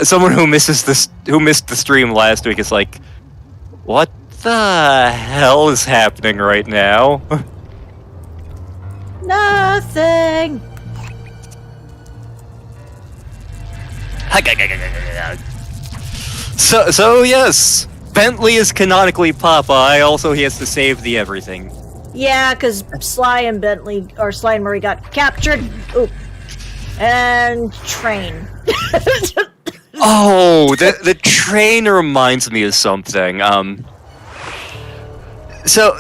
Someone who missed the stream last week is like, what the hell is happening right now? Nothing. So yes, Bentley is canonically Popeye. Also, he has to save the everything. Yeah, because Sly and Marie got captured. Ooh. And train. Oh, the train reminds me of something. So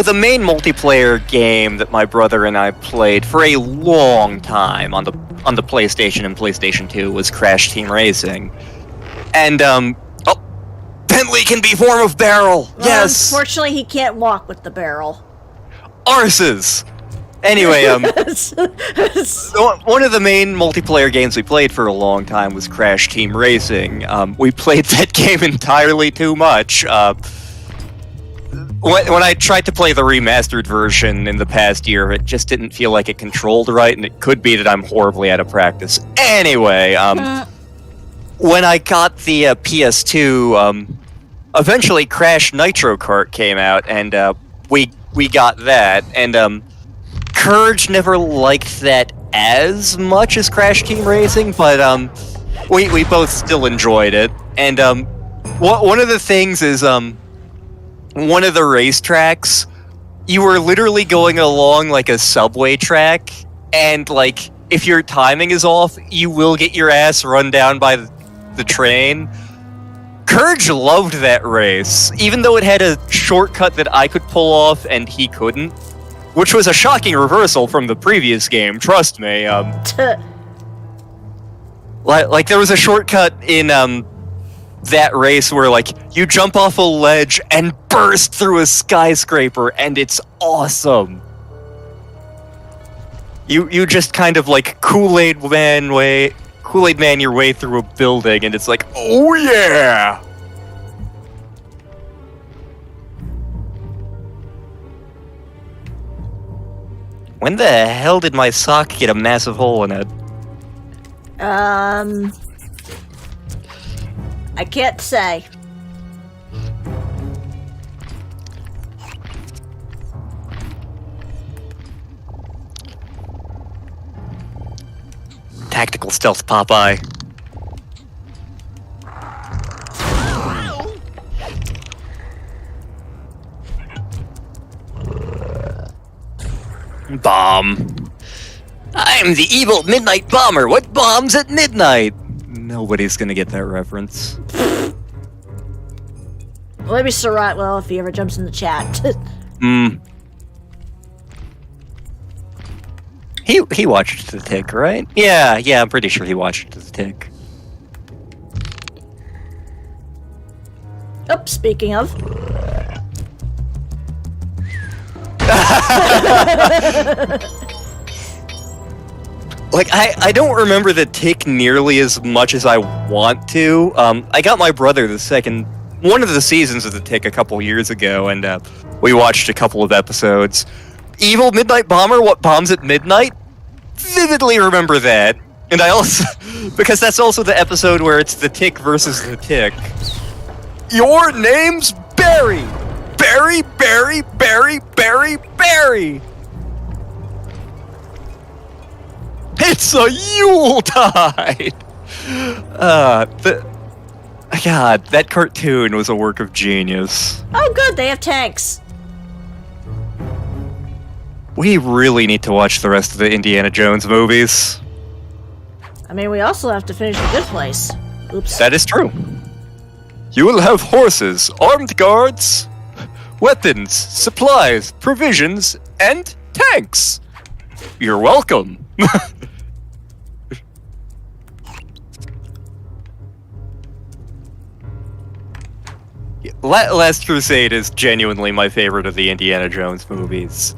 the main multiplayer game that my brother and I played for a long time on the PlayStation and PlayStation 2 was Crash Team Racing. And Bentley can be form of barrel. Well, yes. Unfortunately, he can't walk with the barrel. Arses. Anyway, one of the main multiplayer games we played for a long time was Crash Team Racing. We played that game entirely too much. When I tried to play the remastered version in the past year, it just didn't feel like it controlled right, and it could be that I'm horribly out of practice. Anyway, when I got the PS2, eventually Crash Nitro Kart came out, and we got that, and Courage never liked that as much as Crash Team Racing, but we both still enjoyed it. And one of the things is one of the racetracks, you were literally going along like a subway track, and like if your timing is off, you will get your ass run down by the train. Courage loved that race, even though it had a shortcut that I could pull off and he couldn't. Which was a shocking reversal from the previous game, trust me. Like there was a shortcut in that race where like you jump off a ledge and burst through a skyscraper, and it's awesome. You just kind of like Kool-Aid man your way through a building, and it's like, oh yeah. When the hell did my sock get a massive hole in it? I can't say. Tactical stealth Popeye. Bomb. I'm the evil midnight bomber. What bombs at midnight? Nobody's gonna get that reference. Well, maybe Surratt will if he ever jumps in the chat. He watched The Tick, right? Yeah, I'm pretty sure he watched The Tick. Oh, speaking of. Like, I don't remember The Tick nearly as much as I want to. I got my brother one of the seasons of The Tick a couple years ago, and we watched a couple of episodes. Evil Midnight Bomber, what bombs at midnight? Vividly remember that. And I also, because that's also the episode where it's The Tick versus The Tick. Your name's Barry! Barry, Barry, Barry, Barry, Barry! It's a Yuletide! God, that cartoon was a work of genius. Oh good, they have tanks. We really need to watch the rest of the Indiana Jones movies. I mean, we also have to finish The Good Place. Oops. That is true. You will have horses, armed guards, weapons, supplies, provisions, and tanks. You're welcome. Last Crusade is genuinely my favorite of the Indiana Jones movies.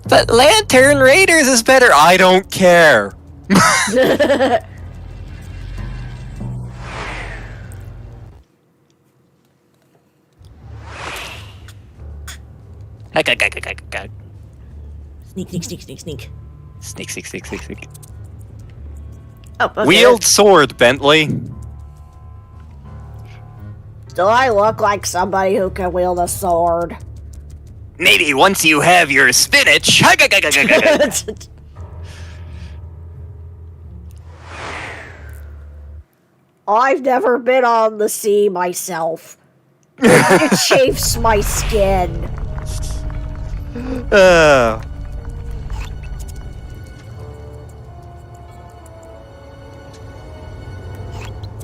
But Lantern Raiders is better. I don't care. Sneak, sneak, sneak, sneak, sneak. Sneak, sneak, sneak, sneak, sneak. Oh, okay. Wield sword, Bentley. Do I look like somebody who can wield a sword? Maybe once you have your spinach. I've never been on the sea myself. It chafes my skin.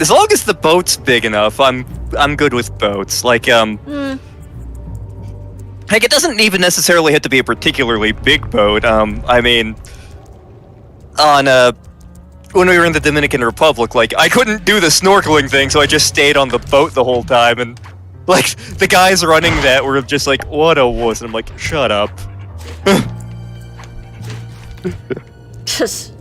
As long as the boat's big enough, I'm good with boats. Like, Heck, it doesn't even necessarily have to be a particularly big boat. I mean, when we were in the Dominican Republic, like, I couldn't do the snorkeling thing, so I just stayed on the boat the whole time, and, like, the guys running that were just like, what a wuss, and I'm like, shut up. Just...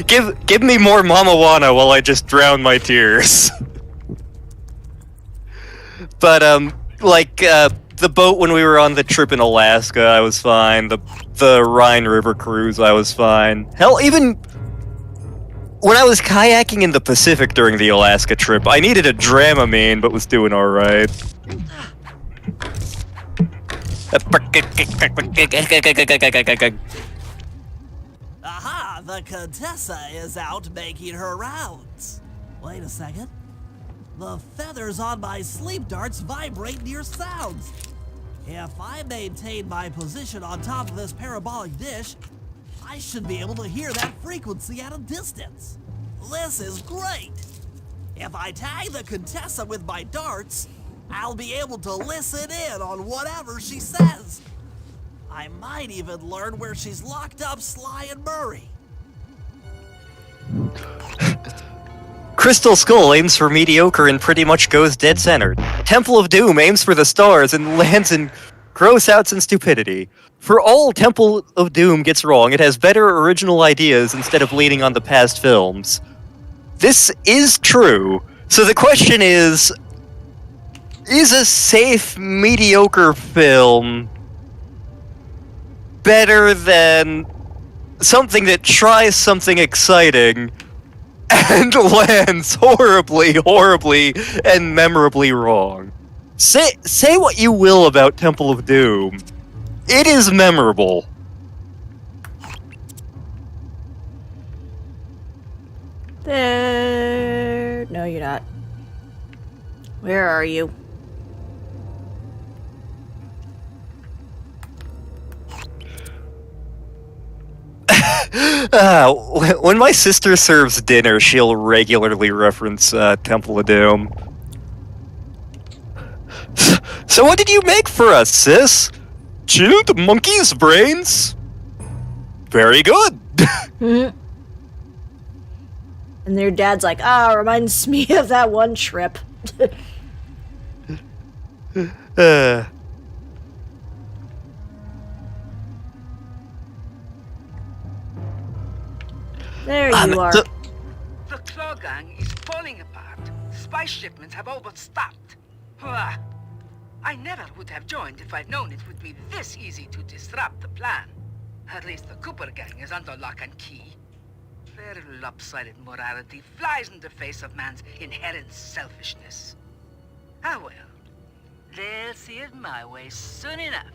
Give me more Mamawana while I just drown my tears. But, the boat when we were on the trip in Alaska, I was fine. The Rhine River cruise, I was fine. Hell, even when I was kayaking in the Pacific during the Alaska trip, I needed a Dramamine, but was doing alright. Aha! The Contessa is out making her rounds. Wait a second. The feathers on my sleep darts vibrate near sounds. If I maintain my position on top of this parabolic dish, I should be able to hear that frequency at a distance. This is great. If I tag the Contessa with my darts, I'll be able to listen in on whatever she says. I might even learn where she's locked up Sly and Murray. Crystal Skull aims for mediocre and pretty much goes dead centered. Temple of Doom aims for the stars and lands in gross outs and stupidity. For all Temple of Doom gets wrong, it has better original ideas instead of leaning on the past films. This is true. So the question is a safe, mediocre film better than something that tries something exciting and lands horribly, horribly, and memorably wrong? Say what you will about Temple of Doom. It is memorable. There... No, you're not. Where are you? When my sister serves dinner, she'll regularly reference Temple of Doom. So what did you make for us, sis? Chilled monkey's brains? Very good. And their dad's like, reminds me of that one trip. There you are. The Klaww Gang is falling apart. Spice shipments have all but stopped. I never would have joined if I'd known it would be this easy to disrupt the plan. At least the Cooper Gang is under lock and key. Their lopsided morality flies in the face of man's inherent selfishness. Ah well, they'll see it my way soon enough.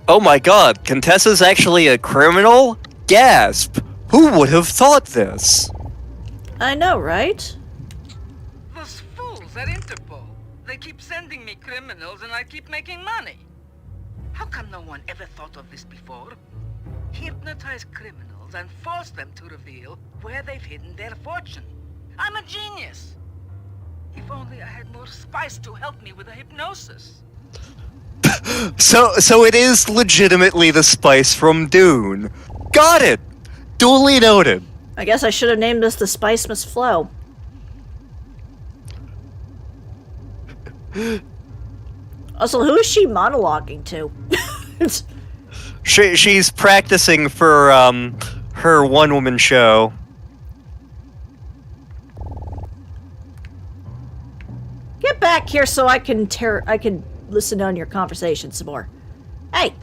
Oh my god, Contessa's actually a criminal? Gasp! Who would have thought this? I know, right? Those fools at Interpol. They keep sending me criminals and I keep making money. How come no one ever thought of this before? Hypnotize criminals and force them to reveal where they've hidden their fortune. I'm a genius. If only I had more spice to help me with the hypnosis. So it is legitimately the spice from Dune. Got it! Duly noted. I guess I should have named this The Spice Must Flow. Also, who is she monologuing to? She's practicing for, her one-woman show. Get back back here so I can listen on your conversation some more. Hey,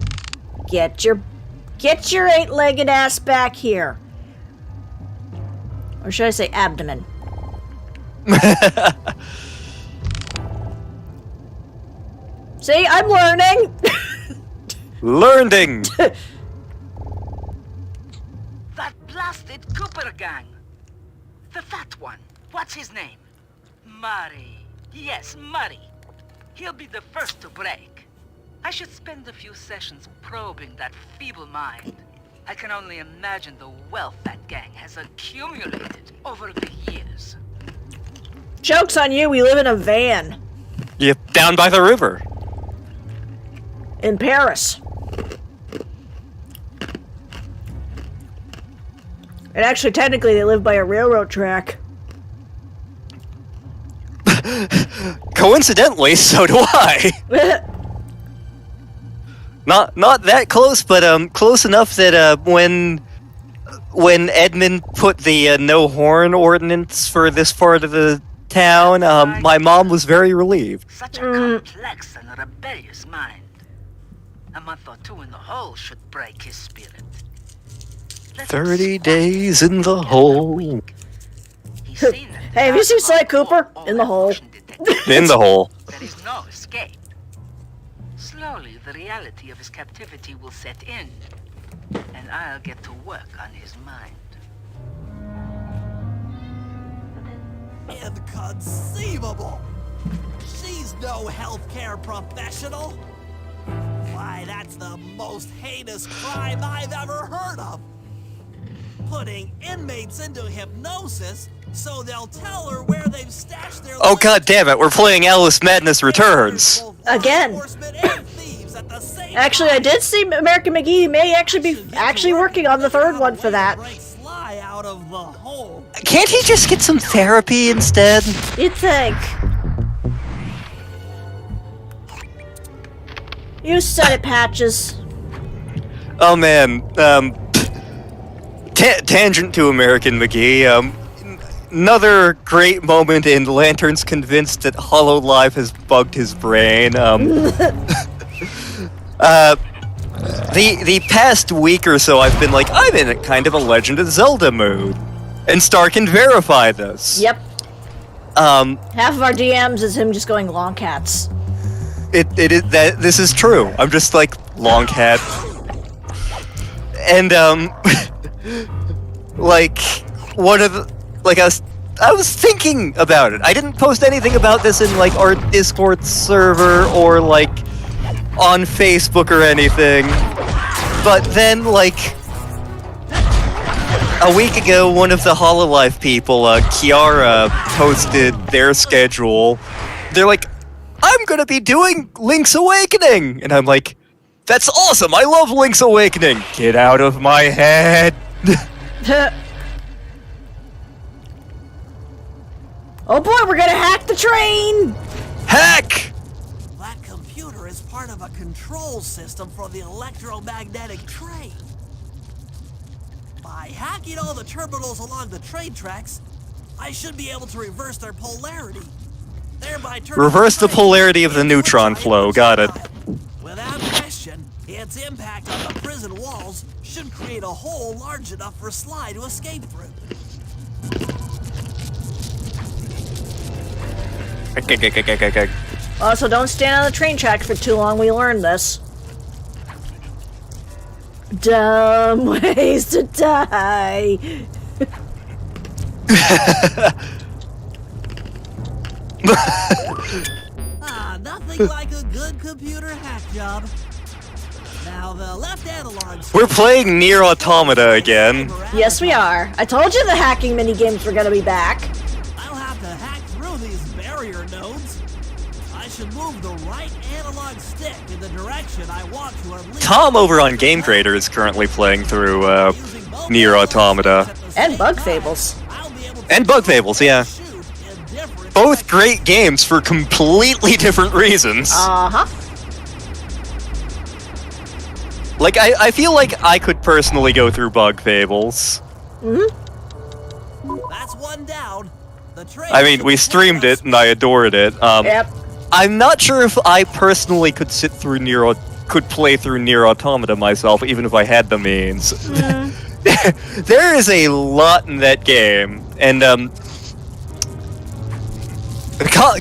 get your 8-legged ass back here. Or should I say abdomen? See, I'm learning. Learning. That blasted Cooper gang. The fat one. What's his name? Murray. Yes, Murray. He'll be the first to break. I should spend a few sessions probing that feeble mind. I can only imagine the wealth that gang has accumulated over the years. Joke's on you, we live in a van. Yep, down by the river. In Paris. And actually, technically, they live by a railroad track. Coincidentally, so do I. Not that close, but close enough that when Edmund put the no horn ordinance for this part of the town, my mom was very relieved. Such a complex and rebellious mind. A month or two in the hole should break his spirit. 30 days in the hole. Hey, have you seen Sly Cooper? In the hole. In the hole. There is no escape. Slowly, the reality of his captivity will set in, and I'll get to work on his mind. Inconceivable! She's no healthcare professional! Why, that's the most heinous crime I've ever heard of! Putting inmates into hypnosis so they'll tell her where they've stashed their... Oh god damn it, we're playing Alice Madness Returns. Again. Actually, I did see American McGee may actually be working on the third one for that. Can't he just get some therapy instead? You'd think. You said it, Patches. Oh man, tangent to American McGee, another great moment in Lantern's convinced that HoloLive has bugged his brain. The past week or so, I've been like, I'm in a kind of a Legend of Zelda mood, and Star can verify this. Yep. Half of our DMs is him just going long cats. It is that this is true. I'm just like long cat, and like one of the like I was thinking about it. I didn't post anything about this in like our Discord server or like on Facebook or anything. But then like a week ago, one of the HoloLive people, Kiara, posted their schedule. They're like, I'm gonna be doing Link's Awakening! And I'm like, that's awesome! I love Link's Awakening! Get out of my head! Oh boy, we're gonna hack the train! Hack! That computer is part of a control system for the electromagnetic train. By hacking all the terminals along the train tracks, I should be able to reverse their polarity. Thereby reverse the polarity of the neutron flow, got it. Without question, its impact on the prison walls should create a hole large enough for Sly to escape through. Okay. Also, don't stand on the train tracks for too long, we learned this. Dumb ways to die. Nothing like a good computer hack job. Now the left analog... We're playing Nier Automata again. Yes, we are. I told you the hacking minigames were gonna be back. I'll have to hack through these barrier nodes. I should move the right analog stick in the direction I want to unleash. Tom over on Game Creator is currently playing through Nier Automata. And Bug Fables. And Bug Fables, yeah. Both great games for completely different reasons. Uh-huh. Like, I feel like I could personally go through Bug Fables. That's one down. The train I mean, we streamed it and I adored it. Yep. I'm not sure if I personally could play through Nier Automata myself, even if I had the means. There is a lot in that game, and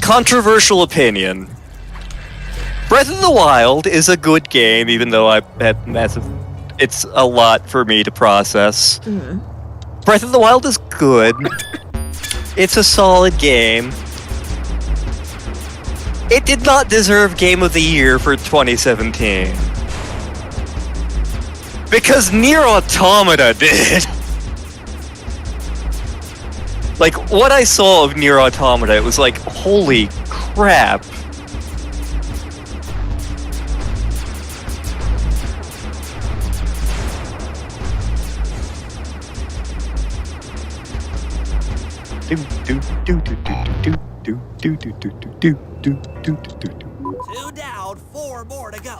controversial opinion. Breath of the Wild is a good game, even though I had massive. It's a lot for me to process. Breath of the Wild is good. It's a solid game. It did not deserve Game of the Year for 2017. Because Nier Automata did. Like, what I saw of Nier Automata, it was like, holy crap. Two down, 4 more to go.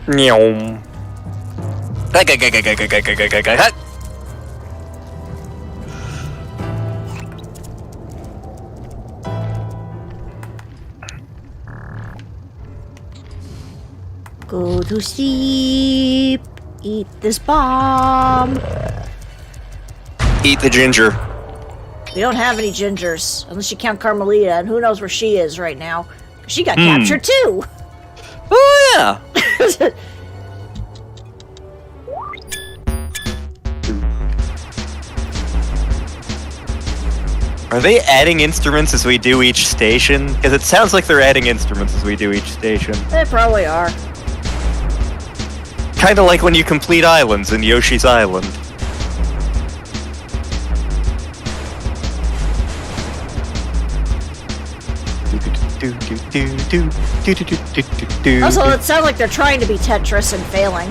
Nyom. Go to sleep. Eat this bomb. Eat the ginger. We don't have any gingers, unless you count Carmelita, and who knows where she is right now. She got captured too! Oh yeah! Are they adding instruments as we do each station? Because it sounds like they're adding instruments as we do each station. They probably are. Kinda like when you complete islands in Yoshi's Island. Also, it sounds like they're trying to be Tetris and failing.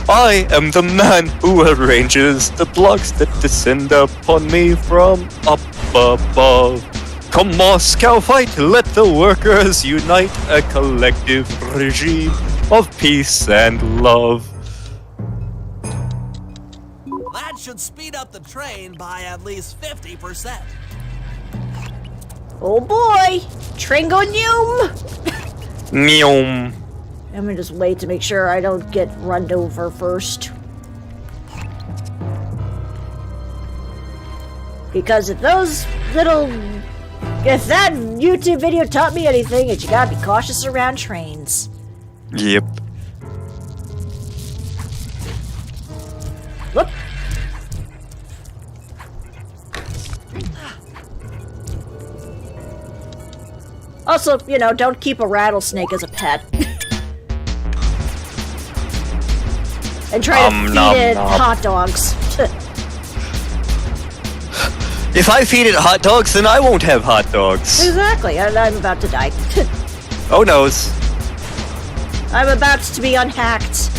I am the man who arranges the blocks that descend upon me from up above. Come Moscow fight, let the workers unite, a collective regime of peace and love. That should speed up the train by at least 50%. Oh boy! Tringonium! Nyom. I'm gonna just wait to make sure I don't get run over first. Because if that YouTube video taught me anything, it's you gotta be cautious around trains. Yep. Whoop! Also, you know, don't keep a rattlesnake as a pet. And try to feed it hot dogs. If I feed it hot dogs, then I won't have hot dogs. Exactly, I'm about to die. Oh noes. I'm about to be unhacked.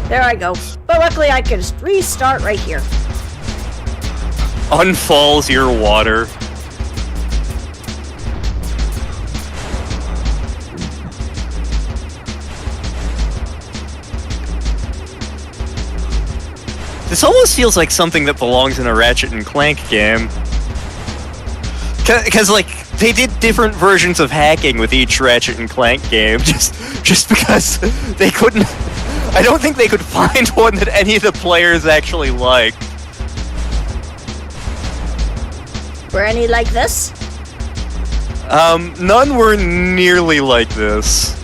There I go. But luckily I can just restart right here. Unfalls your water. This almost feels like something that belongs in a Ratchet and Clank game. Because, like, they did different versions of hacking with each Ratchet and Clank game, just because they couldn't... I don't think they could find one that any of the players actually liked. Were any like this? None were nearly like this.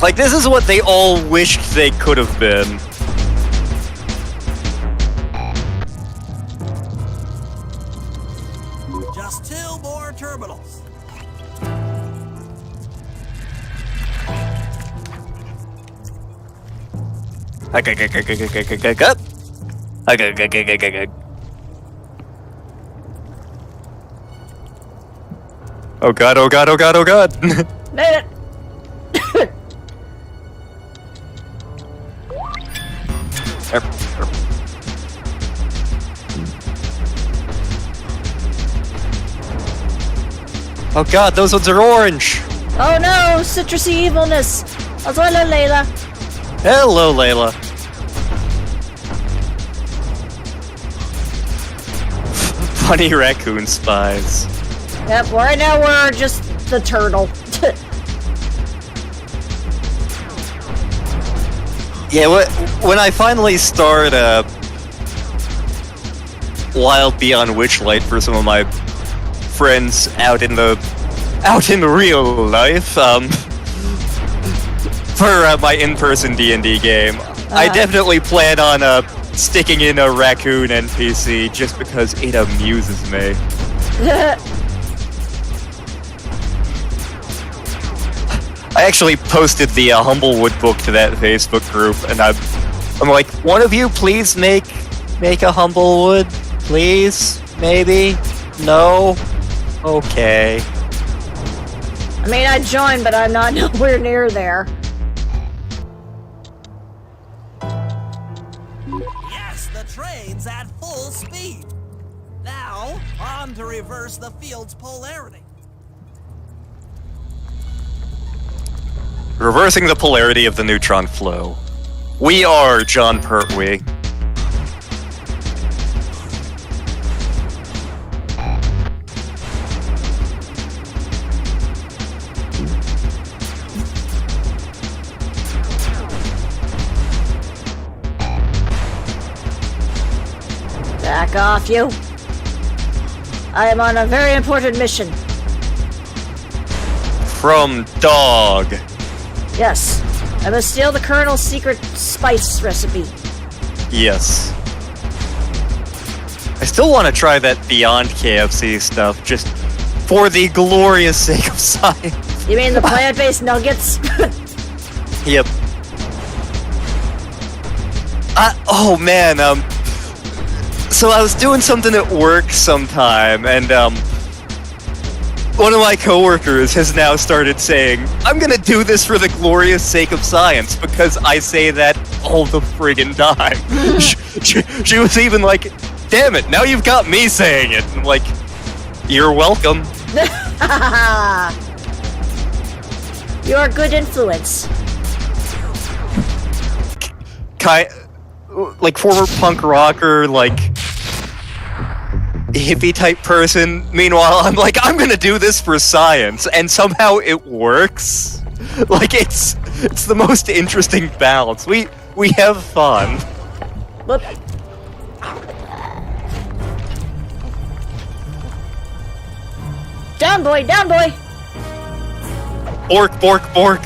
Like, this is what they all wished they could have been. Just 2 more terminals. Oh god, oh god, oh god, oh god! Made it! Oh god, those ones are orange! Oh no, citrusy evilness! Hello, Layla. Hello, Layla. bunny raccoon spies. Yep, well, right now we're just the turtle. Yeah, when I finally start Wild Beyond Witchlight for some of my friends out in real life, for my in-person D&D game, I definitely plan on sticking in a raccoon NPC just because it amuses me. I actually posted the Humblewood book to that Facebook group, and I'm like, one of you please make a Humblewood, please? Maybe? No? Okay. I mean, I joined, but I'm not nowhere near there. Yes, the train's at full speed. Now, on to reverse the field's polarity. Reversing the polarity of the neutron flow. We are John Pertwee. Back off, you. I am on a very important mission. From Dog. Yes, I must steal the Colonel's secret spice recipe. Yes. I still want to try that Beyond KFC stuff, just for the glorious sake of science. You mean the plant-based nuggets? Yep. Oh man, so I was doing something at work sometime, and one of my coworkers has now started saying, I'm gonna do this for the glorious sake of science, because I say that all the friggin' time. she was even like, damn it, now you've got me saying it. I'm like, you're welcome. You're a good influence. Like former punk rocker, like hippie type person. Meanwhile, I'm like, I'm gonna do this for science, and somehow it works. Like it's the most interesting balance. We have fun. Whoop. Down, boy! Down, boy! Bork, bork, bork.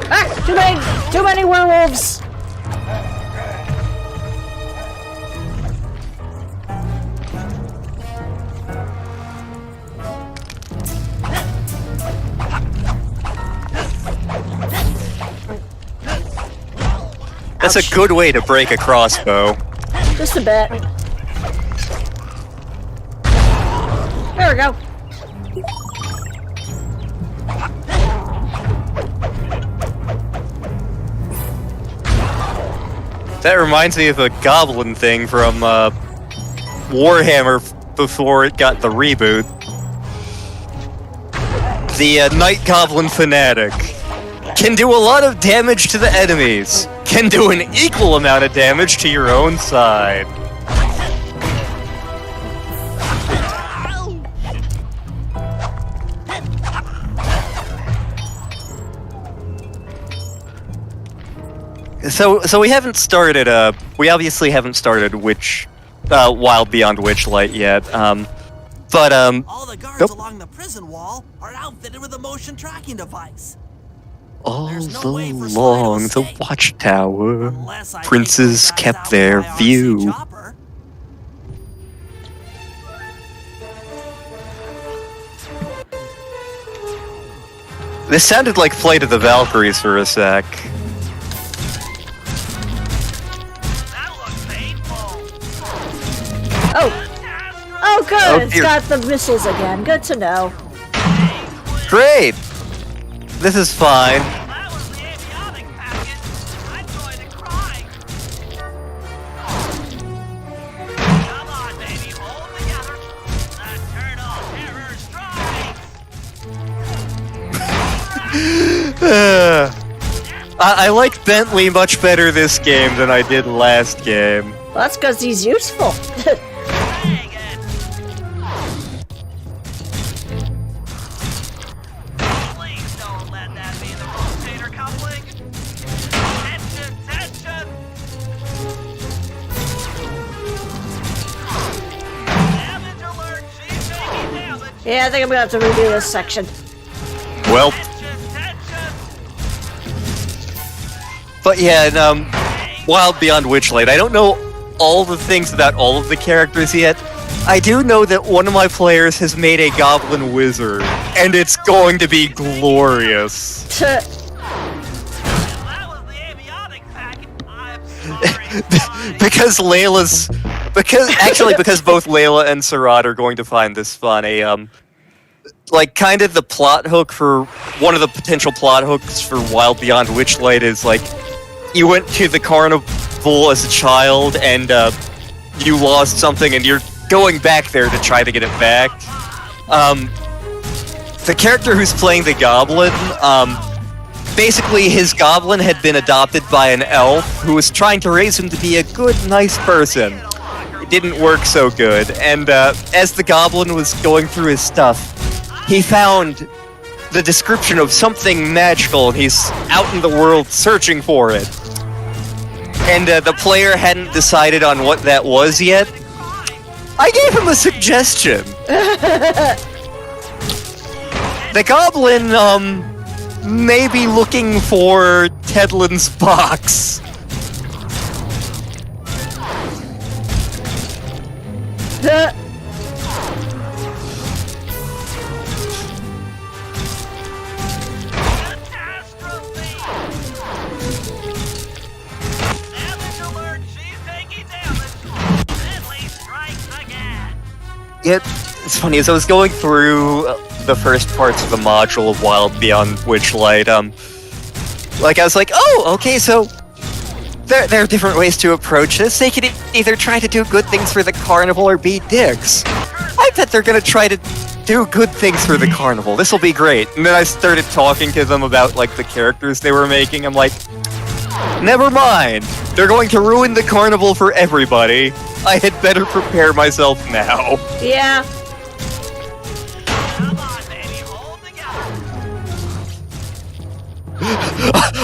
Ah! Too many werewolves! That's a good way to break a crossbow. Just a bit. There we go. That reminds me of a goblin thing from Warhammer before it got the reboot. The Night Goblin Fanatic can do a lot of damage to the enemies, can do an equal amount of damage to your own side. So we haven't started, we obviously haven't started Wild Beyond Witchlight yet, but, All the guards along the prison wall are outfitted with a motion tracking device. all There's no way for Sly to along the escape. watchtower, Unless I princes take those guys kept out their with my RC view. chopper. This sounded like Flight of the Valkyries for a sec. That looks painful. Oh! Oh, good! Oh, It's dear. got the missiles again. Good to know. Great! This is fine. That was the avionic packet. I'm going to cry. Come on, baby, hold together. The turtle terror strikes. I like Bentley much better this game than I did last game. Well, that's because he's useful. Dang it! Please don't let that be the rotator coupling. Tension, tension! Damage alert! She's taking damage! Yeah, I think I'm gonna have to redo this section. Well, Tension, tension! but yeah, and Wild Beyond Witchlight, I don't know all the things about all of the characters yet. I do know that one of my players has made a goblin wizard, and it's going to be glorious. That was the avionic packet. I'm sorry. Because because both Layla and Sarat are going to find this fun. Like, kind of the plot hook for one of the potential plot hooks for Wild Beyond Witchlight is like, you went to the carnival as a child and you lost something and you're going back there to try to get it back. The character who's playing the goblin, basically his goblin had been adopted by an elf who was trying to raise him to be a good, nice person. It didn't work so good, and as the goblin was going through his stuff, he found the description of something magical, and he's out in the world searching for it. And the player hadn't decided on what that was yet. I gave him a suggestion. The goblin, may be looking for Tedlin's box. It's funny, as I was going through the first parts of the module of Wild Beyond Witchlight, like, I was like, oh, okay, so there are different ways to approach this. They could either try to do good things for the carnival or be dicks. I bet they're gonna try to do good things for the carnival. This'll be great. And then I started talking to them about, like, the characters they were making. I'm like, never mind. They're going to ruin the carnival for everybody. I had better prepare myself now. Yeah. Come on, baby, hold together.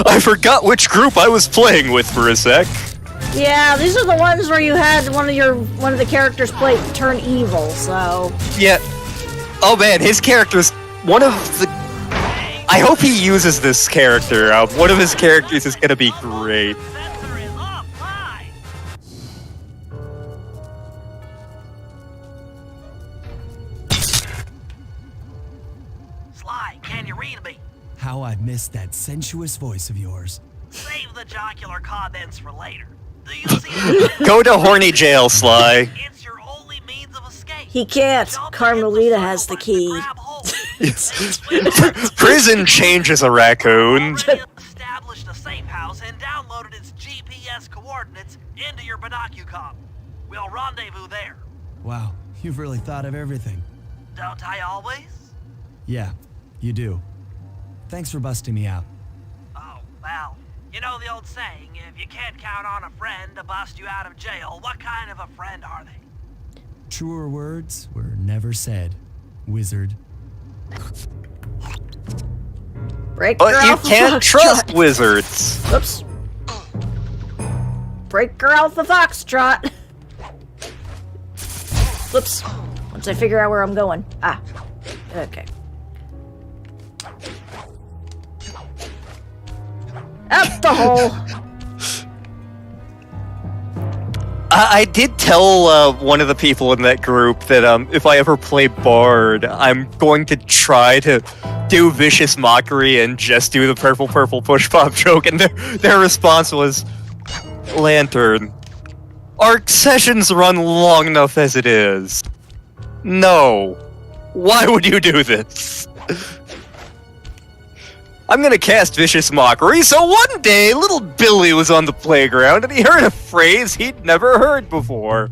I forgot which group I was playing with for a sec. Yeah, these are the ones where you had one of the characters turn evil, so... Yeah. Oh man, his character's one of the... I hope he uses this character. One of his characters is gonna be great. Sensor is offline. Sly, can you read me? How I missed that sensuous voice of yours. Save the jocular comments for later. Do you see? Go to horny jail, Sly. It's your only means of escape. He can't. Jump Carmelita in the has the circle key. and grab hold. Then swim Prison changes a raccoon. already established a safe house and downloaded its GPS coordinates into your binocucom. We'll rendezvous there. Wow, you've really thought of everything. Don't I always? Yeah, you do. Thanks for busting me out. Oh, well, you know the old saying, if you can't count on a friend to bust you out of jail, what kind of a friend are they? Truer words were never said, wizard. Break her But you off the can't foxtrot. trust wizards. Whoops. Break her off the foxtrot. Whoops. Once I figure out where I'm going. Ah. Okay. Up the hole. I did tell one of the people in that group that if I ever play Bard, I'm going to try to do Vicious Mockery and just do the purple push pop joke, and their response was, Lantern, our sessions run long enough as it is. No. Why would you do this? I'm gonna cast Vicious Mockery, so one day little Billy was on the playground and he heard a phrase he'd never heard before.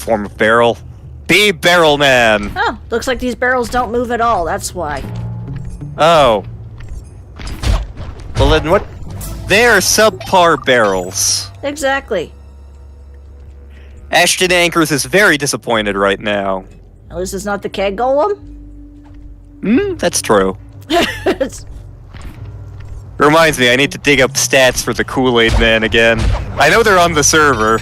form of barrel. Be Barrel Man! Oh, looks like these barrels don't move at all, that's why. Oh. Well then what? They're subpar barrels. Exactly. Ashton Anchors is very disappointed right now. At least it's not the keg golem. That's true. Reminds me, I need to dig up stats for the Kool-Aid Man again. I know they're on the server.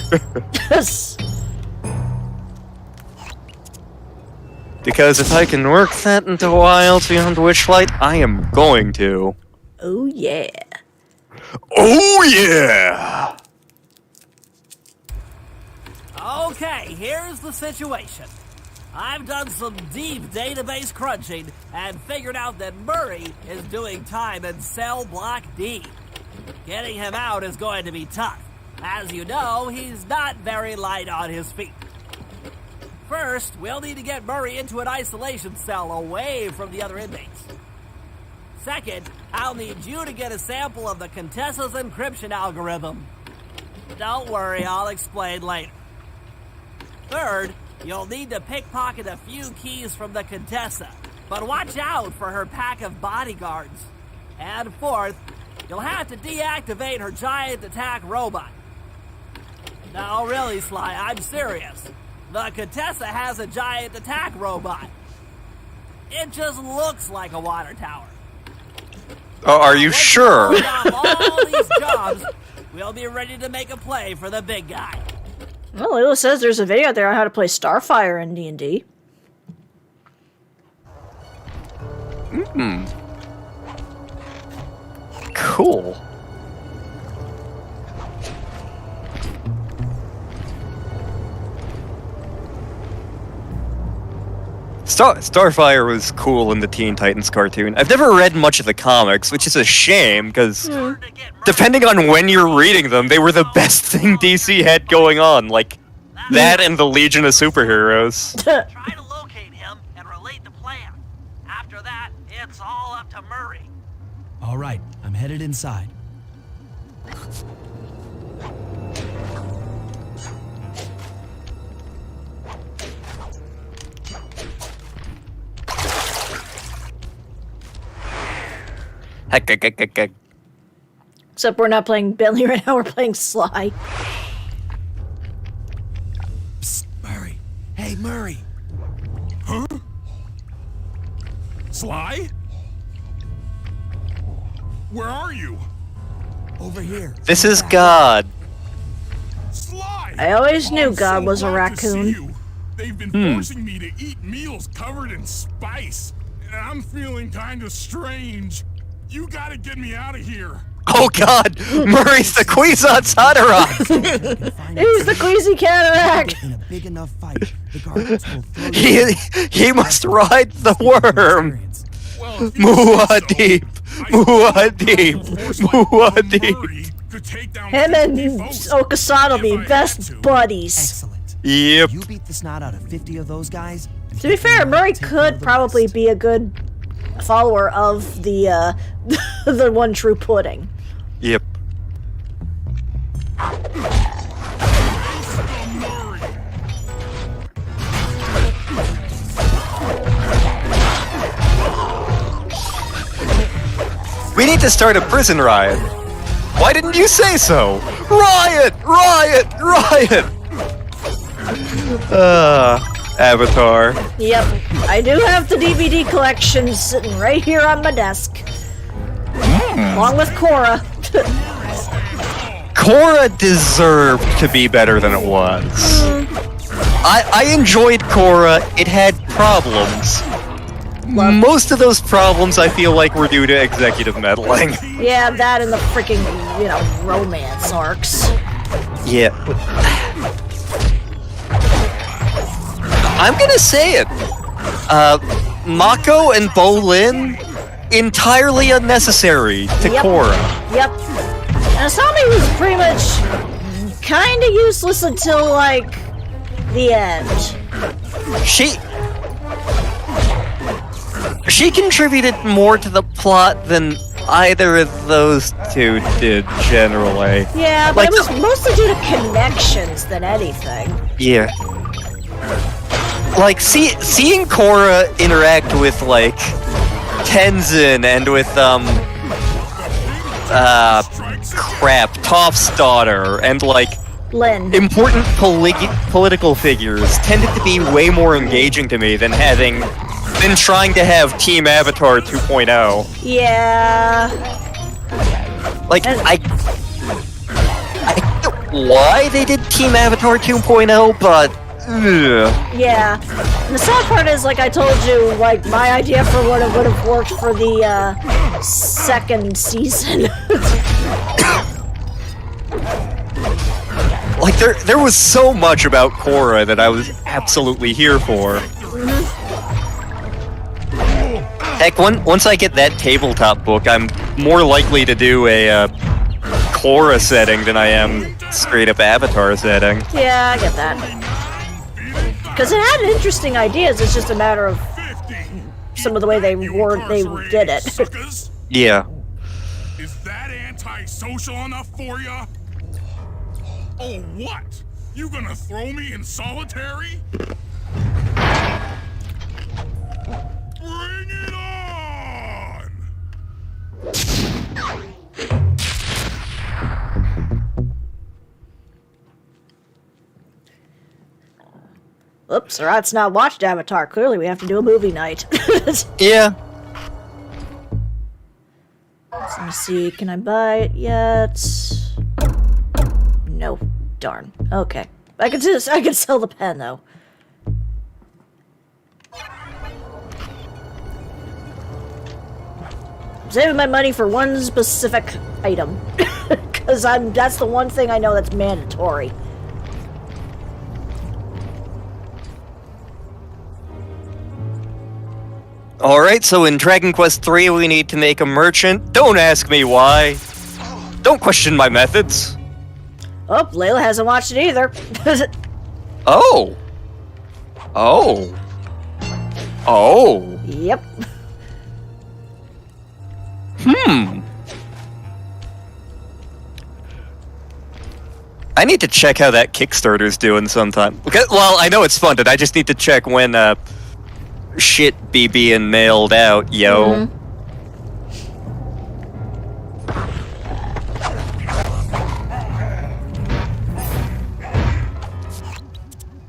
Because if I can work that into Wilds Beyond Witchlight, I am going to. Oh yeah. Oh yeah! Okay, here's the situation. I've done some deep database crunching and figured out that Murray is doing time in cell block D. Getting him out is going to be tough. As you know, he's not very light on his feet. First, we'll need to get Murray into an isolation cell away from the other inmates. Second, I'll need you to get a sample of the Contessa's encryption algorithm. Don't worry, I'll explain later. Third, you'll need to pickpocket a few keys from the Contessa, but watch out for her pack of bodyguards. And fourth, you'll have to deactivate her giant attack robot. No, really, Sly, I'm serious. The Contessa has a giant attack robot. It just looks like a water tower. Oh, are you sure? Once we've done all these jobs, we'll be ready to make a play for the big guy. Well, Lila says there's a video out there on how to play Starfire in D&D. Cool. Starfire was cool in the Teen Titans cartoon. I've never read much of the comics, which is a shame, because depending on when you're reading them, they were the best thing DC had going on. Like, that and the Legion of Superheroes. Try to locate him and relate the plan. After that, it's all up to Murray. All right, I'm headed inside. Heck. Except we're not playing Bentley right now, we're playing Sly. Psst, Murray. Hey, Murray. Huh? Sly? Where are you? Over here. This is God. Sly! I always knew I'm God so was a glad to see raccoon. you. They've been forcing me to eat meals covered in spice, and I'm feeling kind of strange. You gotta get me out of here. Oh God! Murray's the Queason's Haderach! He's the Queasy Cataract! In a big enough fight, the guards will throw he must ride the worm! Well, if you say Muad'Dib! so, Muad'Dib! Muad'Dib! Murray could take down Him and 50 foes Okasan will if be I had best to. buddies. Excellent. Yep. You beat the snot out of 50 of those guys. and To be take them fair, out Murray and take care of could the probably rest. be a good follower of the the one true pudding. Yep. We need to start a prison riot. Why didn't you say so? Riot! Riot! Riot! Avatar. Yep, I do have the DVD collection sitting right here on my desk. Along with Korra. Korra deserved to be better than it was. I enjoyed Korra. It had problems. Most of those problems I feel like were due to executive meddling. Yeah, that and the freaking, romance arcs. Yeah. I'm gonna say it. Mako and Bolin, entirely unnecessary to Yep. Korra. Yep. Asami was pretty much kinda useless until, the end. She contributed more to the plot than either of those two did, generally. Yeah, but Like- it was mostly due to connections than anything. Yeah. like, seeing Korra interact with, like, Tenzin and with, Toph's daughter, and, like, Lynn. important political figures tended to be way more engaging to me than trying to have Team Avatar 2.0. Yeah. Like, I get why they did Team Avatar 2.0, but Yeah. And the sad part is, like I told you, like, my idea for what it would have worked for the, second season. like, there was so much about Korra that I was absolutely here for. Heck, once I get that tabletop book, I'm more likely to do a Korra setting than I am straight-up Avatar setting. Yeah, I get that. Because it had interesting ideas, it's just a matter of some of the way they did it. Suckers. Yeah. Is that anti-social enough for ya? Oh, what? You gonna throw me in solitary? Bring it on! Oops, Rat's not watched Avatar. Clearly, we have to do a movie night. Yeah. Let me see, can I buy it yet? No. Darn. Okay. I can sell the pen, though. I'm saving my money for one specific item. Because that's the one thing I know that's mandatory. Alright, so in Dragon Quest III we need to make a merchant. Don't ask me why. Don't question my methods. Oh, Layla hasn't watched it either. Oh. Oh. Oh. Yep. I need to check how that Kickstarter's doing sometime. Okay, well, I know it's funded. I just need to check when shit be being mailed out, yo.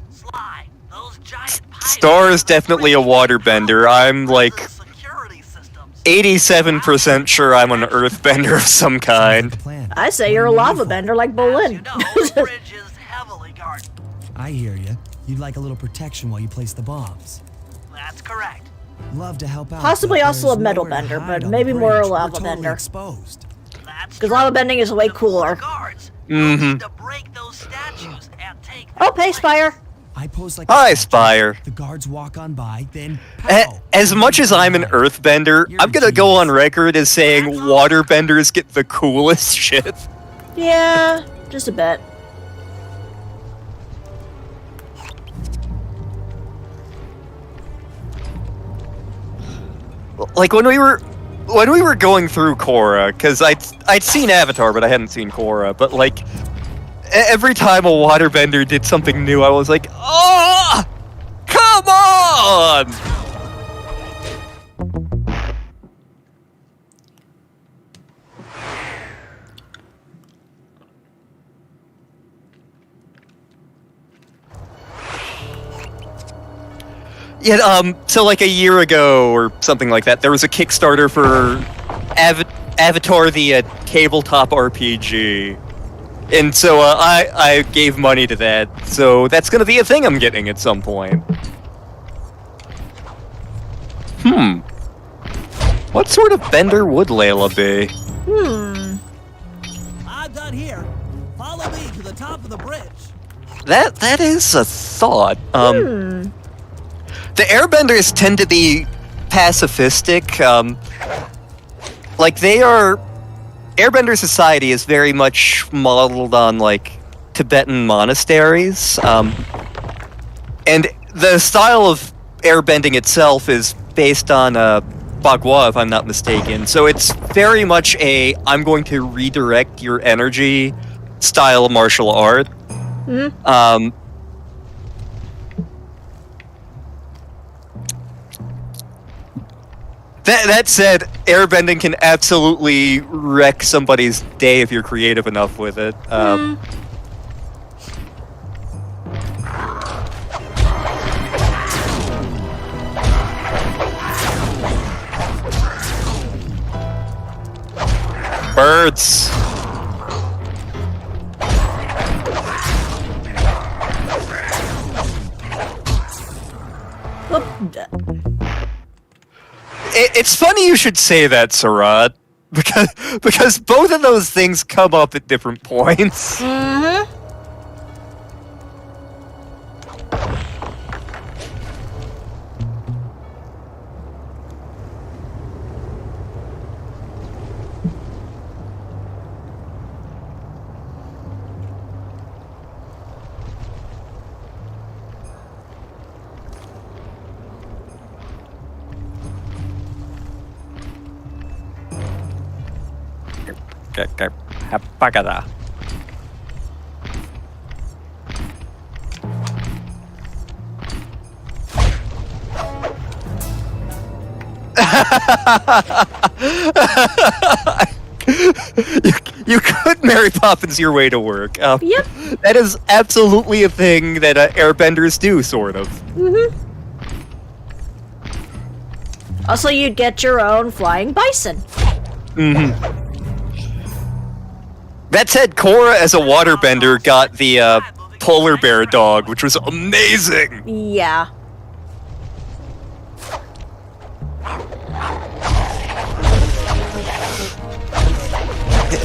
Sly, those giant pipes Star is definitely a waterbender. I'm like security systems. 87% sure I'm an earthbender of some kind. Plan. I say you're a lava bender like As Bolin. you know, the bridge is heavily guarded. I hear you. You'd like a little protection while you place the bombs. That's correct. Love to help out. Possibly but also a there's metal nowhere to bender, hide but on maybe the more a bridge. lava We're totally bender. exposed. That's Because true. lava bending is way To fool the cooler. guards, Mhm. you'll need to break those statues and take Oh, their hey, Spire. place. I pose like Hi, a statue. Spire. The guards walk on by, then pow. As much as I'm an earthbender, I'm gonna go on record as saying waterbenders get the coolest shit. Yeah, just a bit. Like when we were going through Korra, because I'd seen Avatar, but I hadn't seen Korra. But like every time a waterbender did something new, I was like, oh, come on! Yeah, so like a year ago or something like that, there was a Kickstarter for Avatar the tabletop RPG. And so I gave money to that, so that's gonna be a thing I'm getting at some point. What sort of bender would Layla be? I'm done here. Follow me to the top of the bridge. That is a thought. The airbenders tend to be pacifistic. Like they are... Airbender society is very much modeled on, like, Tibetan monasteries. And the style of airbending itself is based on Bagua, if I'm not mistaken. So it's very much a, I'm going to redirect your energy style of martial art. That said, airbending can absolutely wreck somebody's day if you're creative enough with it. Birds. It's funny you should say that, Sarat, because both of those things come up at different points. Mm-hmm. Hapagada. You could Mary Poppins your way to work. Yep. That is absolutely a thing that airbenders do, sort of. Mm-hmm. Also, you'd get your own flying bison. Mm-hmm. That said, Korra as a waterbender got the polar bear dog, which was amazing. Yeah.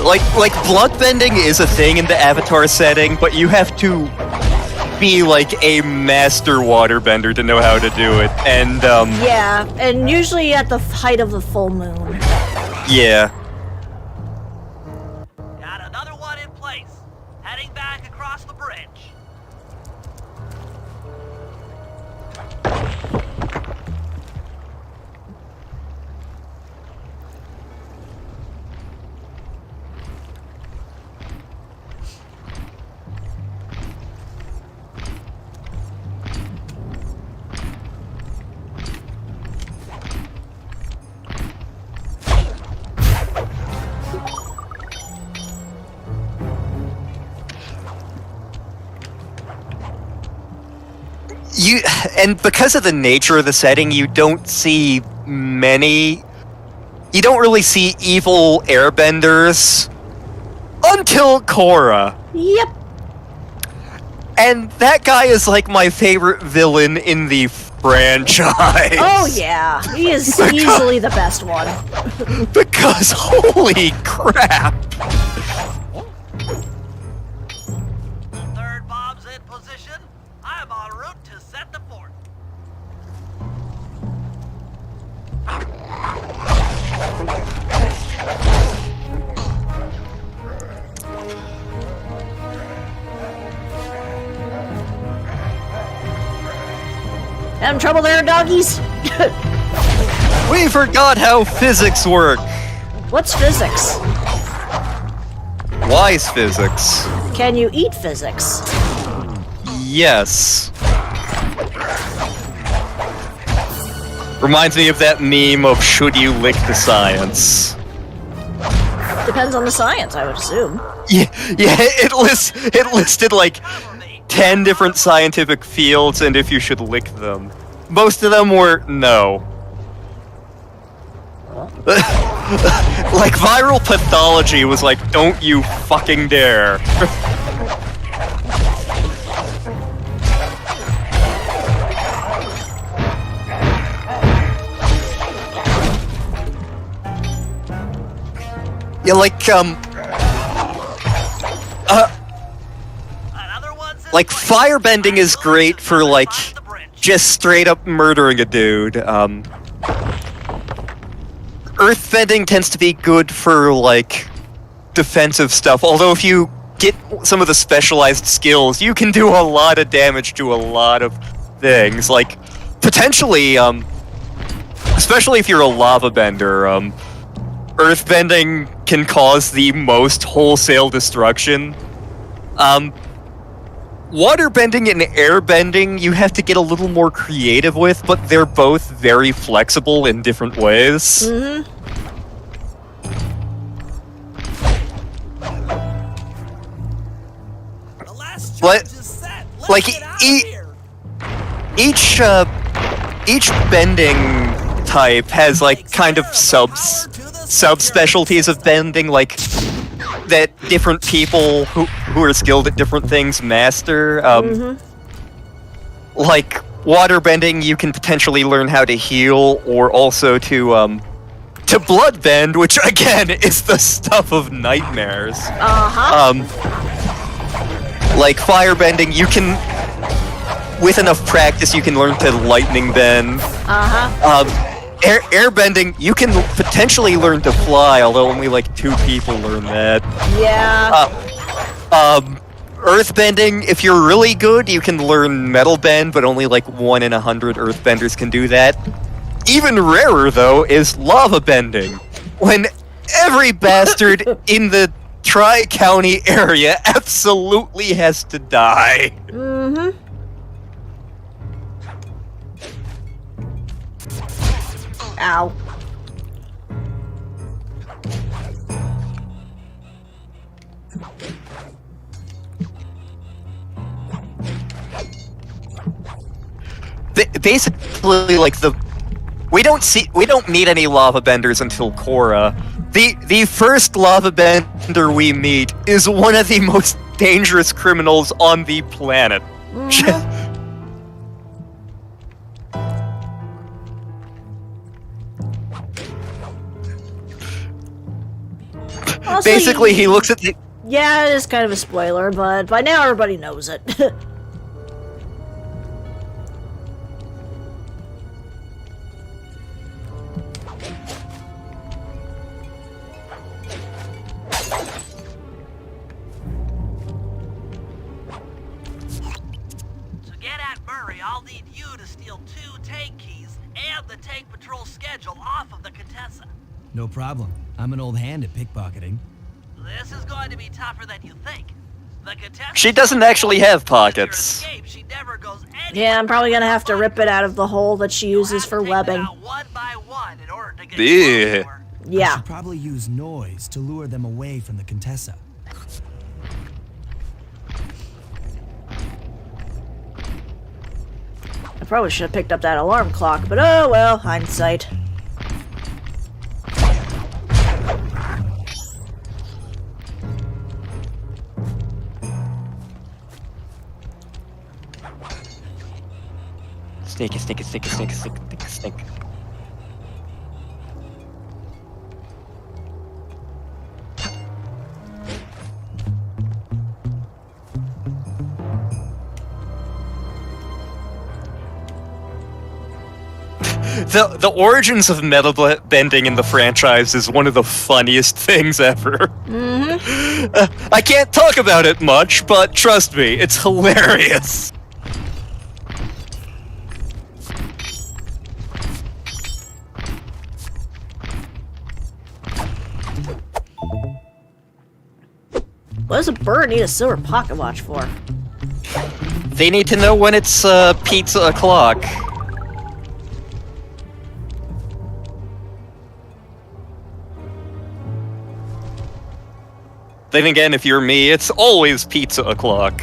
Like bloodbending is a thing in the Avatar setting, but you have to be like a master waterbender to know how to do it, and Yeah, and usually at the height of the full moon. yeah. Got another one in place. Heading back across the bridge. And because of the nature of the setting, you don't see many. You don't really see evil airbenders until Korra. Yep. And that guy is like my favorite villain in the franchise. Oh yeah, he is easily the best one. Because holy crap! Third bomb's in position. I'm en route to set the fort. Having trouble there, doggies? We forgot how physics work. What's physics? Wise physics. Can you eat physics? Yes. Reminds me of that meme of should you lick the science. Depends on the science, I would assume. Yeah, it listed like 10 different scientific fields and if you should lick them. Most of them were no. Like viral pathology was like, don't you fucking dare. Yeah, like firebending is great for like just straight up murdering a dude. Earthbending tends to be good for like defensive stuff. Although if you get some of the specialized skills, you can do a lot of damage to a lot of things. Like potentially, especially if you're a lava bender, earthbending can cause the most wholesale destruction. Waterbending and airbending you have to get a little more creative with, but they're both very flexible in different ways. Mm-hmm. The last What? charge is set. Let's Like, get out of here. Each bending type has like kind of subspecialties of bending, like that different people who are skilled at different things master. Like waterbending, you can potentially learn how to heal, or also to bloodbend, which again is the stuff of nightmares. Like firebending, you can, with enough practice, you can learn to lightning bend. Airbending, you can potentially learn to fly, although only like 2 people learn that. Yeah. Earthbending, if you're really good, you can learn metal bend, but only like 1 in 100 earthbenders can do that. Even rarer, though, is lava bending, when every bastard in the Tri-County area absolutely has to die. Mm-hmm. Ow. Basically, like we don't need any lava benders until Korra. The first lava bender we meet is one of the most dangerous criminals on the planet. Also, Basically, he looks at the... Yeah, it is kind of a spoiler, but by now everybody knows it. To get at Murray, I'll need you to steal 2 tank keys and the tank patrol schedule off of the Contessa. No problem. I'm an old hand at pickpocketing. This is going to be tougher than you think. The Contessa... She doesn't actually have pockets. She never goes Yeah, I'm probably gonna have to rip it out of the hole that she uses for webbing. One by one in order to get Yeah. closer. I Yeah. should probably use noise to lure them away from the Contessa. I probably should have picked up that alarm clock, but oh well, hindsight. Snake, snake, snake, snake, snake, snake, snake. The origins of metal bending in the franchise is one of the funniest things ever. I can't talk about it much, but trust me, it's hilarious. What does a bird need a silver pocket watch for? They need to know when it's pizza o'clock. Then again, if you're me, it's always pizza o'clock.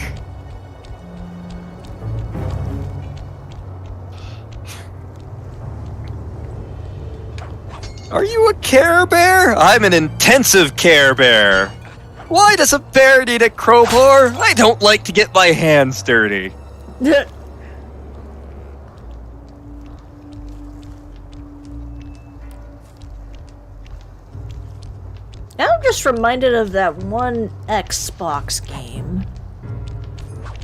Are you a Care Bear? I'm an intensive Care Bear. Why does a bear need a crowbar? I don't like to get my hands dirty. I'm just reminded of that one Xbox game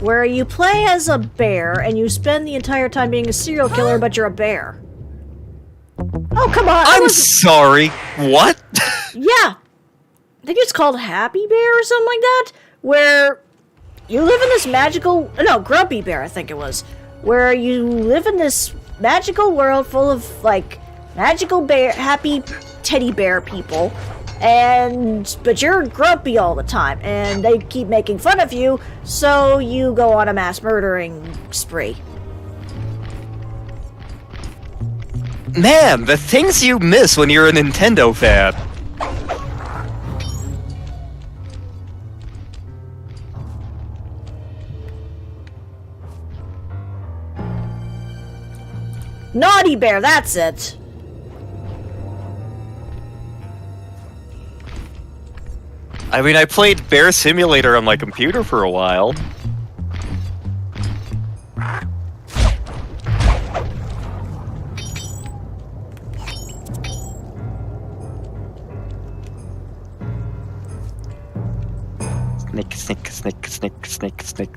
where you play as a bear and you spend the entire time being a serial killer, but you're a bear. Oh, come on! I'm sorry. What? Yeah. I think it's called Happy Bear or something like that, where you live in this magical... No, Grumpy Bear, I think it was. Where you live in this magical world full of, like, magical bear... happy teddy bear people. But you're grumpy all the time, and they keep making fun of you, so you go on a mass murdering spree. Man, the things you miss when you're a Nintendo fan. Naughty Bear, that's it. I mean, I played Bear Simulator on my computer for a while.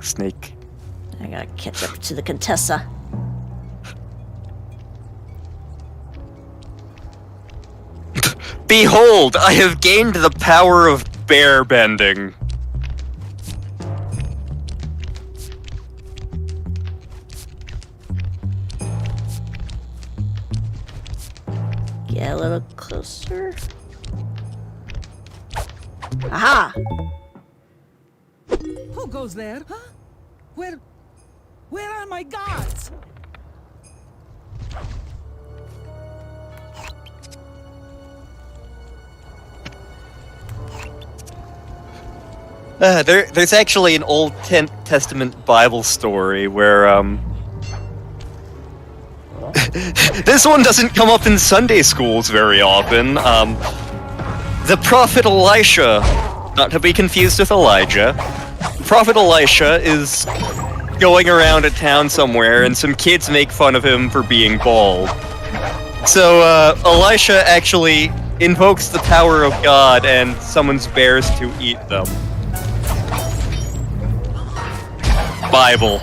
Snake. I gotta catch up to the Contessa. Behold, I have gained the power of bear bending. Get a little closer. Aha! Who goes there? Huh? Where are my gods? There's actually an Old Testament Bible story where, this one doesn't come up in Sunday schools very often. The prophet Elisha, not to be confused with Elijah, Prophet Elisha is going around a town somewhere, and some kids make fun of him for being bald. So, Elisha actually invokes the power of God and summons bears to eat them. Bible.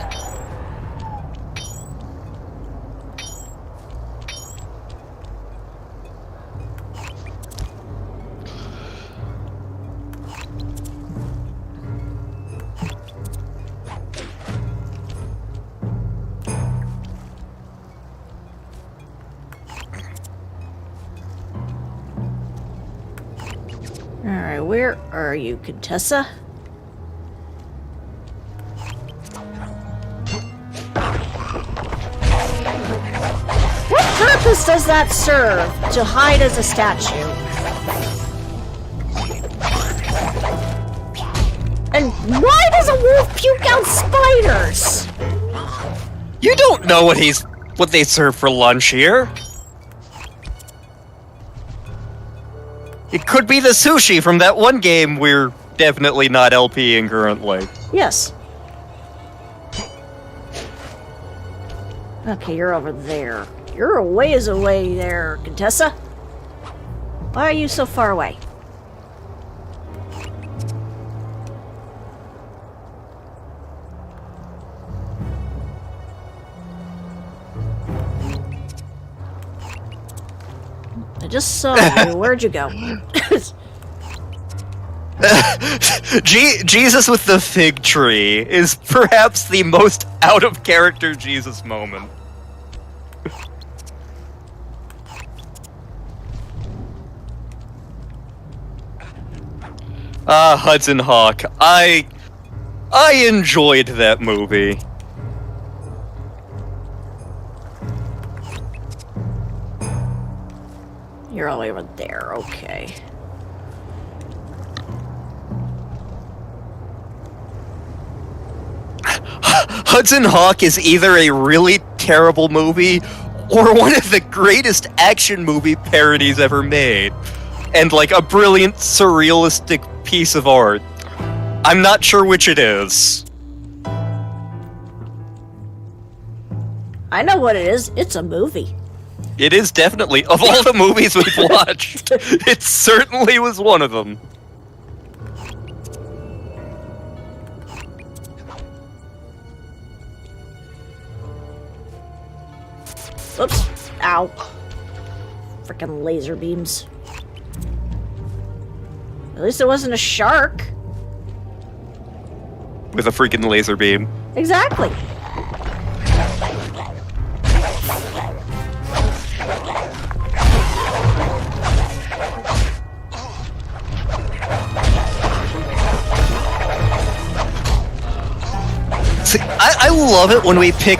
Alright, where are you, Contessa? What purpose does that serve to hide as a statue? And why does a wolf puke out spiders? You don't know what they serve for lunch here. It could be the sushi from that one game we're definitely not LPing currently. Yes. Okay, you're over there. You're a ways away there, Contessa. Why are you so far away? I just saw you. Where'd you go? Jesus with the fig tree is perhaps the most out-of-character Jesus moment. Hudson Hawk. I enjoyed that movie. You're all over there, okay. Hudson Hawk is either a really terrible movie or one of the greatest action movie parodies ever made. And like a brilliant surrealistic piece of art. I'm not sure which it is. I know what it is. It's a movie. It is definitely, of all the movies we've watched, it certainly was one of them. Oops. Ow. Frickin' laser beams. At least it wasn't a shark. With a freaking laser beam. Exactly. love it when we pick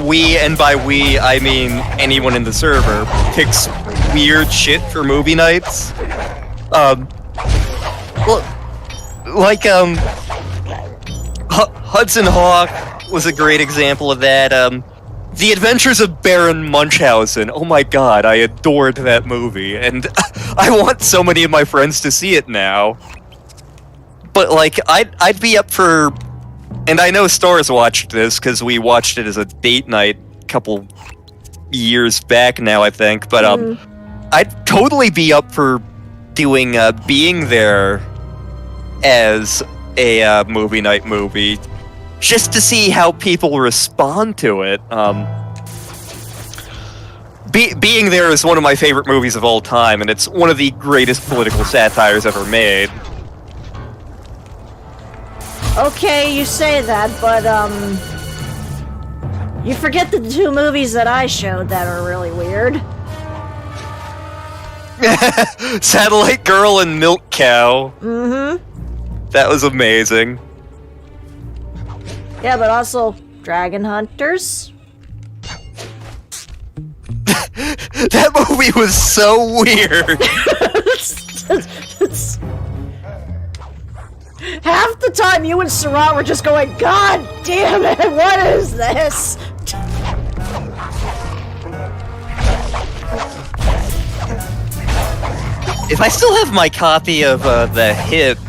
we, and by we I mean anyone in the server, picks weird shit for movie nights. Hudson Hawk was a great example of that. The Adventures of Baron Munchausen. Oh my god, I adored that movie, and I want so many of my friends to see it now. But like, I'd be up for, and I know Stars watched this because we watched it as a date night a couple years back now, I think. But I'd totally be up for doing Being There as a movie night movie, just to see how people respond to it. Being There is one of my favorite movies of all time, and it's one of the greatest political satires ever made. Okay, you say that, but, you forget the two movies that I showed that are really weird. Satellite Girl and Milk Cow. Mm-hmm. That was amazing. Yeah, but also Dragon Hunters. That movie was so weird. Half the time you and Sarah were just going, God damn it, what is this? If I still have my copy of The Hit,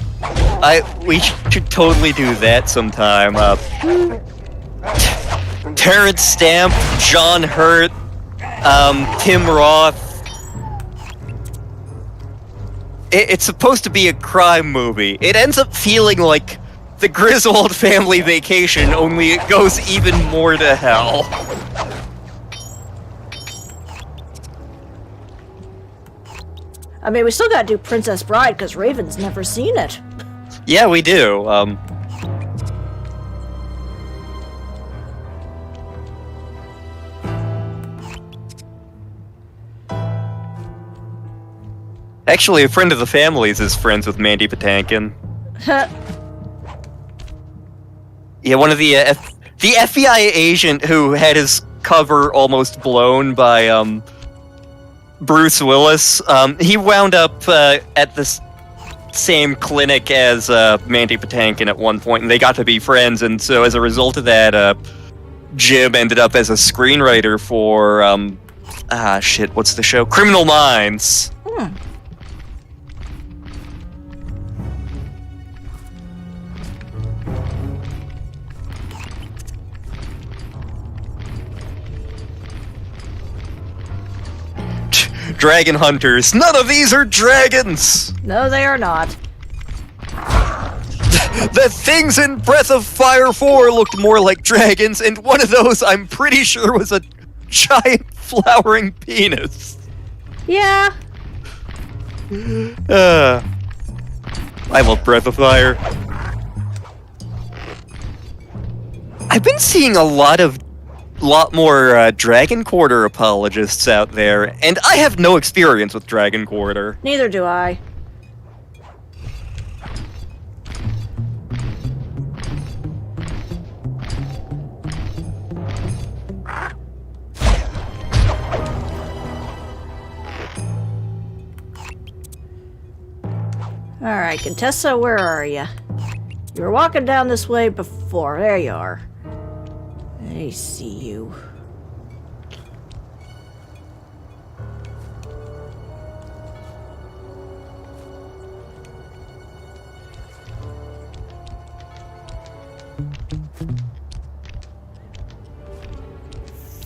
we should totally do that sometime. Terrence Stamp, John Hurt, Tim Roth. It's supposed to be a crime movie. It ends up feeling like the Griswold Family Vacation, only it goes even more to hell. I mean, we still gotta do Princess Bride, because Raven's never seen it. Yeah, we do. Actually, a friend of the family's is friends with Mandy Patinkin. Yeah, one of the FBI agent who had his cover almost blown by Bruce Willis. He wound up at this same clinic as Mandy Patinkin at one point, and they got to be friends. And so, as a result of that, Jim ended up as a screenwriter for what's the show? Criminal Minds. Dragon Hunters. None of these are dragons! No, they are not. The things in Breath of Fire 4 looked more like dragons, and one of those I'm pretty sure was a giant flowering penis. Yeah. I love Breath of Fire. I've been seeing a lot more Dragon Quarter apologists out there, and I have no experience with Dragon Quarter. Neither do I. Alright, Contessa, where are you? You were walking down this way before. There you are. I see you.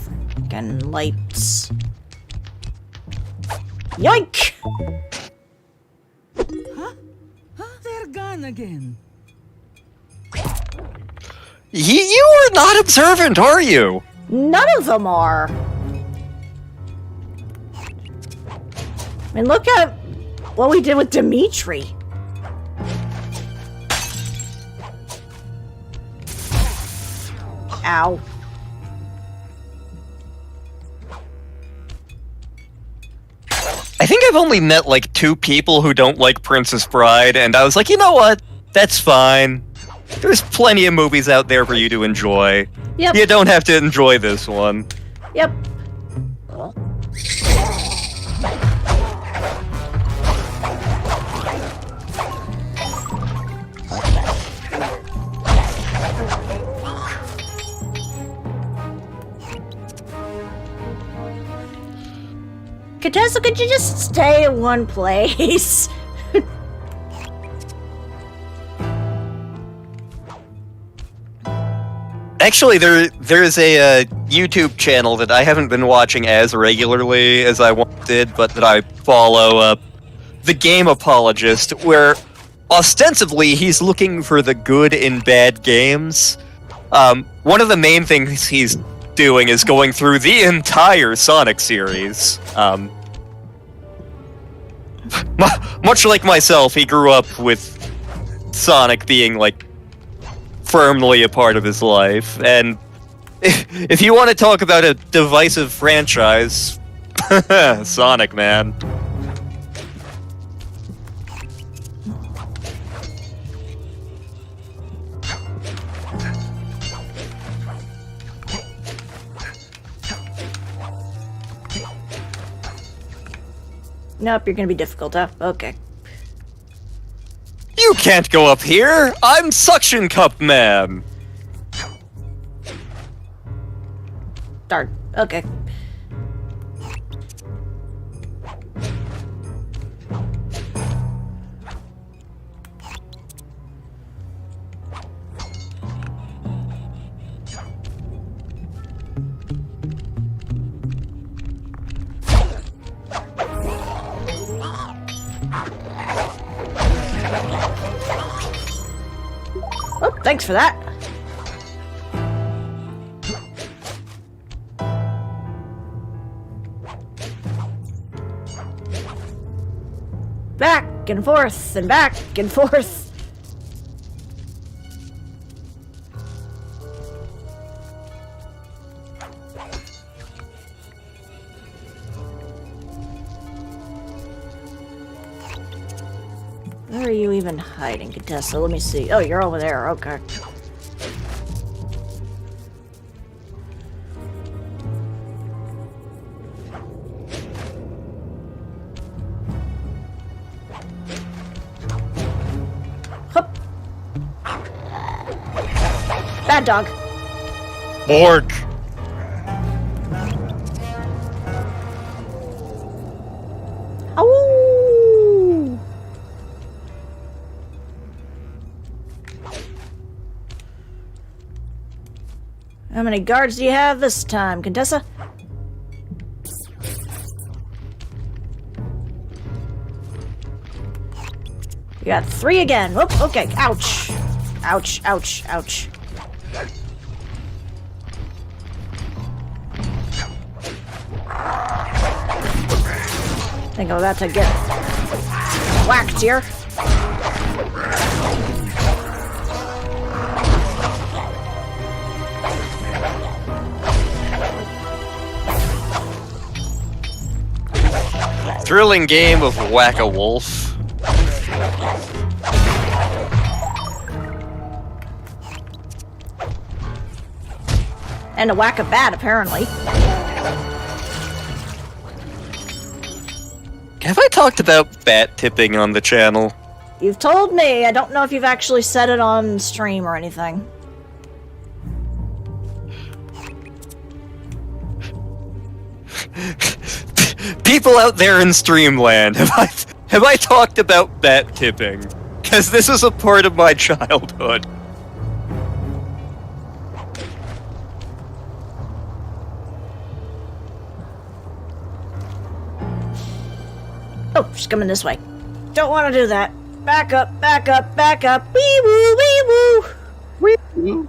Frickin' lights. Yoink! They're gone again. You are not observant, are you? None of them are. I mean, look at what we did with Dimitri. Ow. I think I've only met like 2 people who don't like Princess Bride, and I was like, you know what? That's fine. There's plenty of movies out there for you to enjoy. Yep. You don't have to enjoy this one. Yep. Contessa, could you just stay in one place? Actually, there's a YouTube channel that I haven't been watching as regularly as I once did, but that I follow, The Game Apologist, where ostensibly he's looking for the good in bad games. One of the main things he's doing is going through the entire Sonic series. Much like myself, he grew up with Sonic being, like, firmly a part of his life, and if you want to talk about a divisive franchise, Sonic, man. Nope, you're gonna be difficult, huh? Okay. You can't go up here! I'm Suction Cup Man! Darn. Okay. Oh, thanks for that. Back and forth and back and forth. Where are you even hiding, Contessa? Let me see. Oh, you're over there. Okay. Hup. Bad dog. Bork! Ow! How many guards do you have this time, Contessa? You got 3 again. Whoop, okay. Ouch. Ouch, ouch, ouch. I think I'm about to get whacked here. Thrilling game of Whack-A-Wolf. And a whack-a-bat, apparently. Have I talked about bat tipping on the channel? You've told me. I don't know if you've actually said it on stream or anything. People out there in Streamland, have I talked about bat tipping? Because this is a part of my childhood. Oh, she's coming this way. Don't want to do that. Back up, back up, back up. Wee woo, wee woo. Wee woo.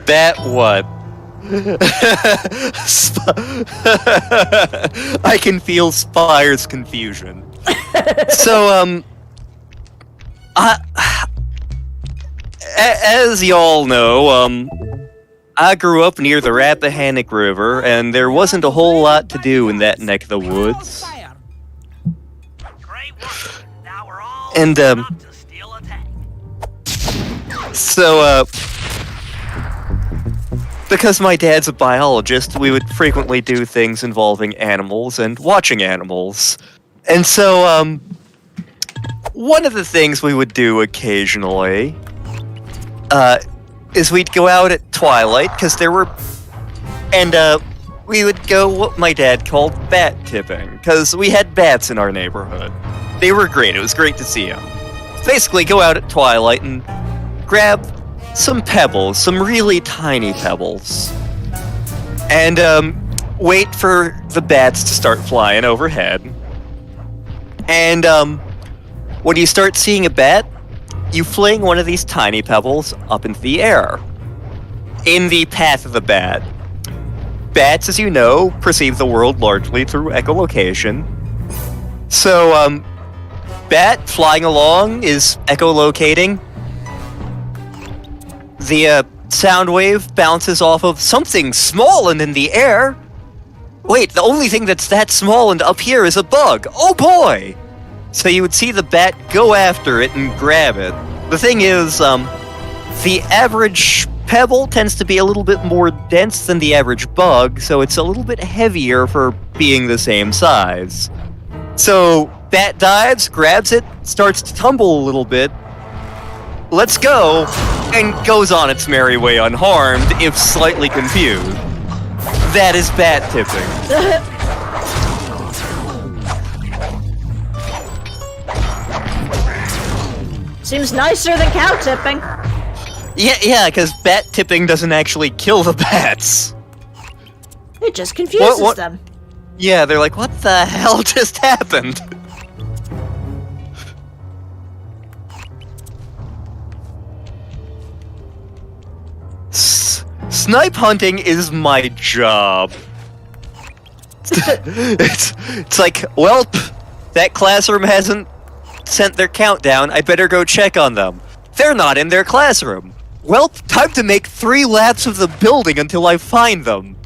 Bat what? I can feel Spire's confusion. So, as y'all know, I grew up near the Rappahannock River, and there wasn't a whole lot to do in that neck of the woods. And, so, because my dad's a biologist, we would frequently do things involving animals and watching animals. And so, one of the things we would do occasionally, is we'd go out at twilight, because there were... And, we would go what my dad called bat tipping, because we had bats in our neighborhood. They were great, it was great to see them. Basically, go out at twilight and grab some pebbles, some really tiny pebbles, and, wait for the bats to start flying overhead. And, when you start seeing a bat, you fling one of these tiny pebbles up into the air, in the path of the bat. Bats, as you know, perceive the world largely through echolocation. So, bat flying along is echolocating. The, sound wave bounces off of something small and in the air. Wait, the only thing that's that small and up here is a bug. Oh boy! So you would see the bat go after it and grab it. The thing is, the average pebble tends to be a little bit more dense than the average bug, so it's a little bit heavier for being the same size. So, bat dives, grabs it, starts to tumble a little bit, lets go, and goes on its merry way unharmed, if slightly confused. That is bat tipping. Seems nicer than cow tipping. Yeah, because bat tipping doesn't actually kill the bats. It just confuses them. Yeah, they're like, what the hell just happened? Snipe hunting is my job. It's like, well, that classroom hasn't sent their countdown, I better go check on them. They're not in their classroom. Well, time to make 3 laps of the building until I find them.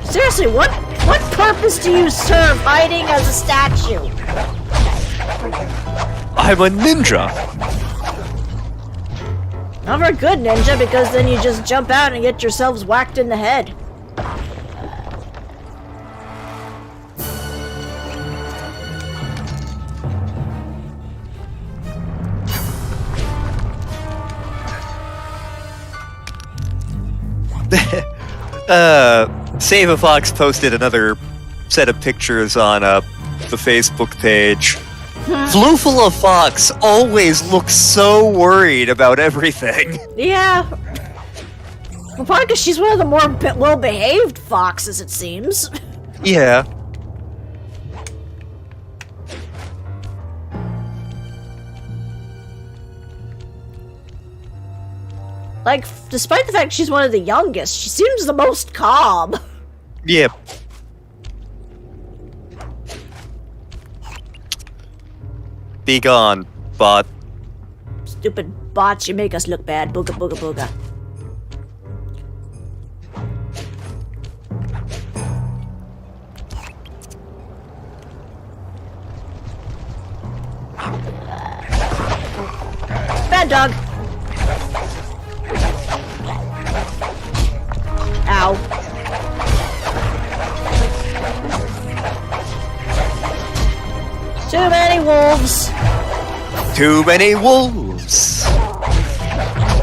Seriously, what purpose do you serve hiding as a statue? I'm a ninja. Not very good, ninja, because then you just jump out and get yourselves whacked in the head. Save a Fox posted another set of pictures on the Facebook page. Floofula Fox always looks so worried about everything. Yeah. Well, probably because she's one of the more well-behaved foxes, it seems. Yeah. Like, despite the fact she's one of the youngest, she seems the most calm. Yep. Be gone, bot. Stupid bots, you make us look bad. Booga booga booga. Bad dog. Ow. Too many wolves. Too many wolves.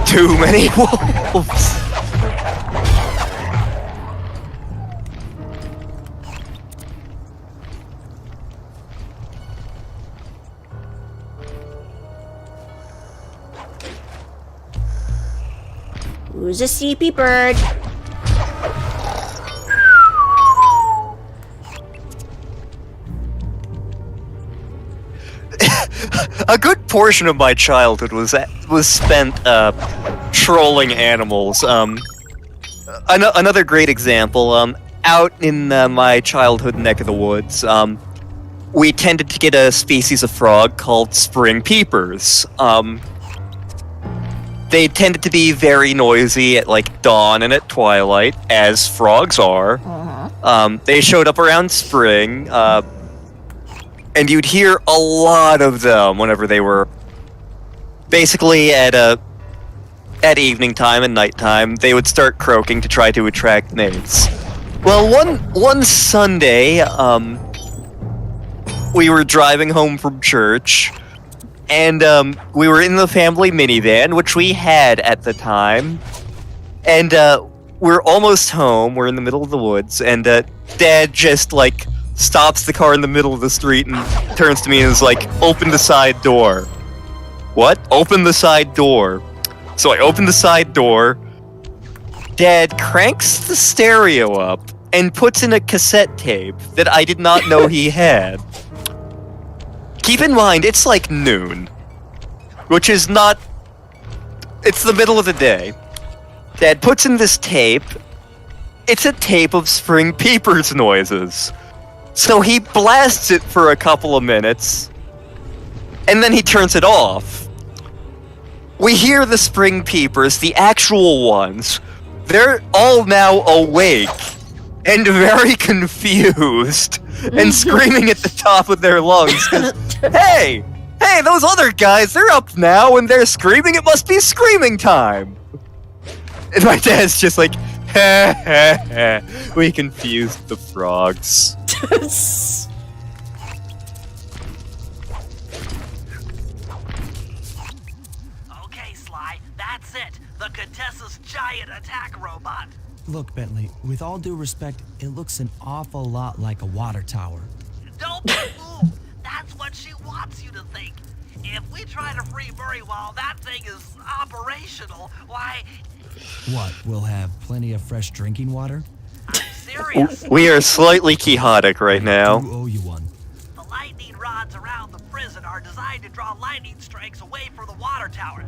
Too many wolves. Who's a sleepy bird? A good portion of my childhood was spent trolling animals. Another great example. Out in my childhood neck of the woods, we tended to get a species of frog called spring peepers. They tended to be very noisy at like dawn and at twilight, as frogs are. They showed up around spring, and you'd hear a lot of them whenever they were basically at evening time and nighttime. They would start croaking to try to attract mates. Well, one Sunday, we were driving home from church, and we were in the family minivan, which we had at the time, and we're almost home. We're in the middle of the woods, and Dad just like stops the car in the middle of the street and turns to me and is like, "Open the side door." What? Open the side door. So I open the side door. Dad cranks the stereo up and puts in a cassette tape that I did not know he had. Keep in mind, it's like noon, which is not... It's the middle of the day. Dad puts in this tape. It's a tape of spring peepers noises. So he blasts it for a couple of minutes, and then he turns it off. We hear the spring peepers, the actual ones. They're all now awake and very confused and screaming at the top of their lungs. Hey, those other guys, they're up now and they're screaming. It must be screaming time. And my dad's just like, ha ha ha. We confused the frogs. Okay, Sly, that's it. The Contessa's giant attack robot. Look, Bentley, with all due respect, it looks an awful lot like a water tower. Don't move. That's what she wants you to think. If we try to free Murray while that thing is operational, why... What, we'll have plenty of fresh drinking water? I'm serious. We are slightly quixotic right I now. do owe you one. The lightning rods around the prison are designed to draw lightning strikes away from the water tower.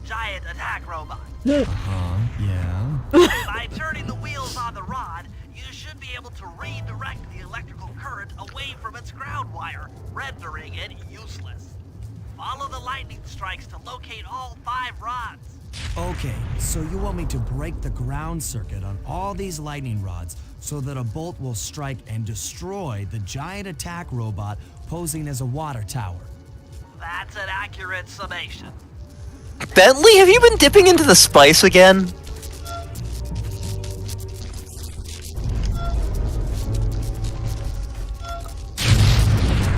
Giant attack robot. Uh-huh, yeah. By turning the wheels on the rod, you should be able to redirect the electrical current away from its ground wire, rendering it useless. Follow the lightning strikes to locate all 5 rods. Okay, so you want me to break the ground circuit on all these lightning rods so that a bolt will strike and destroy the giant attack robot posing as a water tower. That's an accurate summation. Bentley, have you been dipping into the spice again?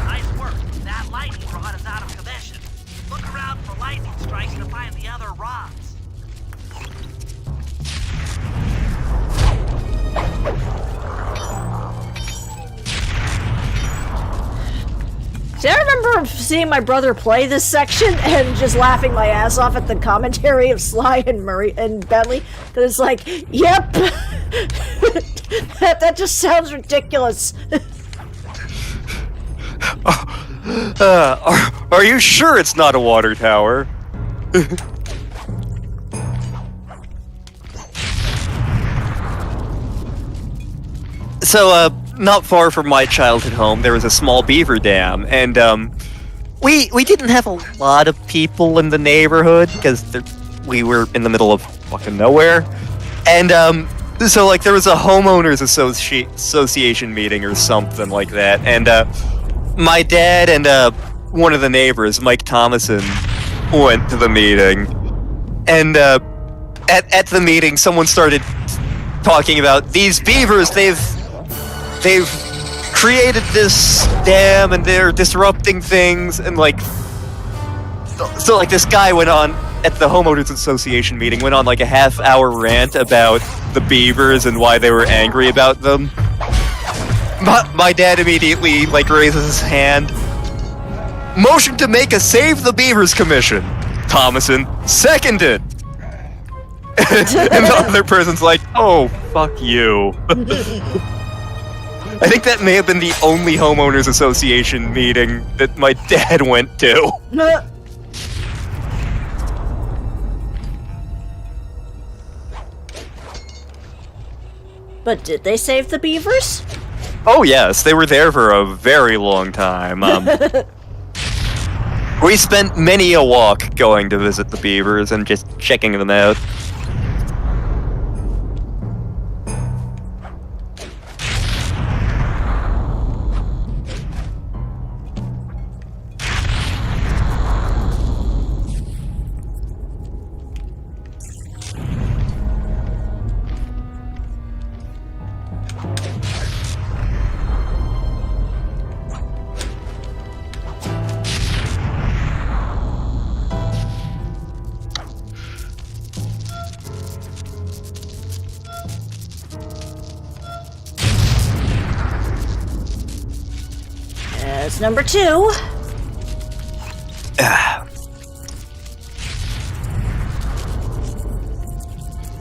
Nice work. That lightning rod is out of commission. Look around for lightning strikes to find the other rods. See, I remember seeing my brother play this section and just laughing my ass off at the commentary of Sly and Murray and Bentley. Because it's like, yep, that just sounds ridiculous. Are you sure it's not a water tower? So, not far from my childhood home, there was a small beaver dam, and we didn't have a lot of people in the neighborhood because we were in the middle of fucking nowhere, and so like there was a homeowners association meeting or something like that, and my dad and one of the neighbors, Mike Thomason, went to the meeting, and at the meeting, someone started talking about these beavers. They've created this dam and they're disrupting things, and like so like this guy went on at the homeowners association meeting, went on like a half-hour rant about the beavers and why they were angry about them. My dad immediately like raises his hand. Motion to make a Save the Beavers commission. Thomason seconded. And the other person's like, oh, fuck you. I think that may have been the only homeowners association meeting that my dad went to. But did they save the beavers? Oh yes, they were there for a very long time. We spent many a walk going to visit the beavers and just checking them out. That's number 2.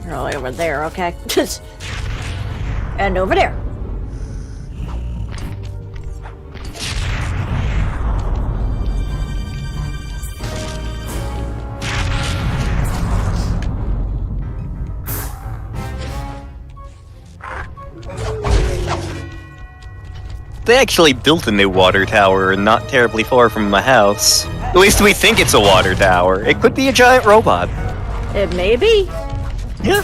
You're all over there, okay? And over there. They actually built a new water tower not terribly far from my house. At least we think it's a water tower. It could be a giant robot. It may be. Yeah.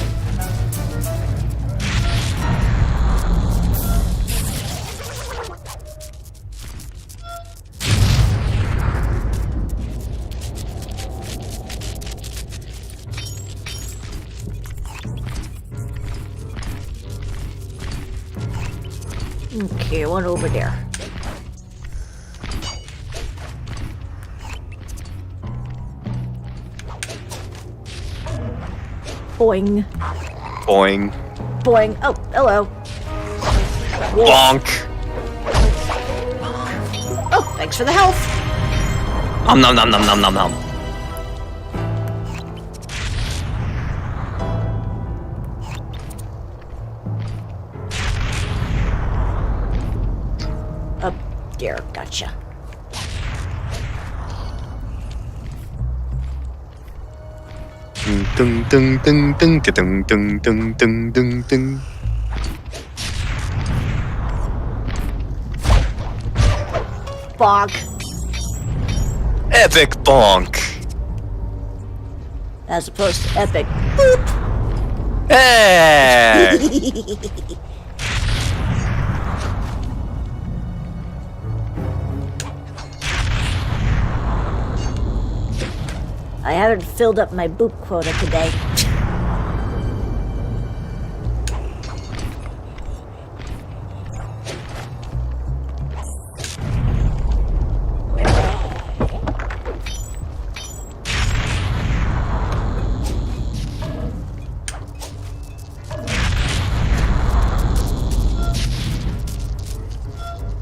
Okay, one over there. Boing. Boing. Boing. Oh, hello. Bonk. Oh, thanks for the health. Nom nom nom nom nom nom nom. Up there, gotcha. Ding ding ding ding ding ding ding ding ding ding. Bonk. Epic bonk. As opposed to epic boop. Hey! I haven't filled up my boop quota today.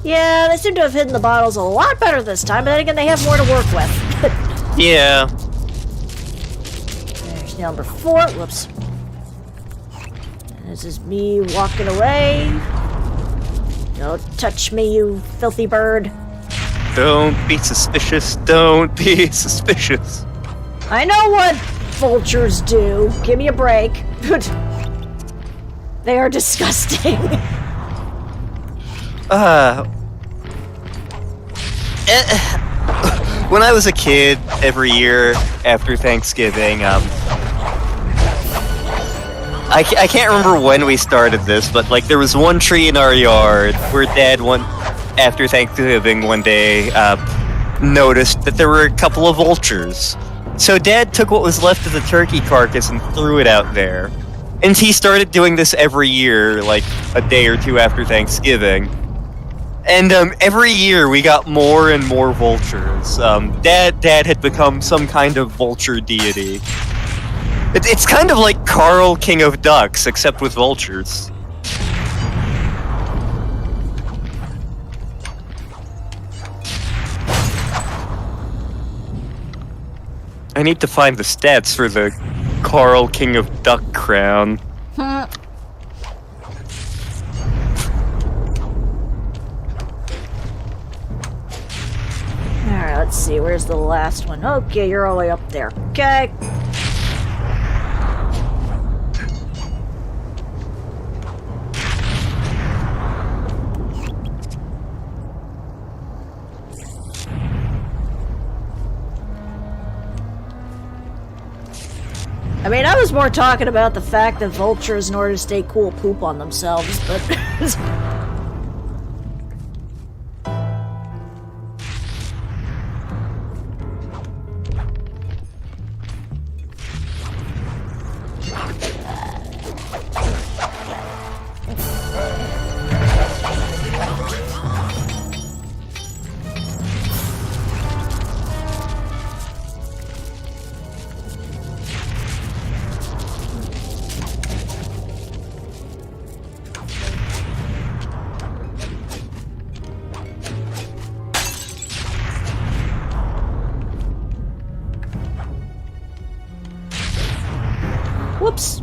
Yeah, they seem to have hidden the bottles a lot better this time, but then again, they have more to work with. Yeah. There's number 4. Whoops. This is me walking away. Don't touch me, you filthy bird. Don't be suspicious. Don't be suspicious. I know what vultures do. Give me a break. They are disgusting. When I was a kid, every year after Thanksgiving, I can't remember when we started this, but like there was one tree in our yard where Dad after Thanksgiving one day noticed that there were a couple of vultures. So Dad took what was left of the turkey carcass and threw it out there. And he started doing this every year, like a day or two after Thanksgiving. And every year we got more and more vultures. Dad had become some kind of vulture deity. It's kind of like Carl, King of Ducks, except with vultures. I need to find the stats for the Carl, King of Duck Crown. Alright, let's see. Where's the last one? Okay, you're all the way up there. Okay. I mean, I was more talking about the fact that vultures, in order to stay cool, poop on themselves, but... Whoops.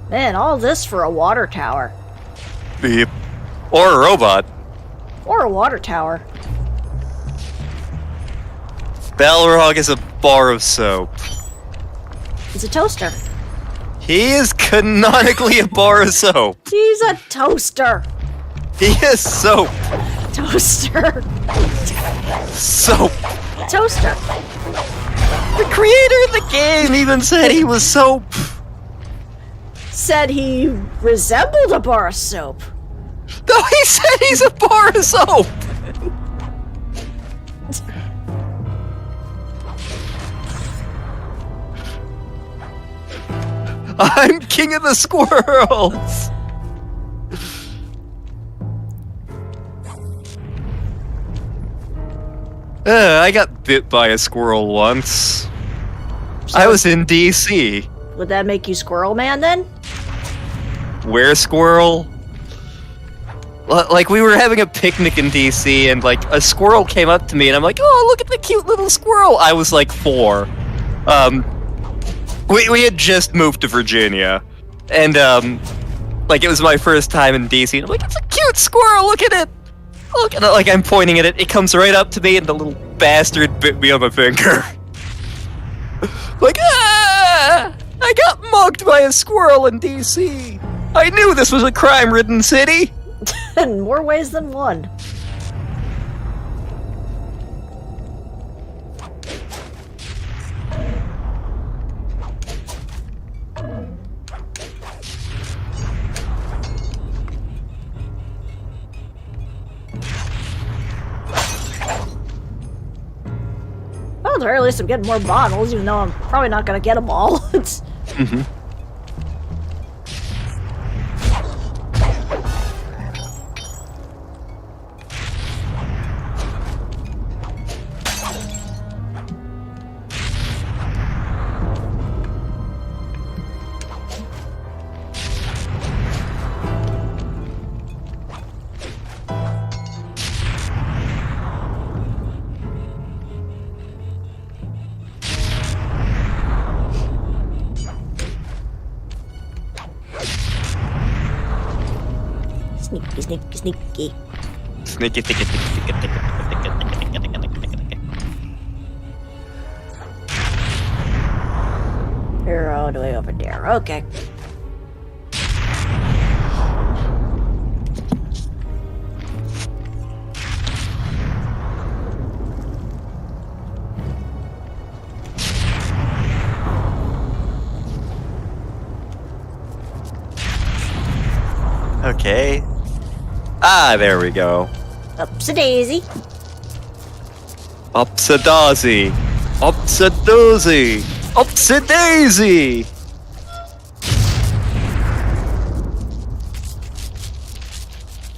Man, all this for a water tower. Beep. Or a robot. Or a water tower. Balrog is a bar of soap. It's a toaster. He is canonically a bar of soap. He's a toaster. He is soap. Toaster. Soap. Toaster. The creator of the game even said he was soap. Said he resembled a bar of soap. No, he said he's a bar of soap. I'm king of the squirrels. I got bit by a squirrel once. I was in DC. Would that make you Squirrel Man then? Where squirrel? Like, we were having a picnic in DC, and, like, a squirrel came up to me, and I'm like, oh, look at the cute little squirrel! I was, like, 4. We had just moved to Virginia, and, like, it was my first time in DC, and I'm like, it's a cute squirrel, look at it! Look at it, like, I'm pointing at it, it comes right up to me, and the little bastard bit me on my finger. Like, ah! I got mugged by a squirrel in DC! I knew this was a crime-ridden city! In more ways than one. Well, at the very least, I'm getting more bottles, even though I'm probably not going to get them all. It's... Mm-hmm. Sneaky, sneaky, sneaky. Sneaky, sneaky, sneaky, sneaky. You're all the way over there. Okay. Okay. Ah, there we go. Upsa-daisy. Upsa-daisy. Upsa-dozy. Upsa-daisy.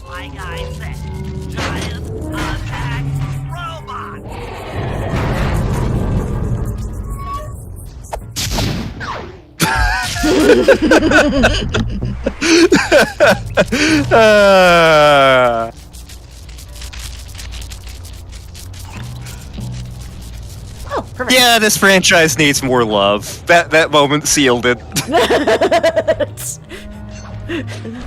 Like I said, giant attack robot. Oh, perfect. Yeah, this franchise needs more love. That moment sealed it.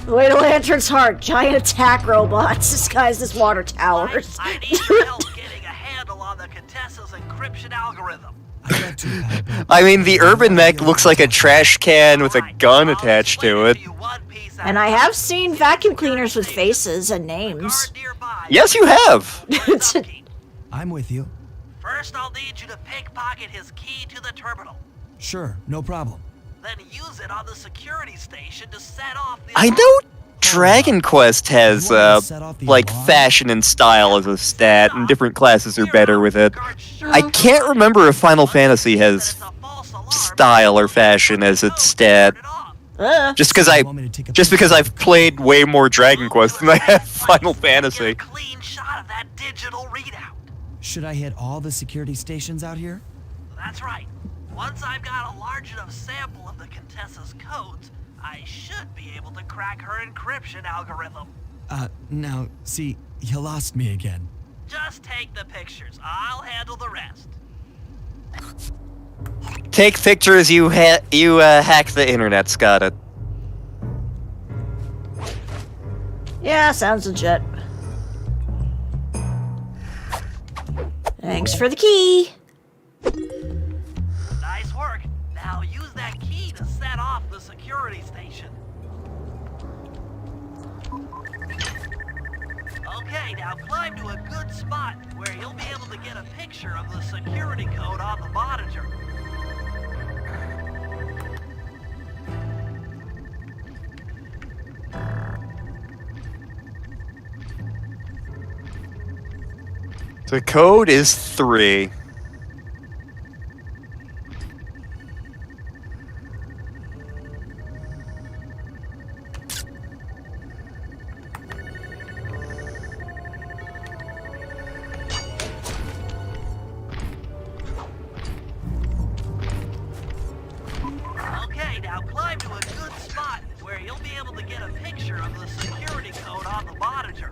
Way to Lantern's heart, giant attack robots disguised as water towers. I need your help getting a handle on the Contessa's encryption algorithm. I mean, the urban mech looks like a trash can with a gun attached to it. And I have seen vacuum cleaners with faces and names. Yes, you have. I'm with you. First, I'll need you to pickpocket his key to the terminal. Sure, no problem. Then use it on the security station to set off the I know Dragon Quest has, like, fashion and style as a stat, and different classes are better with it. I can't remember if Final Fantasy has style or fashion as its stat. Just because I've played way more Dragon Quest than I have Final Fantasy. Clean shot of that digital readout. Should I hit all the security stations out here? That's right. Once I've got a large enough sample of the Contessa's codes, I should be able to crack her encryption algorithm. Now, see, you lost me again. Just take the pictures. I'll handle the rest. Take pictures, you hack the internet, got it. Yeah, sounds legit. Thanks for the key. Nice work. Now use that key to set off the security station. Okay, now climb to a good spot where you'll be able to get a picture of the security code on the monitor. The code is 3. Okay, now climb to a good spot where you'll be able to get a picture of the security code on the monitor.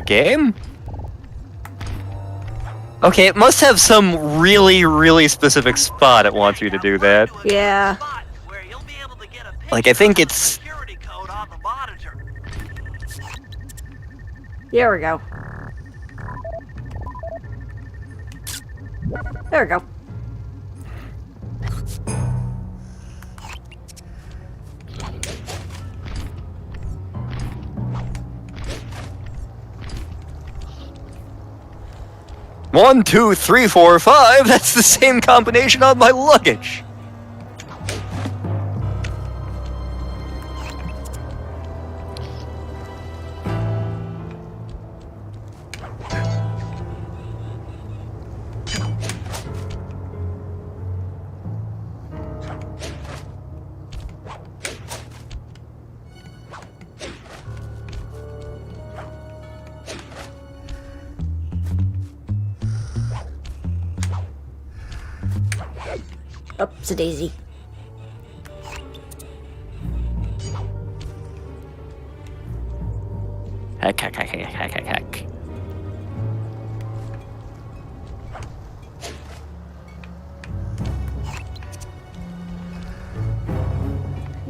Game? Okay, it must have some really, really specific spot it wants you to do that. Yeah. Like, I think it's... Security code on the monitor. There we go. There we go. One, two, three, four, five. That's the same combination on my luggage. Oops, a daisy. Heck.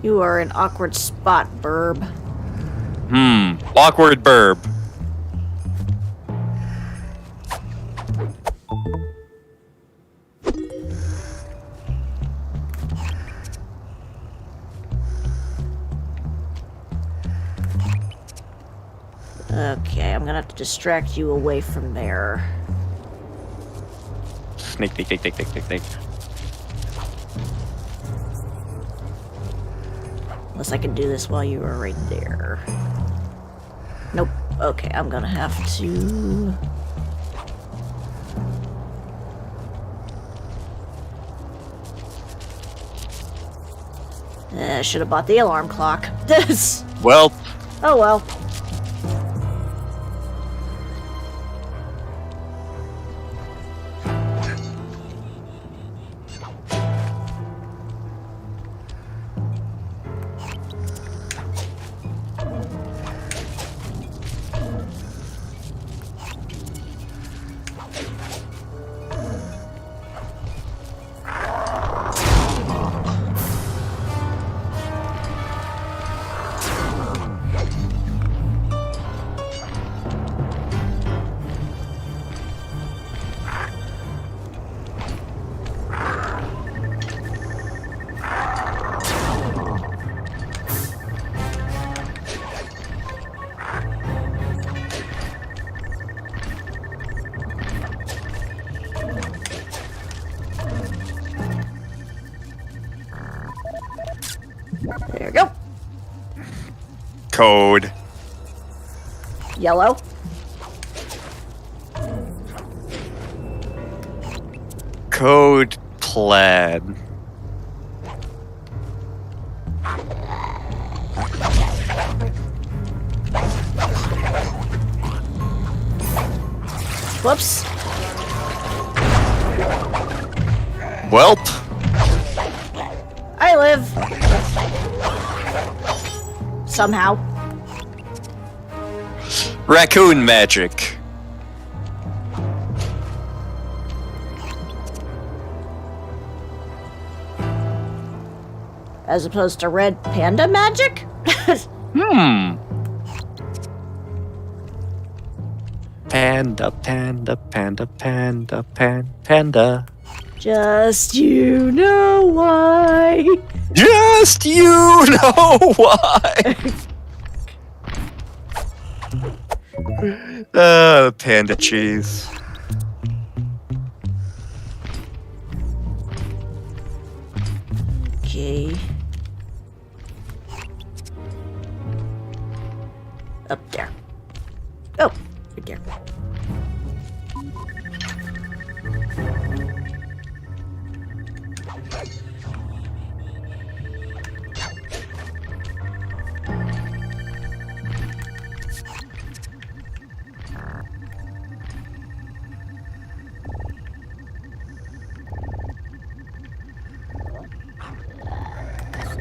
You are an awkward spot, burb. Awkward burb. Okay, I'm gonna have to distract you away from there. Sneak. Unless I can do this while you are right there. Nope. Okay, I'm gonna have to... I should have bought the alarm clock. Well, Oh well. There you go. Code. Yellow. Code plaid. Whoops. Welp. I live. Somehow. Raccoon magic. As opposed to red panda magic? Panda, panda, panda, panda, panda. Just you know why. Just you know why. Panda cheese. Okay. Up there. Oh, right there.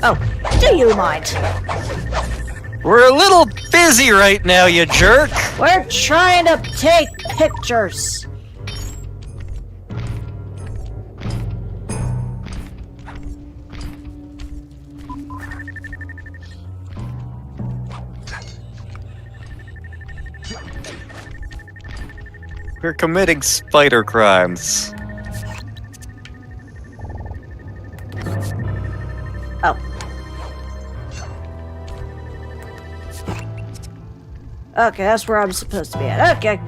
Oh, do you mind? We're a little busy right now, you jerk. We're trying to take pictures. We're committing spider crimes. Oh. Okay, that's where I'm supposed to be at. Okay.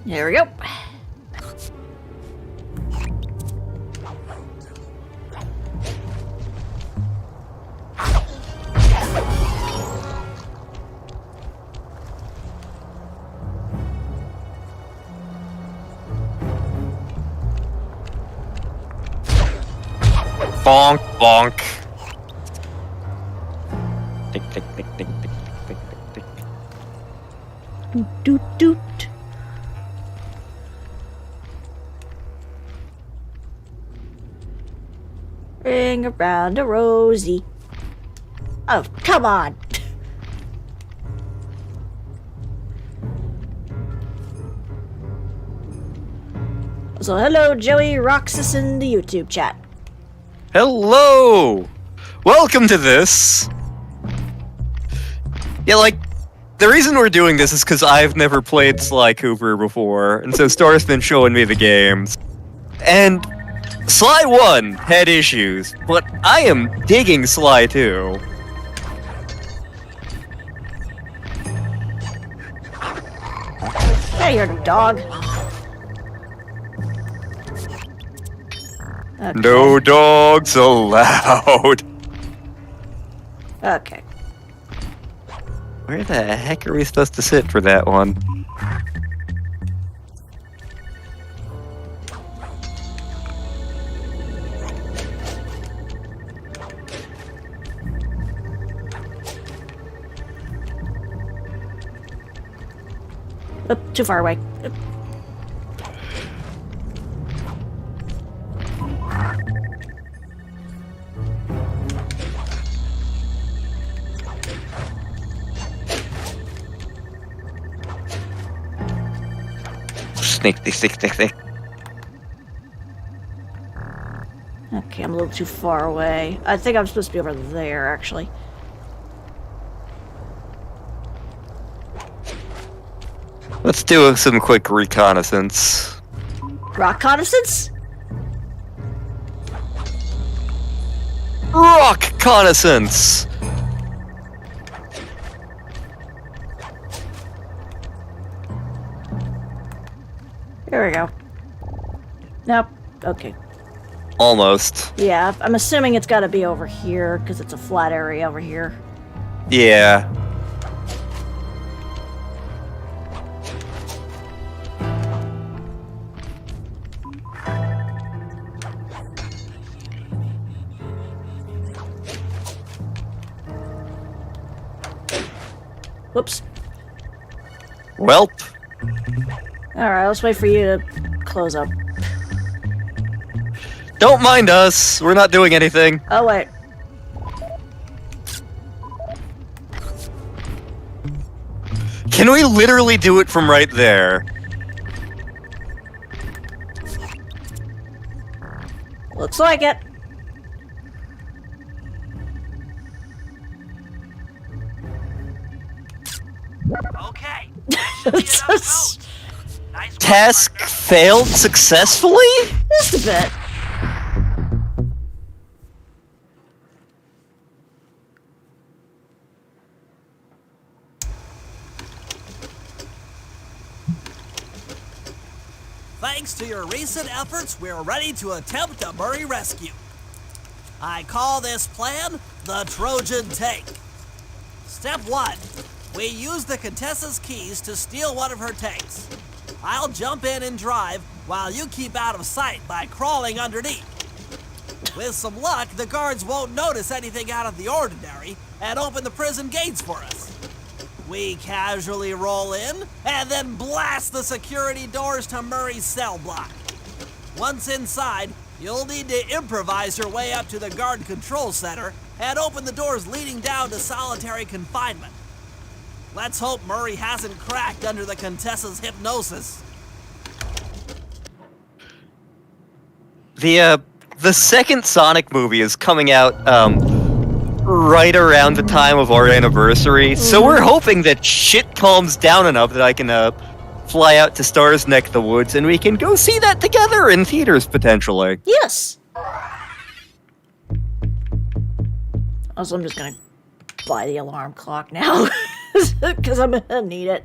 There we go. Bonk, bonk. Tick, tick, tick, tick, tick, tick, tick, tick. Doot, doot, doot. Ring around a rosy. Oh, come on. So, hello, Joey Roxas in the YouTube chat. Hello! Welcome to this. Yeah, like, the reason we're doing this is because I've never played Sly Cooper before, and so Star's been showing me the games. And Sly 1 had issues, but I am digging Sly 2. Hey, you're a dog. Okay. No dogs allowed. Okay. Where the heck are we supposed to sit for that one? Oop, too far away. Oop. Sneak. Okay, I'm a little too far away. I think I'm supposed to be over there, actually. Let's do some quick reconnaissance. Reconnaissance? Rock connaissance! Here we go. Nope. Okay. Almost. Yeah, I'm assuming it's gotta be over here, because it's a flat area over here. Yeah. Whoops. Welp. Alright, let's wait for you to close up. Don't mind us. We're not doing anything. Oh, wait. Can we literally do it from right there? Looks like it. Okay. Should be enough votes. Nice work, Task partner. failed successfully? Just a bit. Thanks to your recent efforts, we're ready to attempt a Murray rescue. I call this plan the Trojan Tank. Step 1. We use the Contessa's keys to steal one of her tanks. I'll jump in and drive while you keep out of sight by crawling underneath. With some luck, the guards won't notice anything out of the ordinary and open the prison gates for us. We casually roll in and then blast the security doors to Murray's cell block. Once inside, you'll need to improvise your way up to the guard control center and open the doors leading down to solitary confinement. Let's hope Murray hasn't cracked under the Contessa's hypnosis. The second Sonic movie is coming out, right around the time of our anniversary, so we're hoping that shit calms down enough that I can, fly out to Star's Neck of the Woods and we can go see that together in theaters, potentially. Yes! Also, I'm just gonna buy the alarm clock now, because I'm gonna need it.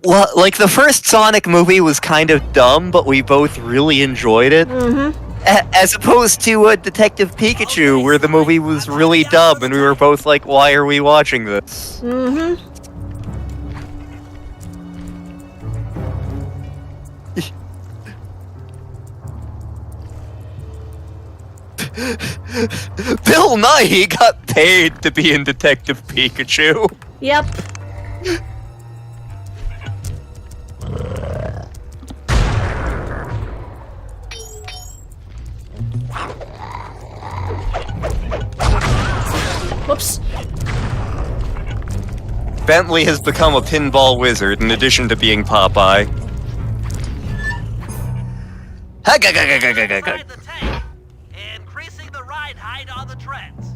Well, like, the first Sonic movie was kind of dumb, but we both really enjoyed it. As opposed to Detective Pikachu, where the movie was really dumb, and we were both like, why are we watching this? Bill Nighy got paid to be in Detective Pikachu. Yep. Whoops. Bentley has become a pinball wizard in addition to being Popeye. Ride the tank, increasing the ride height on the treads.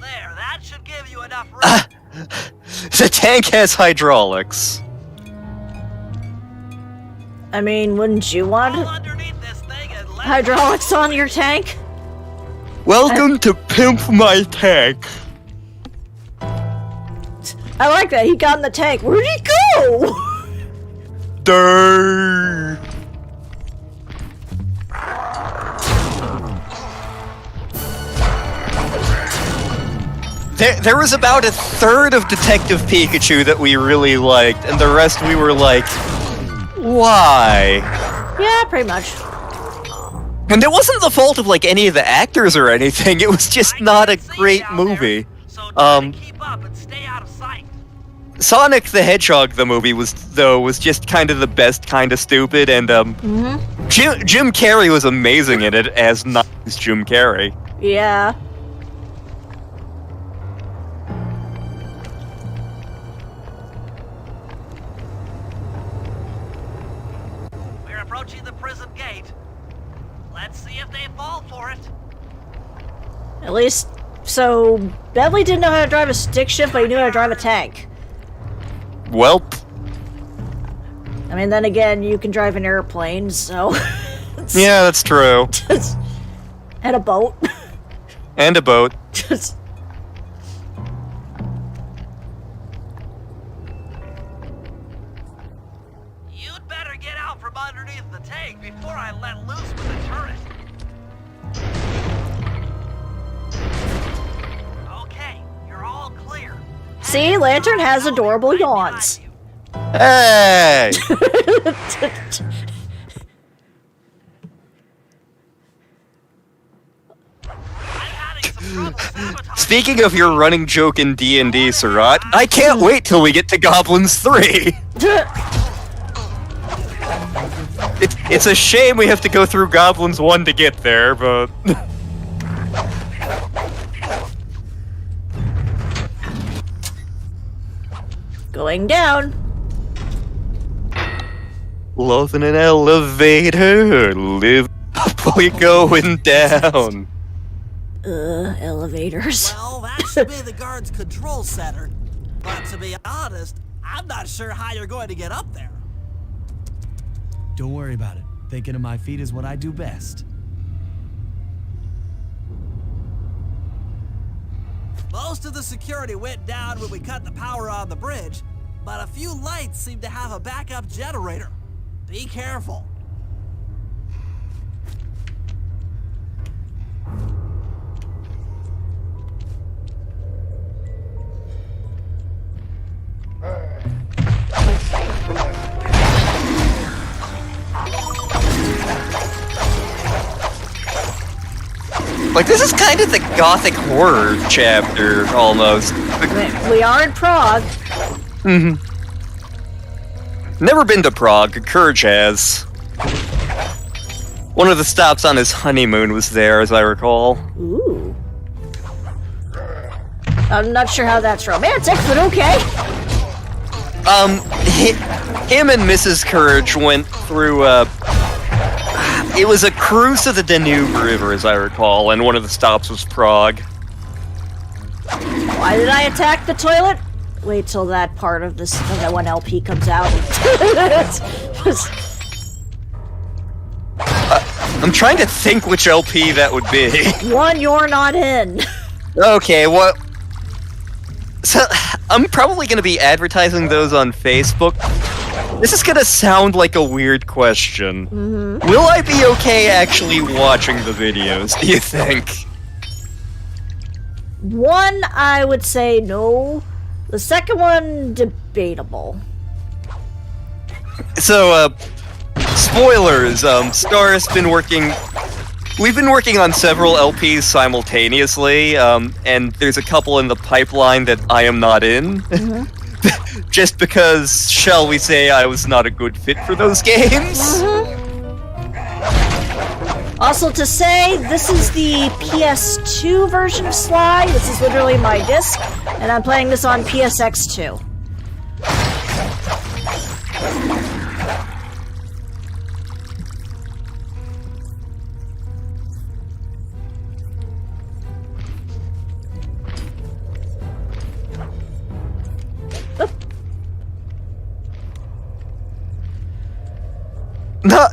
There, that should give you enough room. The tank has hydraulics. I mean, wouldn't you want Crawl underneath this thing and let hydraulics on your tank? Welcome to Pimp My Tank. I like that. He got in the tank. Where'd he go? Durr. There was about a third of Detective Pikachu that we really liked, and the rest we were like, why? Yeah, pretty much. And it wasn't the fault of like any of the actors or anything. It was just not a great movie. Keep up and stay out of sight. Sonic the Hedgehog, the movie, was just kind of the best kind of stupid, and Jim Carrey was amazing in it as not as Jim Carrey. Yeah. We're approaching the prison gate. Let's see if they fall for it. At least, so Bentley didn't know how to drive a stick shift, but he knew how to drive a tank. Welp. I mean, then again, you can drive an airplane, so... Yeah, that's true. And a boat. And a boat. Just... You'd better get out from underneath the tank before I let loose with the turret. Okay, you're all clear. See, Lantern has adorable yawns. Hey! Speaking of your running joke in D&D, Surratt, I can't wait till we get to Goblins 3! It's a shame we have to go through Goblins 1 to get there, but... Going down. Love in an elevator, live we going down. Elevators. Well, that should be the guard's control center. But to be honest, I'm not sure how you're going to get up there. Don't worry about it. Thinking of my feet is what I do best. Most of the security went down when we cut the power on the bridge, but a few lights seem to have a backup generator. Be careful. Like, this is kind of the gothic horror chapter, almost. We are in Prague. Mm-hmm. Never been to Prague. Courage has. One of the stops on his honeymoon was there, as I recall. Ooh. I'm not sure how that's romantic, but okay. Him and Mrs. Courage went through, it was a cruise to the Danube River, as I recall, and one of the stops was Prague. Why did I attack the toilet? Wait till that part of this, that one LP comes out. I'm trying to think which LP that would be. One you're not in. Okay, what? So, I'm probably going to be advertising those on Facebook. This is going to sound like a weird question. Mm-hmm. Will I be okay actually watching the videos, do you think? One, I would say no. The second one, debatable. So, spoilers, Star's been working... We've been working on several LPs simultaneously, and there's a couple in the pipeline that I am not in. Mm-hmm. Just because, shall we say, I was not a good fit for those games. Mm-hmm. Also to say, this is the PS2 version of Sly. This is literally my disc, and I'm playing this on PSX2.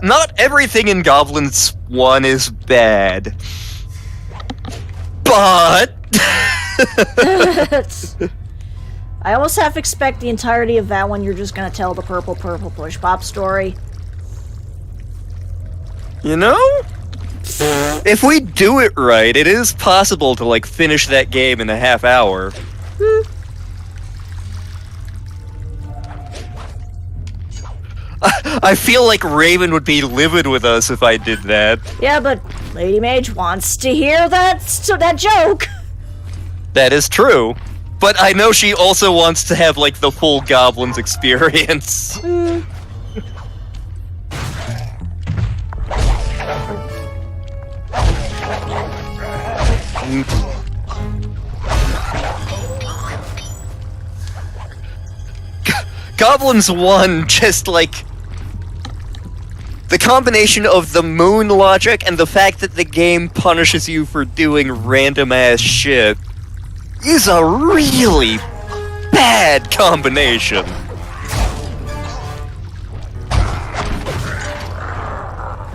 Not everything in Goblins 1 is bad. But... I almost half expect the entirety of that one you're just gonna tell the purple push pop story. You know? If we do it right, it is possible to, like, finish that game in a half hour. I feel like Raven would be livid with us if I did that. Yeah, but Lady Mage wants to hear that joke. That is true. But I know she also wants to have, like, the full Goblins experience. Goblins 1, just like... the combination of the moon logic and the fact that the game punishes you for doing random-ass shit is a really bad combination.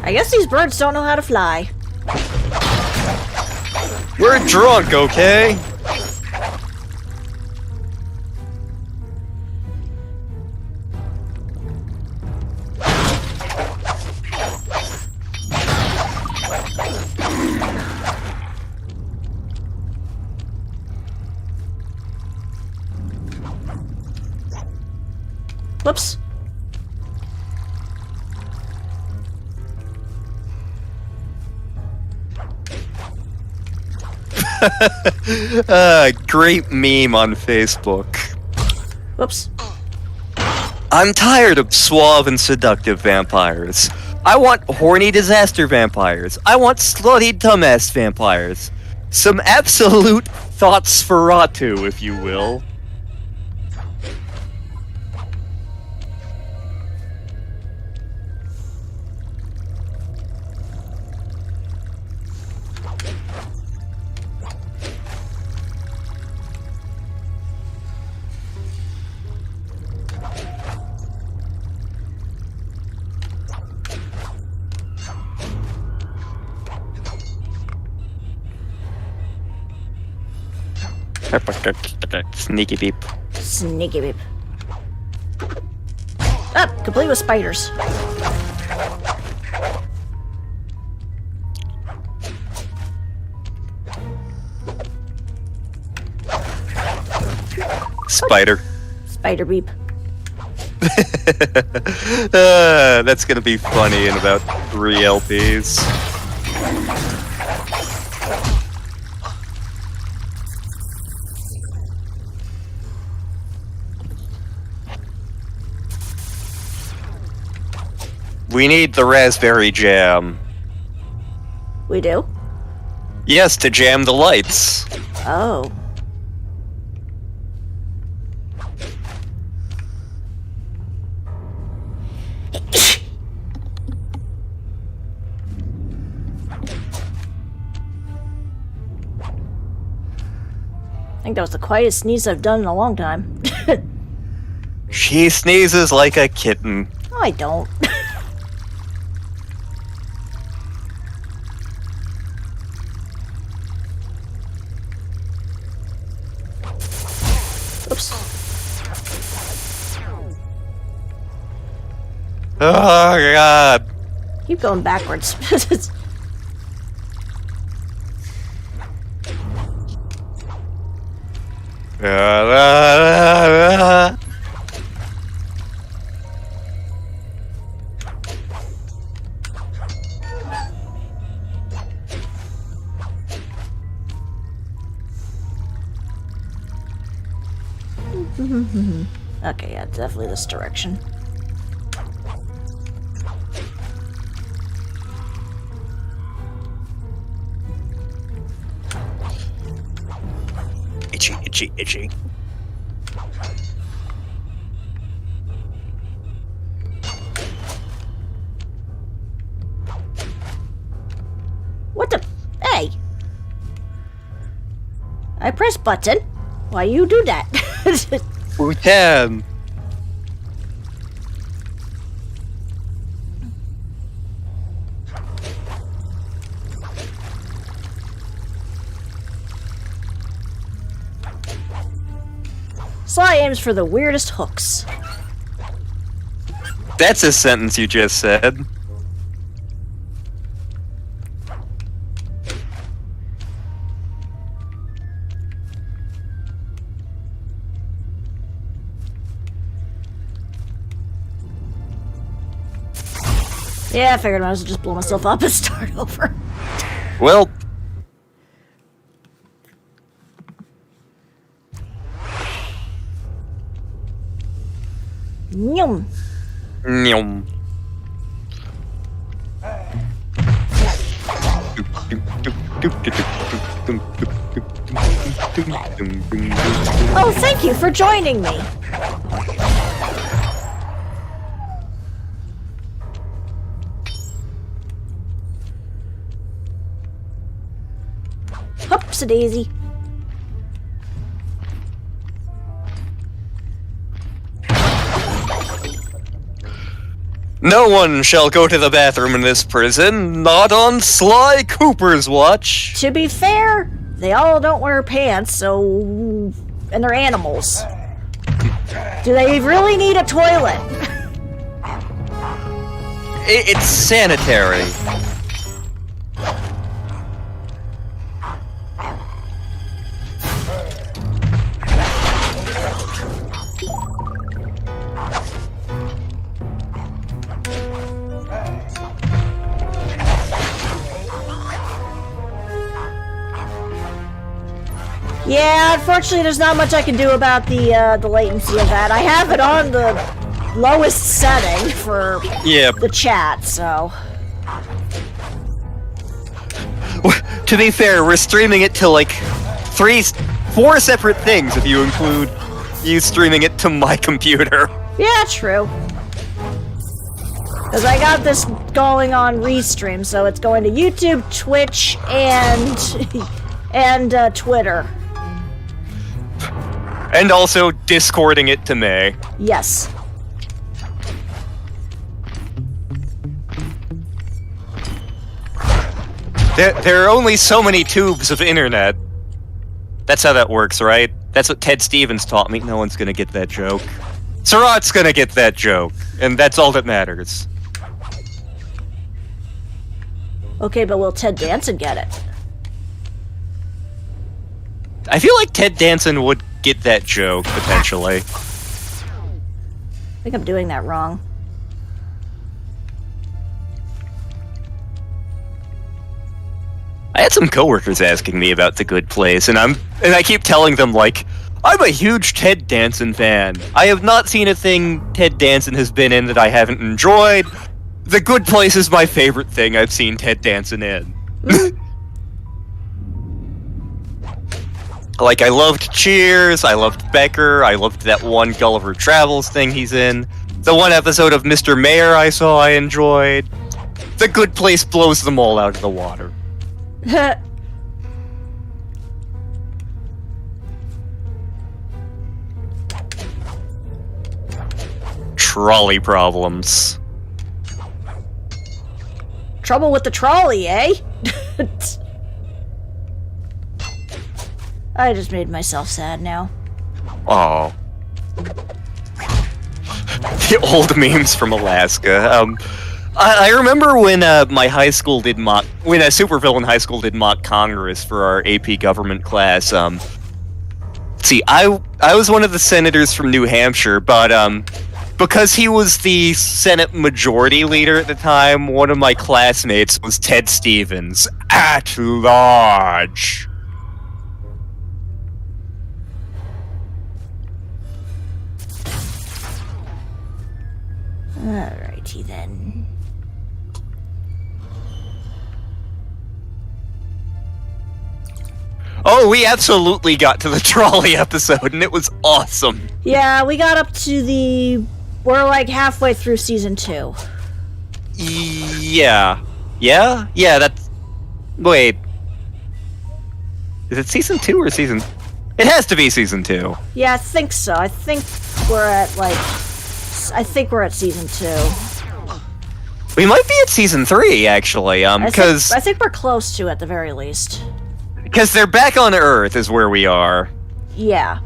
I guess these birds don't know how to fly. We're drunk, okay? Whoops. Great meme on Facebook. Whoops. I'm tired of suave and seductive vampires. I want horny disaster vampires. I want slutty dumbass vampires. Some absolute thoughtsferatu, if you will. Sneaky beep. Sneaky beep. Ah, complete with spiders. Spider. Spider beep. That's gonna be funny in about 3 LPs. We need the raspberry jam. We do? Yes, to jam the lights. Oh. I think that was the quietest sneeze I've done in a long time. She sneezes like a kitten. No, I don't. Oops. Oh, God. Keep going backwards. Okay, yeah, definitely this direction. Itchy, itchy, itchy. What the? Hey! I press button. Why you do that? We can. Sly aims for the weirdest hooks. That's a sentence you just said. Yeah, I figured I might as well just blow myself up and start over. Well... Nyum. Nyum. Oh, thank you for joining me. Hoops-a-daisy. No one shall go to the bathroom in this prison, not on Sly Cooper's watch. To be fair, they all don't wear pants, so... and they're animals. Do they really need a toilet? It's sanitary. Yeah, unfortunately there's not much I can do about the latency of that. I have it on the lowest setting for the chat, so... To be fair, we're streaming it to like 4 separate things if you include you streaming it to my computer. Yeah, true. Because I got this going on Restream, so it's going to YouTube, Twitch, and Twitter. And also Discording it to me. Yes. There are only so many tubes of internet. That's how that works, right? That's what Ted Stevens taught me. No one's gonna get that joke. Surratt's gonna get that joke, and that's all that matters. Okay, but will Ted Danson get it? I feel like Ted Danson would get that joke, potentially. I think I'm doing that wrong. I had some coworkers asking me about The Good Place, and I keep telling them, like, I'm a huge Ted Danson fan. I have not seen a thing Ted Danson has been in that I haven't enjoyed. The Good Place is my favorite thing I've seen Ted Danson in. Like, I loved Cheers, I loved Becker, I loved that one Gulliver Travels thing he's in. The one episode of Mr. Mayor I saw I enjoyed. The Good Place blows them all out of the water. Trolley problems. Trouble with the trolley, eh? I just made myself sad now. Oh. The old memes from Alaska. I remember when my high school did when a supervillain high school did mock Congress for our AP government class. See, I was one of the senators from New Hampshire, but because he was the Senate Majority Leader at the time, one of my classmates was Ted Stevens at large. Alrighty then. Oh, we absolutely got to the trolley episode, and it was awesome. Yeah, we got up to we're like halfway through season 2. Yeah. Yeah, that's... Wait. Is it season 2 or season... It has to be season 2. Yeah, I think so. I think we're at season 2. We might be at season 3, actually, because... I think we're close to, at the very least. Because they're back on Earth is where we are. Yeah.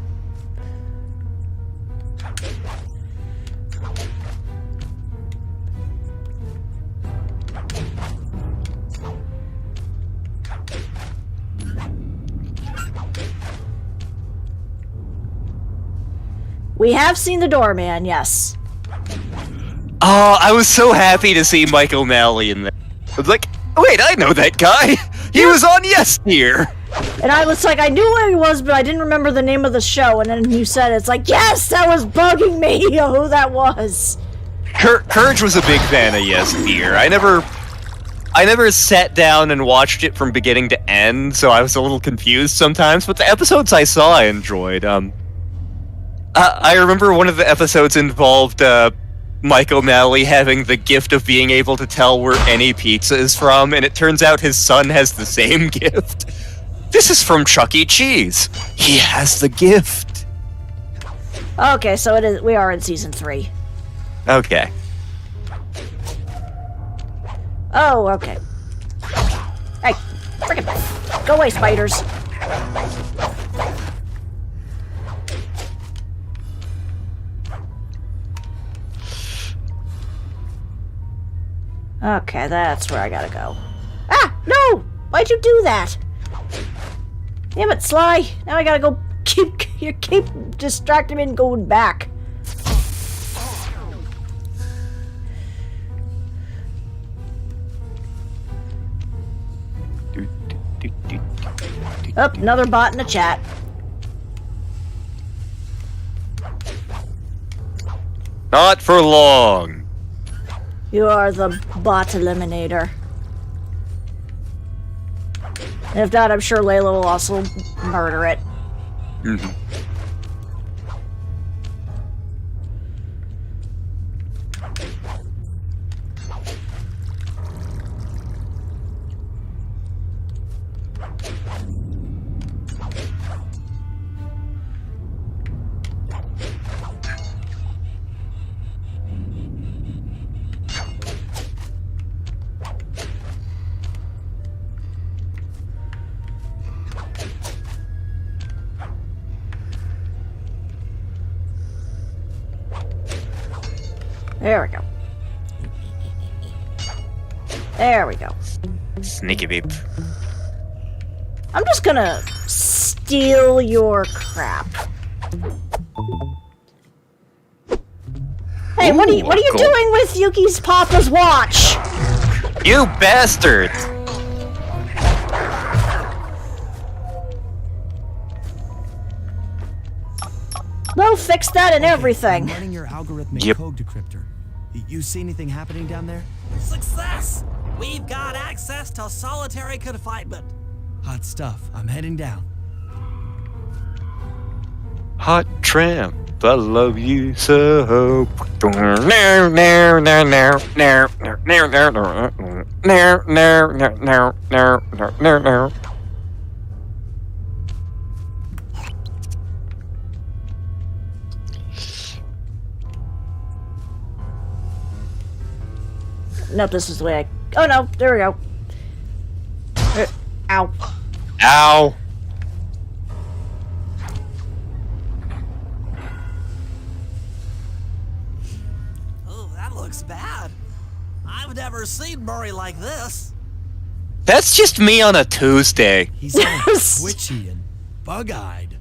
We have seen the doorman, yes. Oh, I was so happy to see Mike O'Malley in there. I was like, wait, I know that guy. He was on Yes Dear. And I was like, I knew who he was, but I didn't remember the name of the show. And then you said it. It's like, yes, that was bugging me who that was. Courage was a big fan of Yes Dear. I never sat down and watched it from beginning to end, so I was a little confused sometimes. But the episodes I saw, I enjoyed. I remember one of the episodes involved Mike O'Malley having the gift of being able to tell where any pizza is from, and it turns out his son has the same gift. This is from Chuck E. Cheese. He has the gift. Okay, so it is. We are in season 3. Okay. Oh, okay. Hey, frickin' go away, spiders. Okay, that's where I gotta go. Ah, no! Why'd you do that? Damn it, Sly! Now I gotta go. You keep distracting me and going back. Oh, another bot in the chat. Not for long. You are the bot eliminator. And if not, I'm sure Layla will also murder it. Mm-hmm. There we go. There we go. Sneaky beep. I'm just gonna steal your crap. Hey, what are you cool. doing with Yuki's Papa's watch? You bastard! They'll fix that and everything. I'm running your algorithmic Yep. code decryptor. You see anything happening down there? Success! We've got access to solitary confinement. Hot stuff. I'm heading down. Hot tramp, I love you so. Nope, this is the way I... Oh no, there we go. Ow. Ow. Oh, that looks bad. I've never seen Murray like this. That's just me on a Tuesday. He's all twitchy and bug-eyed.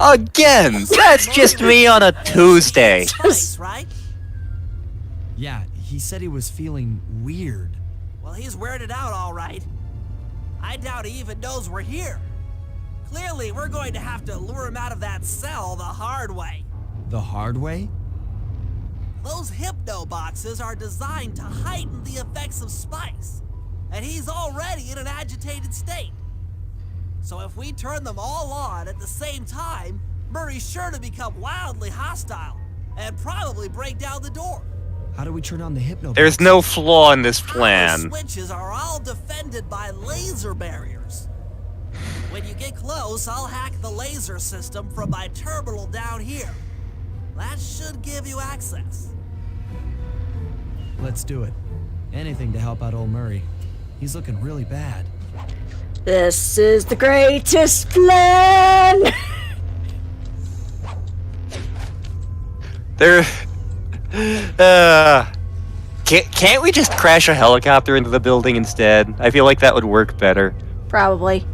Again, that's just me on a Tuesday. Nice, right? Yeah, he said he was feeling weird. Well, he's weirded out, all right. I doubt he even knows we're here. Clearly, we're going to have to lure him out of that cell the hard way. The hard way? Those hypno boxes are designed to heighten the effects of spice, and he's already in an agitated state. So if we turn them all on at the same time, Murray's sure to become wildly hostile and probably break down the door. How do we turn on the hypno? There's no flaw in this Our plan. switches are all defended by laser barriers. When you get close, I'll hack the laser system from my terminal down here. That should give you access. Let's do it. Anything to help out old Murray. He's looking really bad. This is the greatest plan! There. Can't we just crash a helicopter into the building instead? I feel like that would work better. Probably.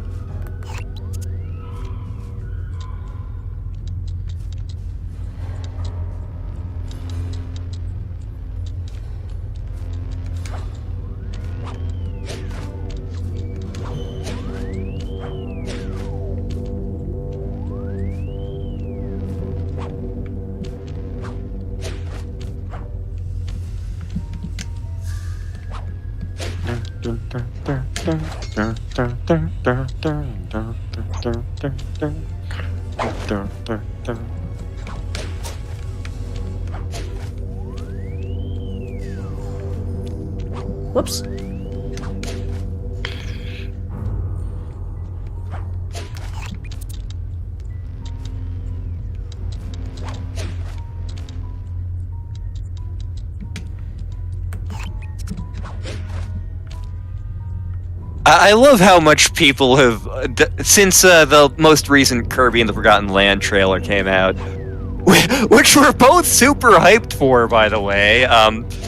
Whoops. I love how much people have, since the most recent Kirby and the Forgotten Land trailer came out, which we're both super hyped for, by the way.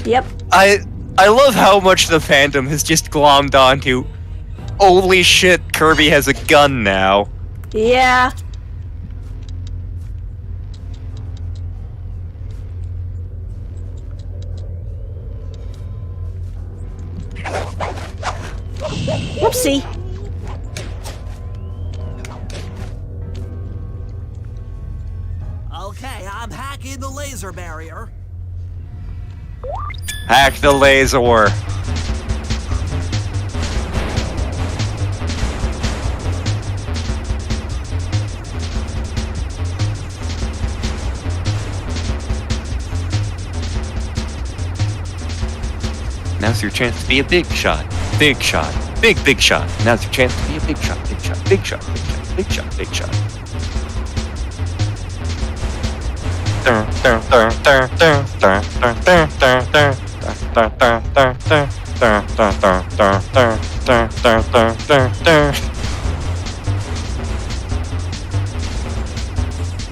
Yep. I love how much the fandom has just glommed onto, holy shit, Kirby has a gun now. Yeah. Whoopsie. Okay, I'm hacking the laser barrier. Hack the laser. Now's your chance to be a big shot. Big shot. Big shot. Now's your chance to be a big shot. Big shot. Big shot. Big shot. Big shot. Big shot.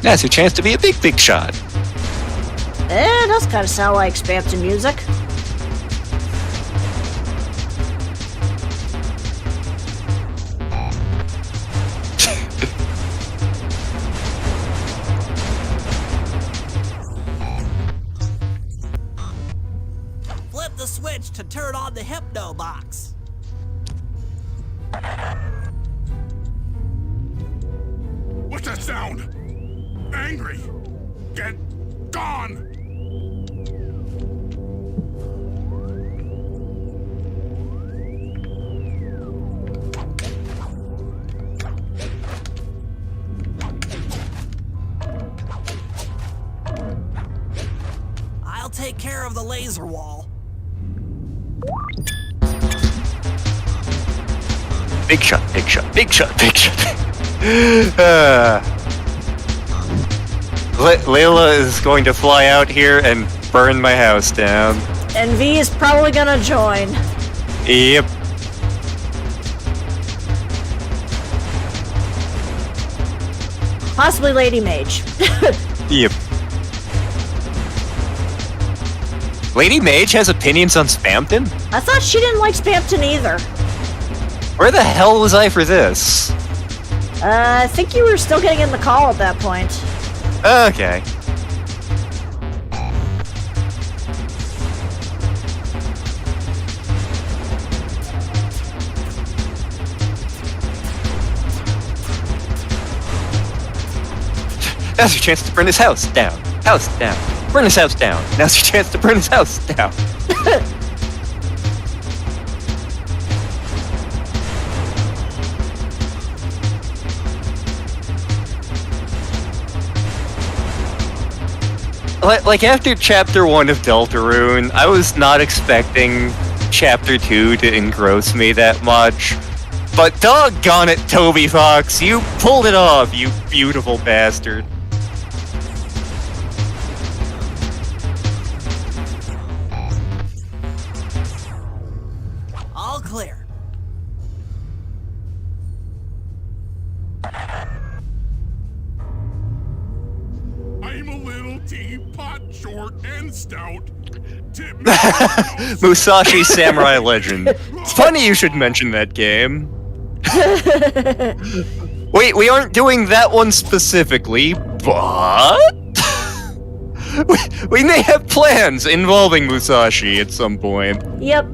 Now's your chance to be a big shot. It does kind of sound like Spamton music. Flip the switch to turn on the Hypno box. What's that sound? Angry. Get gone. I'll take care of the laser wall. Big shot, big shot, big shot, big shot. Layla is going to fly out here and burn my house down. And V is probably gonna join. Yep. Possibly Lady Mage. Yep. Lady Mage has opinions on Spamton? I thought she didn't like Spamton either. Where the hell was I for this? I think you were still getting in the call at that point. Okay. Now's your chance to burn his house down. House down. Burn his house down. Now's your chance to burn his house down. Like after Chapter 1 of Deltarune, I was not expecting Chapter 2 to engross me that much. But doggone it, Toby Fox, you pulled it off, you beautiful bastard. All clear. I'm a little teapot, short and stout. Tip Musashi Samurai Legend. It's funny you should mention that game. Wait, we aren't doing that one specifically, but... we may have plans involving Musashi at some point. Yep.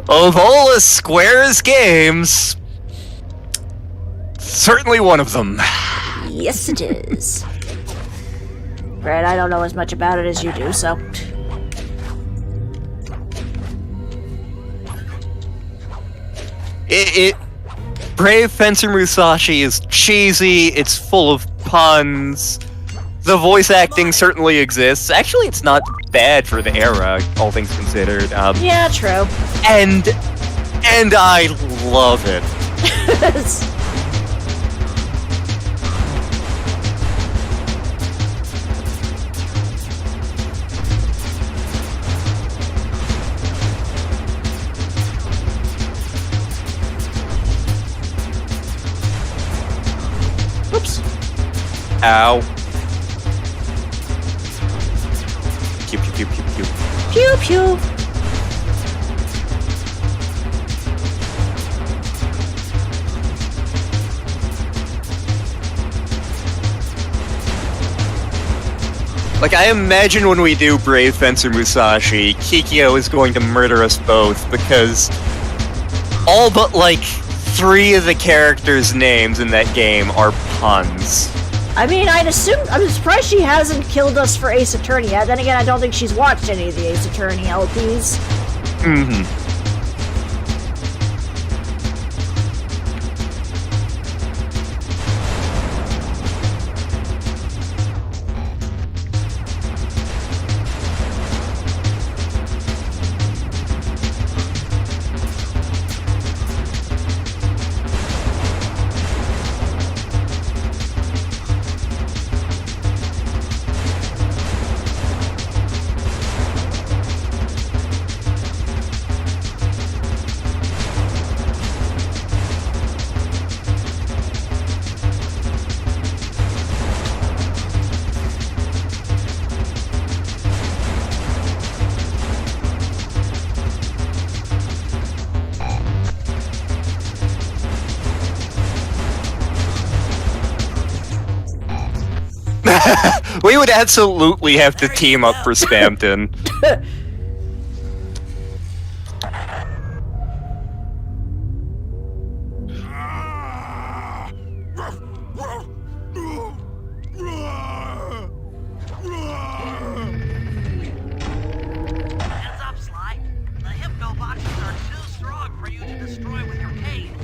Of all the Square's games, certainly one of them. Yes, it is. Right, I don't know as much about it as you do, so... Brave Fencer Musashi is cheesy, it's full of puns. The voice acting certainly exists. Actually, it's not bad for the era, all things considered. Yeah, true. And I love it. Oops. Ow. Pew pew pew pew pew. Pew pew. Like, I imagine when we do Brave Fencer Musashi, Kikyo is going to murder us both, because all but, like, 3 of the characters' names in that game are puns. I mean, I'm surprised she hasn't killed us for Ace Attorney yet. Then again, I don't think she's watched any of the Ace Attorney LPs. Mm-hmm. We would absolutely have to team up for Spamton. Heads up, Sly. The Hippo boxes are too strong for you to destroy with your cane.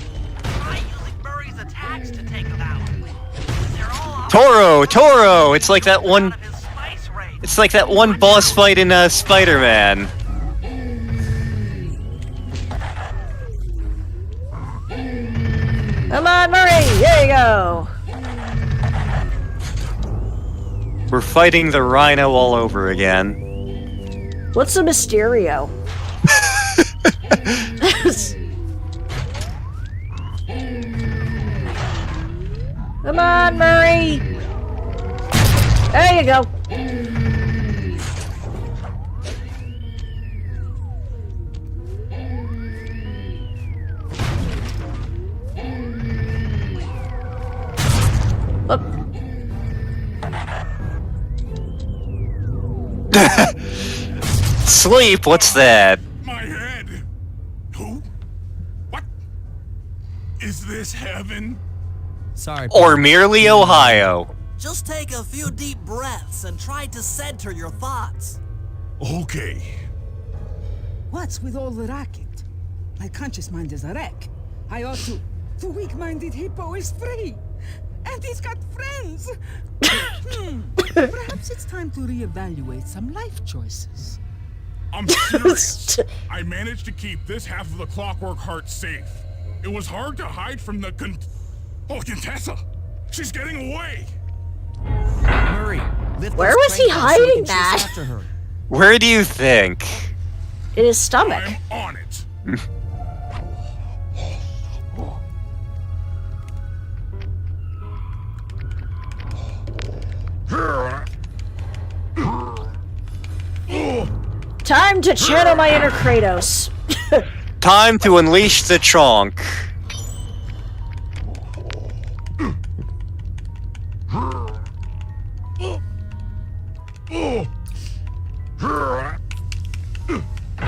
Try using Murray's attacks to take them out. They're all Toro! It's like that one. out of his spice raid. It's like that one boss fight in Spider-Man. Come on, Murray! There you go! We're fighting the Rhino all over again. What's a Mysterio? Come on, Murray! There you go! Up. Sleep, what's that? My head. Who? What? Is this heaven? Sorry. Or merely Ohio? Just take a few deep breaths and try to center your thoughts. Okay. What's with all the racket? My conscious mind is a wreck. I ought to... The weak-minded Hippo is free! And he's got friends! Perhaps it's time to reevaluate some life choices. I'm serious. I managed to keep this half of the Clockwerk heart safe. It was hard to hide from the Contessa! She's getting away! Murray, lift Where this was he crate up so we hiding can chase that? after her. Where do you think? In his stomach. I'm on it. Time to channel my inner Kratos. Time to unleash the chonk.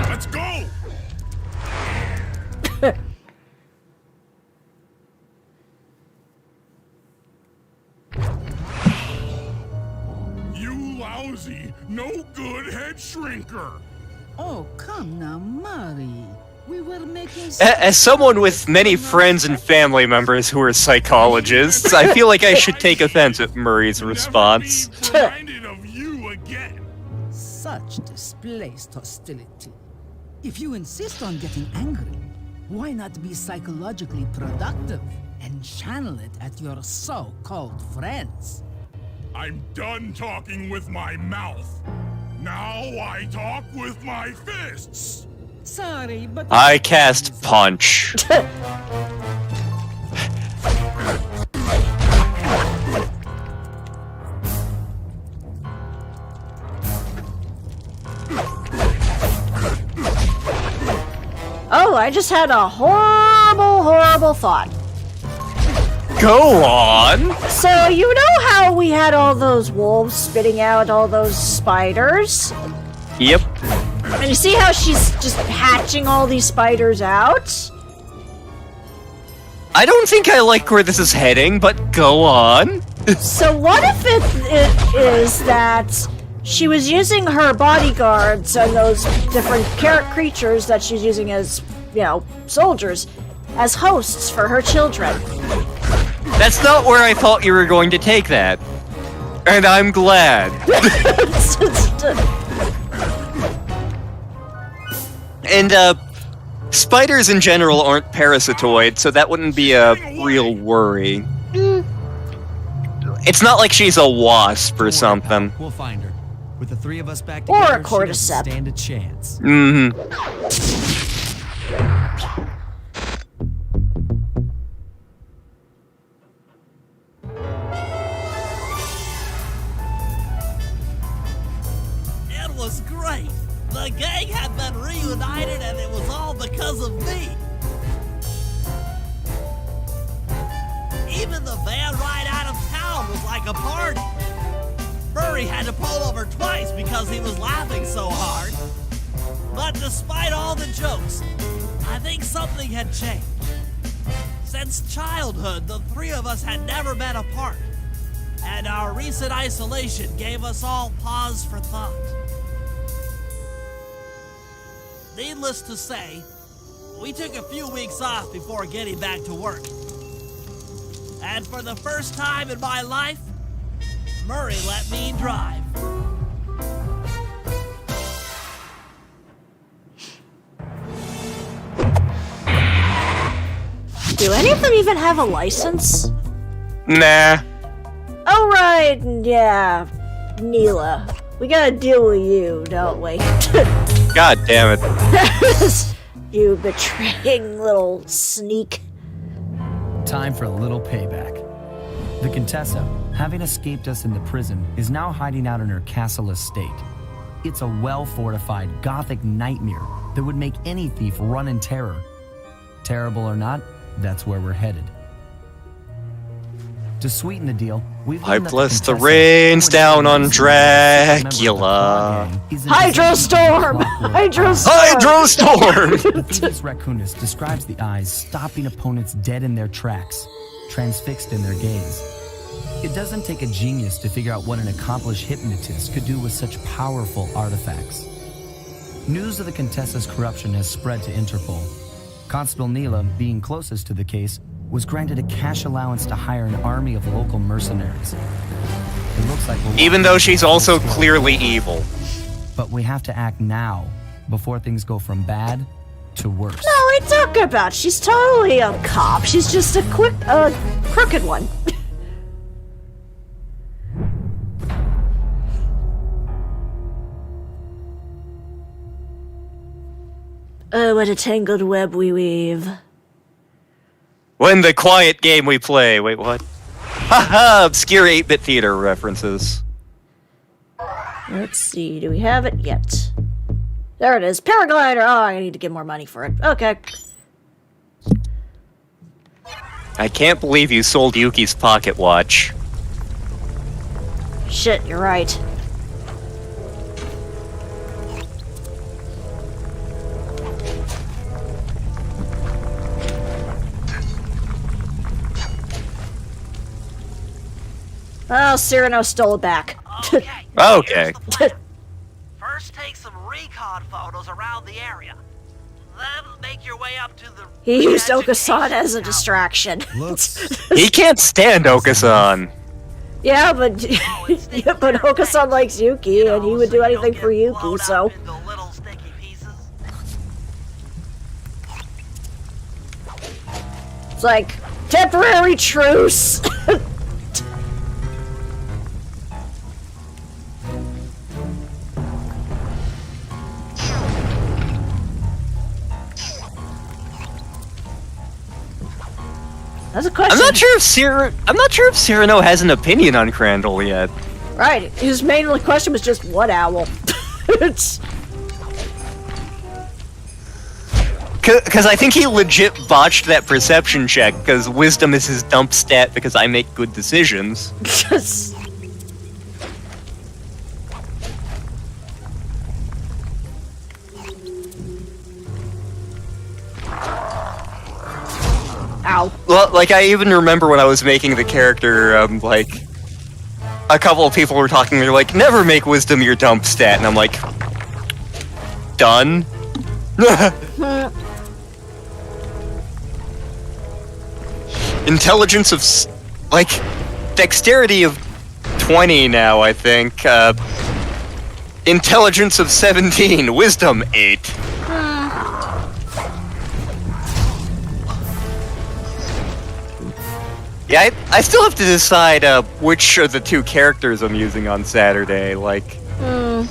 Let's go! You lousy, no good head shrinker. Oh, come now, Murray. We were making... As someone with many friends and family members who are psychologists, I feel like I should take offense at Murray's response. Never be reminded of you again. Such displaced hostility. If you insist on getting angry, why not be psychologically productive and channel it at your so-called friends? I'm done talking with my mouth. Now I talk with my fists. Sorry, but... I cast Punch. Oh, I just had a horrible, horrible thought. Go on! So, you know how we had all those wolves spitting out all those spiders? Yep. And you see how she's just hatching all these spiders out? I don't think I like where this is heading, but go on. So what if it is that she was using her bodyguards and those different creatures that she's using as, you know, soldiers, as hosts for her children? That's not where I thought you were going to take that. And I'm glad. And, spiders in general aren't parasitoid, so that wouldn't be a real worry. It's not like she's a wasp or something. We'll find her. With the three of us back Or together, a she cordyceps. doesn't stand a chance. Mm-hmm. It was great. The gang had been reunited and it was all because of me. Even the van ride out of town was like a party. Murray had to pull over twice because he was laughing so hard. But despite all the jokes, I think something had changed. Since childhood, the three of us had never been apart, and our recent isolation gave us all pause for thought. Needless to say, we took a few weeks off before getting back to work. And for the first time in my life, Murray let me drive. Do any of them even have a license? Nah. Oh, right, yeah. Neela. We gotta deal with you, don't we? God damn it. You betraying little sneak. Time for a little payback. The Contessa, having escaped us in the prison, is now hiding out in her castle estate. It's a well-fortified Gothic nightmare that would make any thief run in terror. Terrible or not, that's where we're headed. To sweeten the deal, we've I learned that bless the Contessa, rains down on member of the Klaww Dracula. Gang, is in Hydrostorm! Hydrostorm! Hydrostorm! The Thievius Raccoonus describes the eyes stopping opponents dead in their tracks, transfixed in their gaze. It doesn't take a genius to figure out what an accomplished hypnotist could do with such powerful artifacts. News of the Contessa's corruption has spread to Interpol. Constable Neela, being closest to the case, was granted a cash allowance to hire an army of local mercenaries. It looks like Even though she's also clearly evil. But we have to act now, before things go from bad to worse. No, I talk about. She's totally a cop. She's just a crooked one. Oh, what a tangled web we weave. When the quiet game we play. Wait, what? Haha, obscure 8-bit theater references. Let's see, do we have it yet? There it is, paraglider! Oh, I need to get more money for it. Okay. I can't believe you sold Yuki's pocket watch. Shit, you're right. Oh, Cyrano stole it back. Okay. Okay. Here's the plan. First, take some recon photos around the area. Then make your way up to the. He used Okasan education as a tower. distraction. He can't stand Okasan. Yeah, but yeah, but Okasan likes Yuki, and he would do anything for Yuki, so. Into little sticky pieces. It's like, temporary truce! That's a question. I'm not sure if Cyrano has an opinion on Crandall yet. Right, his main question was just, what owl? It's... Because I think he legit botched that perception check, because wisdom is his dump stat because I make good decisions. just... Ow. Well, like, I even remember when I was making the character, like, a couple of people were talking, they're like, never make wisdom your dump stat, and I'm like, done? Intelligence of, like, dexterity of 20 now, I think, intelligence of 17, wisdom 8. Yeah, I still have to decide which are the two characters I'm using on Saturday. Like, I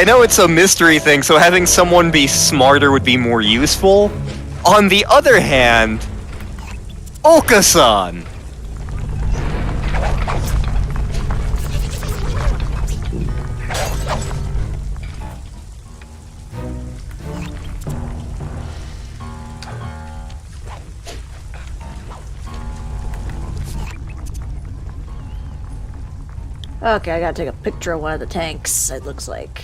know it's a mystery thing, so having someone be smarter would be more useful. On the other hand, Okasan. Okay, I gotta take a picture of one of the tanks, it looks like.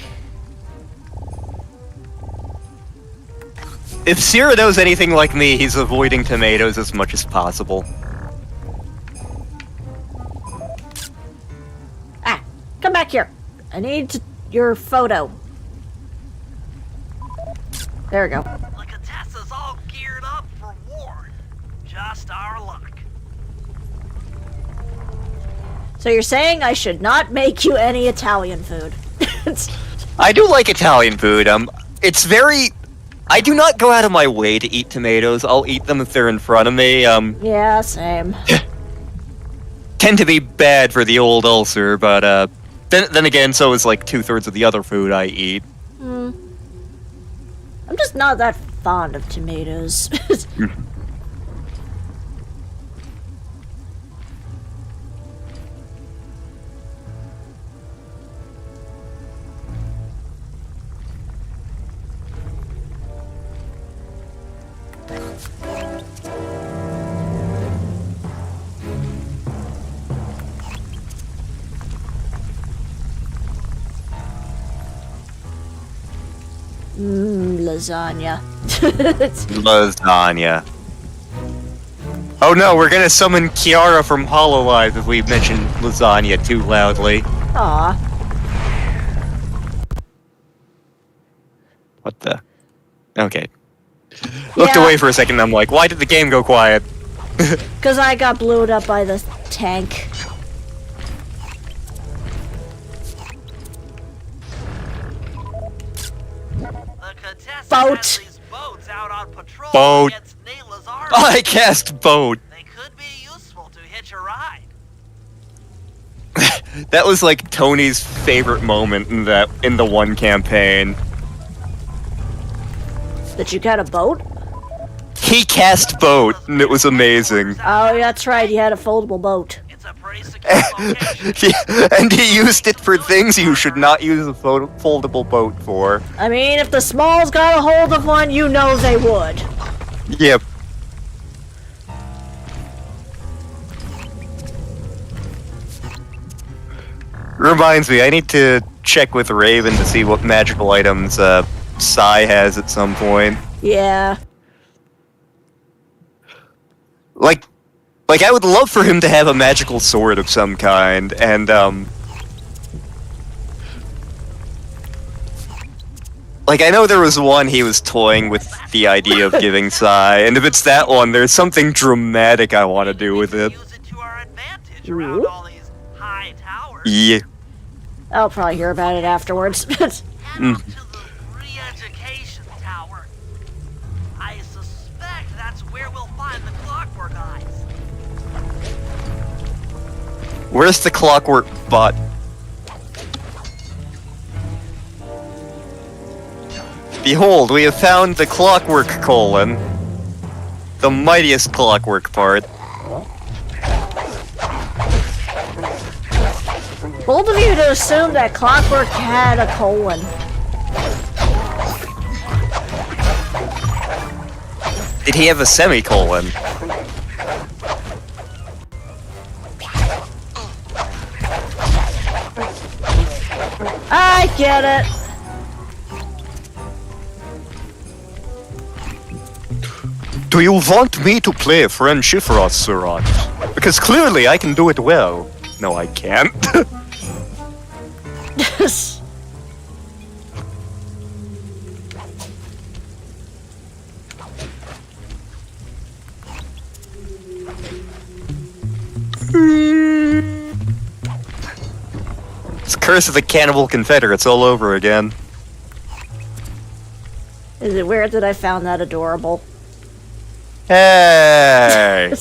If Cyrano's anything like me, he's avoiding tomatoes as much as possible. Ah, come back here. I need your photo. There we go. The Contessa's all geared up for war. Just our luck. So you're saying I should not make you any Italian food? I do like Italian food. It's very... I do not go out of my way to eat tomatoes. I'll eat them if they're in front of me. Yeah, same. Tend to be bad for the old ulcer, but then again, so is like 2/3 of the other food I eat. I'm just not that fond of tomatoes. Lasagna. Lasagna. Oh no, we're gonna summon Kiara from Hololive if we mention lasagna too loudly. Aw. What the? Okay. Looked Yeah. away for a second, I'm like, why did the game go quiet? Because I got blown up by the tank. The Contessa Boat. has these boats out on patrol Boat. against Nayla's army. I cast boat. They could be useful to hitch a ride. That was like Tony's favorite moment in the one campaign. That you got a boat? He cast boat, and it was amazing. Oh, that's right, you had a foldable boat. It's a pretty secure location. And he used it for things you should not use a foldable boat for. I mean, if the Smalls got a hold of one, you know they would. Yep. Reminds me, I need to check with Raven to see what magical items Psy has at some point. Yeah. Like Like, I would love for him to have a magical sword of some kind, and, like, I know there was one he was toying with the idea of giving Sai, and if it's that one, there's something dramatic I want to do with it. Use it to our advantage around all these high towers. Yeah. I'll probably hear about it afterwards. Head up to the re-education tower. I suspect that's where we'll find the Clockwerk eyes. Where's the Clockwerk butt? Behold, we have found the Clockwerk colon. The mightiest Clockwerk part. Bold of you to assume that Clockwerk had a colon. Did he have a semicolon? I get it. Do you want me to play friendship for us, Surat? Because clearly I can do it well. No, I can't. It's Curse of the Cannibal Confederates all over again. Is it weird that I found that adorable? Hey!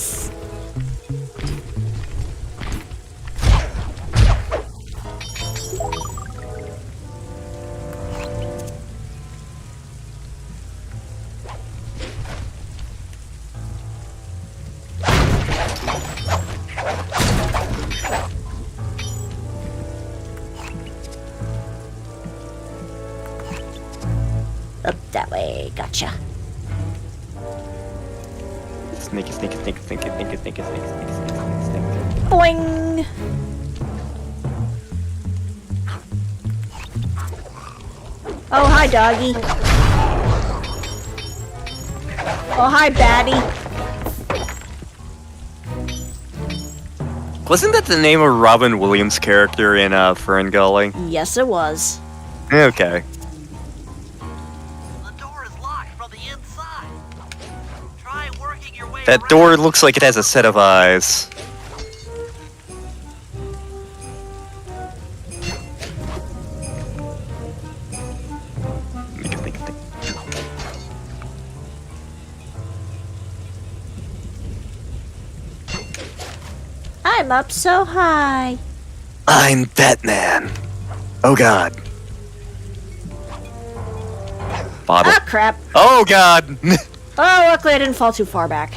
Up that way, gotcha. Sneaky. Boing! Oh, hi, doggy. Oh, hi, baddie. Wasn't that the name of Robin Williams' character in Fern Gully? Yes, it was. Okay. The door is locked from the inside. Try working your way That around. door looks like it has a set of eyes. I'm up so high. I'm Batman. Oh god. Bottle. Ah, crap. Oh god! Oh, luckily I didn't fall too far back.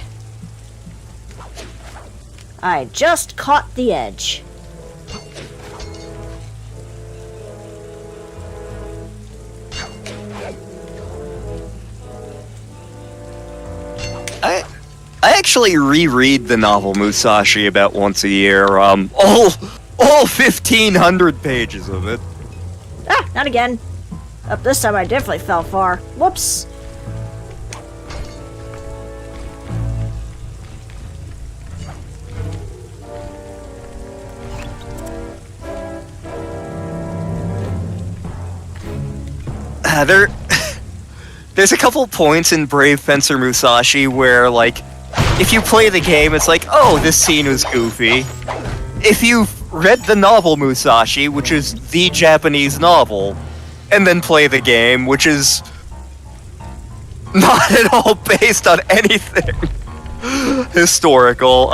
I just caught the edge. I actually reread the novel Musashi about once a year. All 1,500 pages of it. Ah, not again. Up this time I definitely fell far. Whoops. There's a couple points in Brave Fencer Musashi where, like, if you play the game, it's like, oh, this scene was goofy. If you've read the novel Musashi, which is the Japanese novel, and then play the game, which is not at all based on anything historical,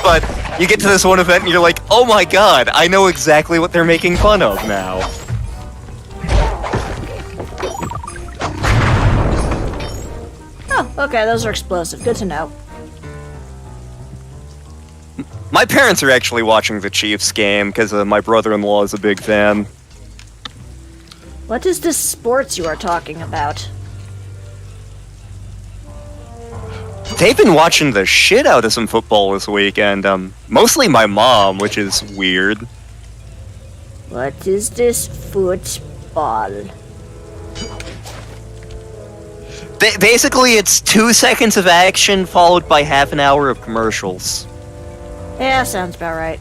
but you get to this one event and you're like, oh my god, I know exactly what they're making fun of now. Oh, okay, those are explosive. Good to know. My parents are actually watching the Chiefs game because my brother-in-law is a big fan. What is this sports you are talking about? They've been watching the shit out of some football this weekend. Mostly my mom, which is weird. What is this football? Basically, it's 2 seconds of action followed by half an hour of commercials. Yeah, sounds about right.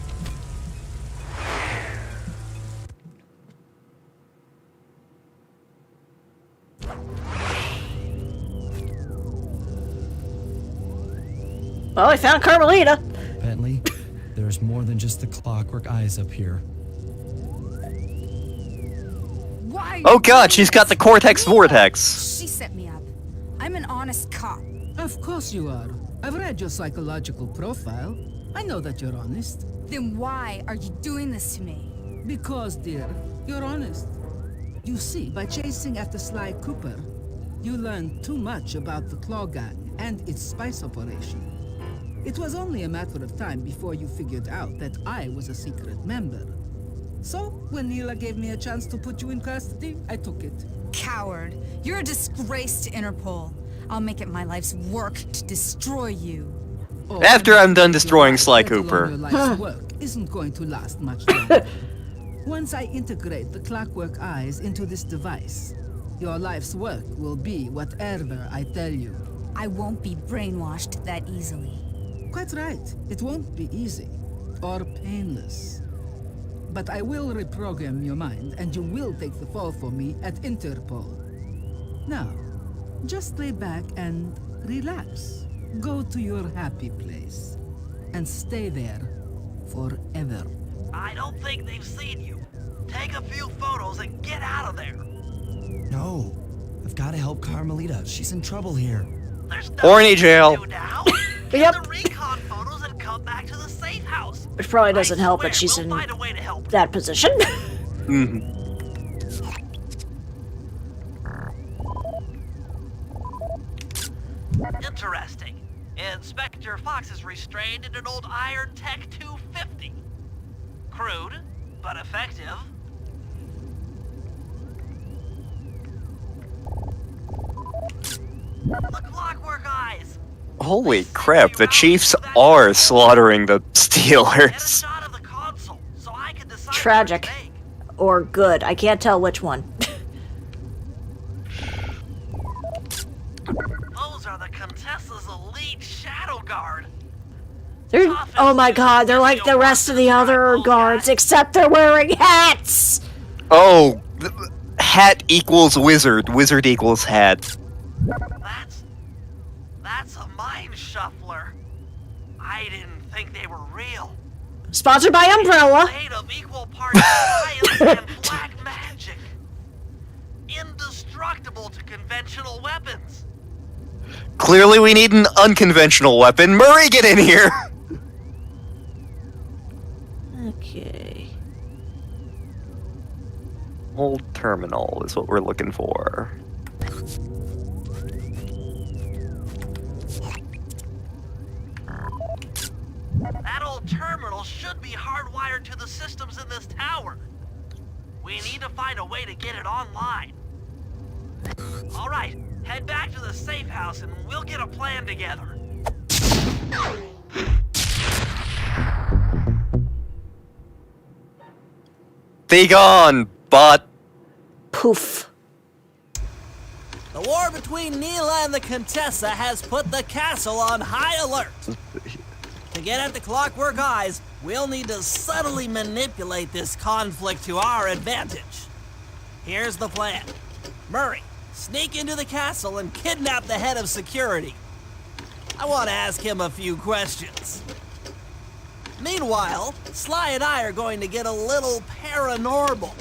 Well, we found Carmelita. Bentley, there's more than just the Clockwerk eyes up here. Why? Oh god, she's got the Cortex Vortex. She set me up. I'm an honest cop. Of course you are. I've read your psychological profile. I know that you're honest. Then why are you doing this to me? Because, dear, you're honest. You see, by chasing after Sly Cooper, you learned too much about the Klaww Gang and its spice operation. It was only a matter of time before you figured out that I was a secret member. So, when Neela gave me a chance to put you in custody, I took it. Coward. You're a disgrace to Interpol. I'll make it my life's work to destroy you. Oh, After I'm done destroying Sly let alone Cooper. Your life's work isn't going to last much longer. Once I integrate the Clockwerk eyes into this device, your life's work will be whatever I tell you. I won't be brainwashed that easily. Quite right. It won't be easy or painless. But I will reprogram your mind, and you will take the fall for me at Interpol. Now, just lay back and relax. Go to your happy place, and stay there forever. I don't think they've seen you. Take a few photos and get out of there. No, I've got to help Carmelita. She's in trouble here. There's Horny jail. to do now. Yep. Get the recon photos and come back to the safe house. Which probably doesn't I help swear that she's we'll in find a way to help. that position. Mhm. Interesting. Inspector Fox is restrained in an old Iron Tech 250. Crude, but effective. The Clockwerk eyes. Holy crap, the Chiefs are slaughtering the Get a Steelers. shot of the console so I can decide Tragic. what to make. Or good. I can't tell which one. Those are the Contessa's elite shadow guard. They're, oh my god, they're like the rest of the other guards, except they're wearing hats! Oh, hat equals wizard, wizard equals hat. That's a mind shuffler. I didn't think they were real. Sponsored by Umbrella. Made of equal parts science and black magic. Indestructible to conventional weapons. Clearly we need an unconventional weapon. Murray, get in here! Okay. Old terminal is what we're looking for. That old terminal should be hardwired to the systems in this tower. We need to find a way to get it online. All right, head back to the safe house and we'll get a plan together. Be gone, bot. Poof. The war between Neela and the Contessa has put the castle on high alert. To get at the Clockwerk eyes, we'll need to subtly manipulate this conflict to our advantage. Here's the plan. Murray, sneak into the castle and kidnap the head of security. I want to ask him a few questions. Meanwhile, Sly and I are going to get a little paranormal.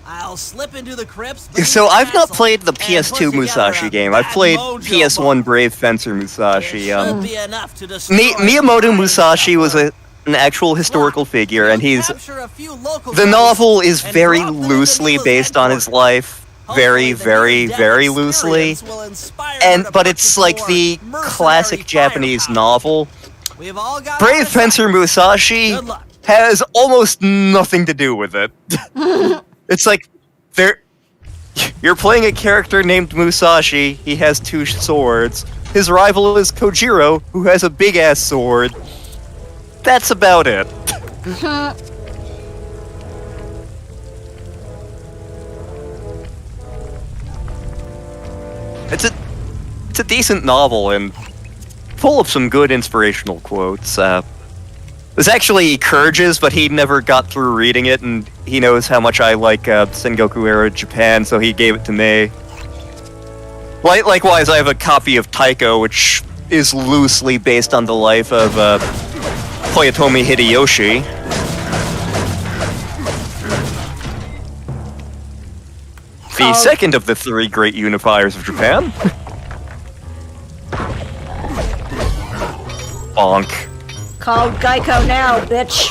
I'll slip into the crypts. So I've not played the PS2 Musashi game. I've played PS1 Brave Fencer Musashi. Miyamoto Musashi was an actual historical figure, and the novel is very loosely based on his life. Very, very, very loosely. But it's like the classic Japanese novel. Brave Fencer Musashi has almost nothing to do with it. It's like, you're playing a character named Musashi, he has 2 swords. His rival is Kojiro, who has a big-ass sword. That's about it. it's a decent novel and full of some good inspirational quotes. There's actually Courage's, but he never got through reading it, and he knows how much I like Sengoku era Japan, so he gave it to me. Likewise, I have a copy of Taiko, which is loosely based on the life of Toyotomi Hideyoshi. The second of the 3 great unifiers of Japan. Bonk. Call Geico now, bitch.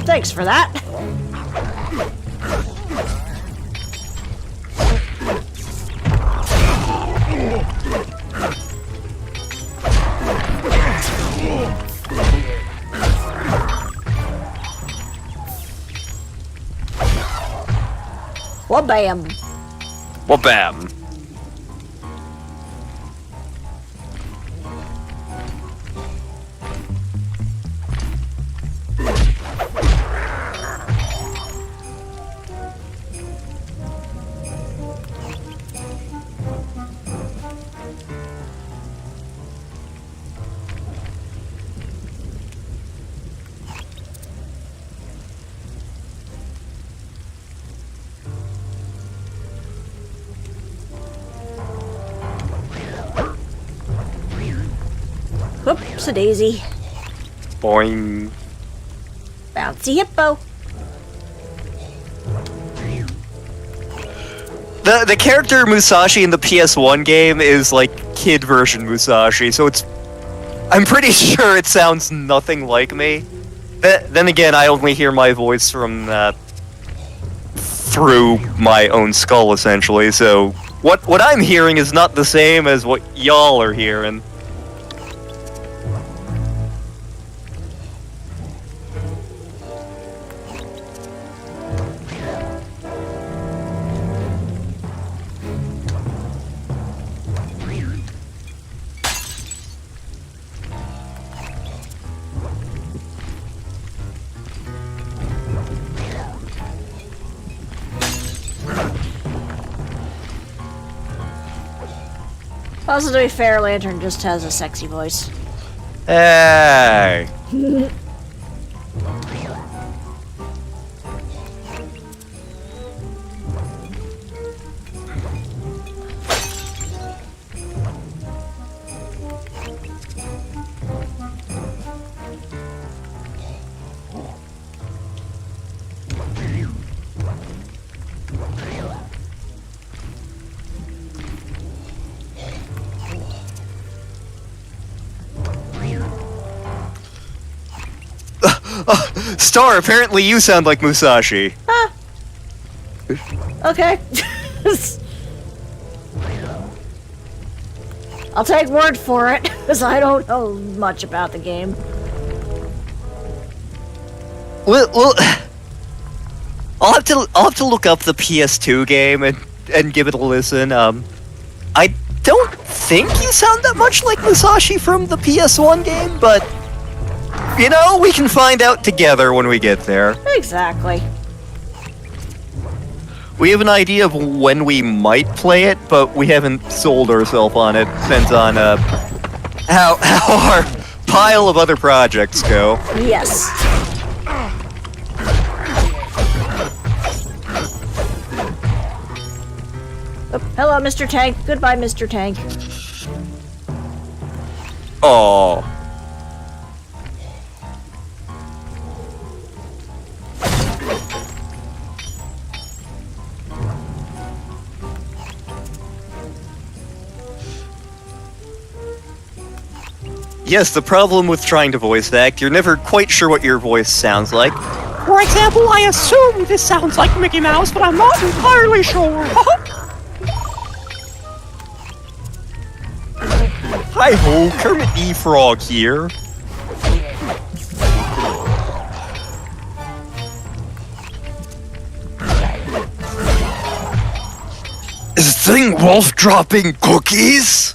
Thanks for that. Wabam. Wabam. Whoops, a daisy. Boing. Bouncy hippo. The character Musashi in the PS1 game is like kid version Musashi, so I'm pretty sure it sounds nothing like me. Then again, I only hear my voice from through my own skull, essentially, so what I'm hearing is not the same as what y'all are hearing. Also, to be fair, Lantern just has a sexy voice. Hey. Star, apparently you sound like Musashi. Ah. Okay. I'll take word for it, because I don't know much about the game. Well, I'll have to look up the PS2 game and give it a listen. I don't think you sound that much like Musashi from the PS1 game, but you know, we can find out together when we get there. Exactly. We have an idea of when we might play it, but we haven't sold ourselves on it. Depends on how our pile of other projects go. Yes. Oh, hello, Mr. Tank. Goodbye, Mr. Tank. Oh. Yes, the problem with trying to voice act, you're never quite sure what your voice sounds like. For example, I assume this sounds like Mickey Mouse, but I'm not entirely sure. Hi-ho, Kermit the Frog here. Is Thing Wolf dropping cookies?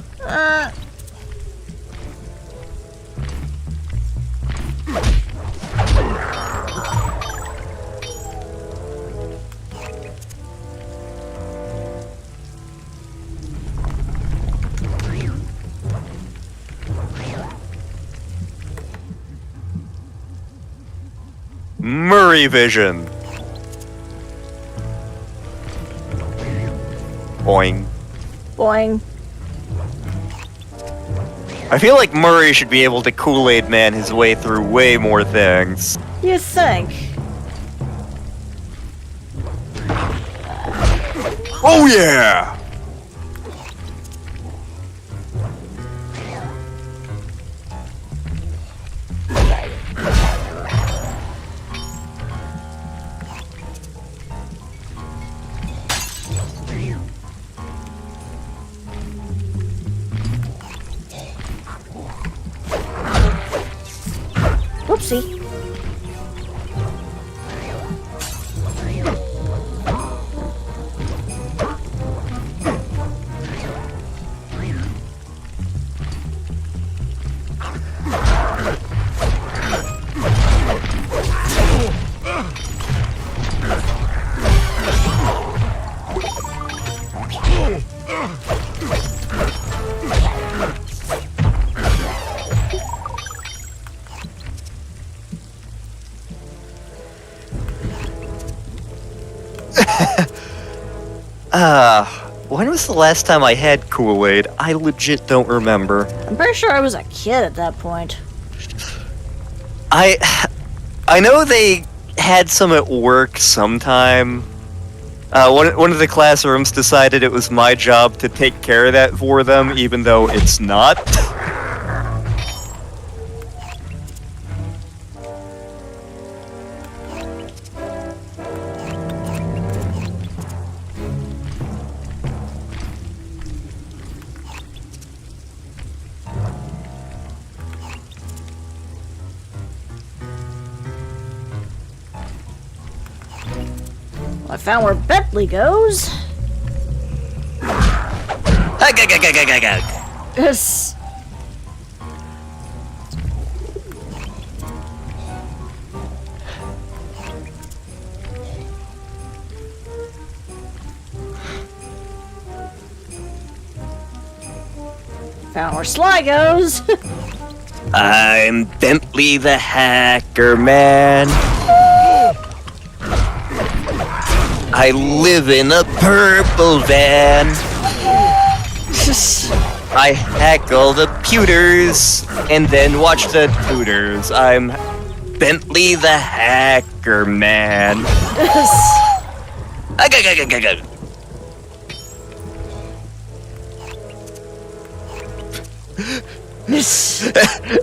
Murray Vision. Boing. Boing. I feel like Murray should be able to Kool-Aid Man his way through way more things. You think? Oh yeah! Whoopsie. When was the last time I had Kool-Aid? I legit don't remember. I'm pretty sure I was a kid at that point. I know they had some at work sometime. One of the classrooms decided it was my job to take care of that for them, even though it's not. I found where Bentley goes. Yes. Found where Sly goes. I'm Bentley the Hacker Man. I live in a purple van. I hack all the pewters and then watch the tutors. I'm Bentley the Hacker Man.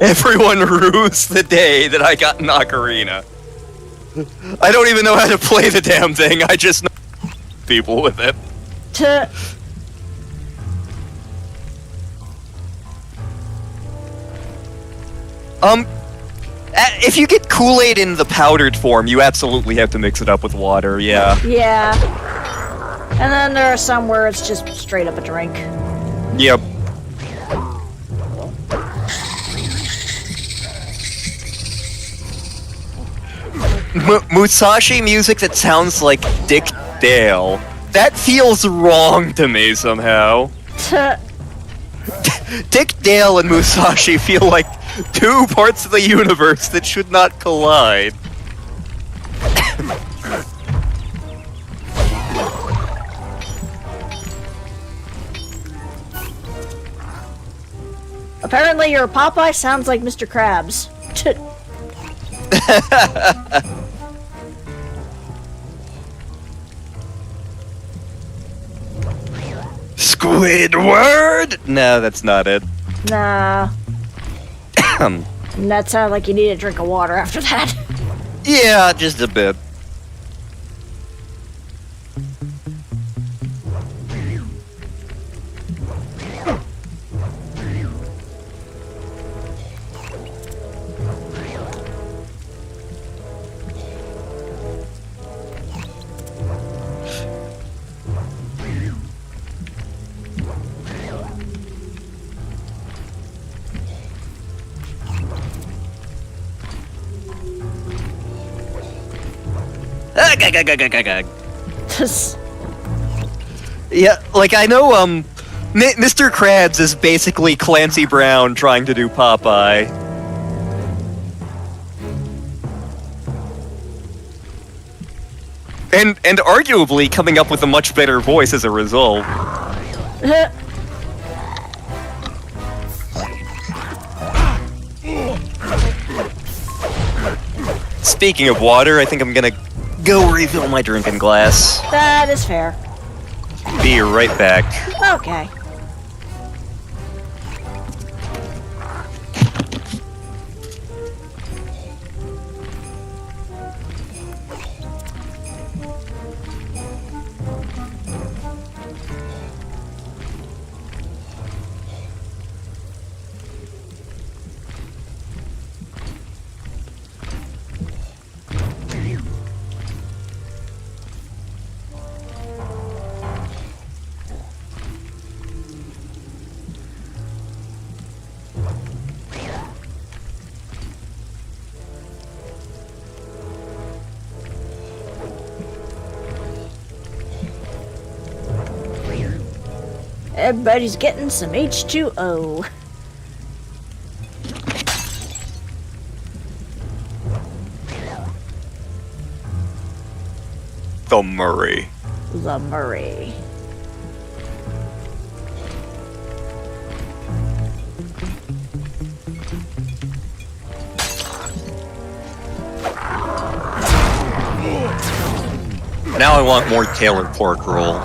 Everyone rues the day that I got an ocarina. I don't even know how to play the damn thing, I just know people with it. If you get Kool-Aid in the powdered form, you absolutely have to mix it up with water, yeah. Yeah. And then there are some where it's just straight up a drink. Yep. Musashi music that sounds like Dick Dale. That feels wrong to me somehow. Dick Dale and Musashi feel like two parts of the universe that should not collide. Apparently your Popeye sounds like Mr. Krabs. Squidward? No, that's not it. Nah. That sounded like you need a drink of water after that. Yeah, just a bit. Yeah, like I know, Mr. Krabs is basically Clancy Brown trying to do Popeye. And arguably coming up with a much better voice as a result. Speaking of water, I think I'm gonna go refill my drinking glass. That is fair. Be right back. Okay. Everybody's getting some H2O. The Murray. The Murray. Now I want more tailored pork roll.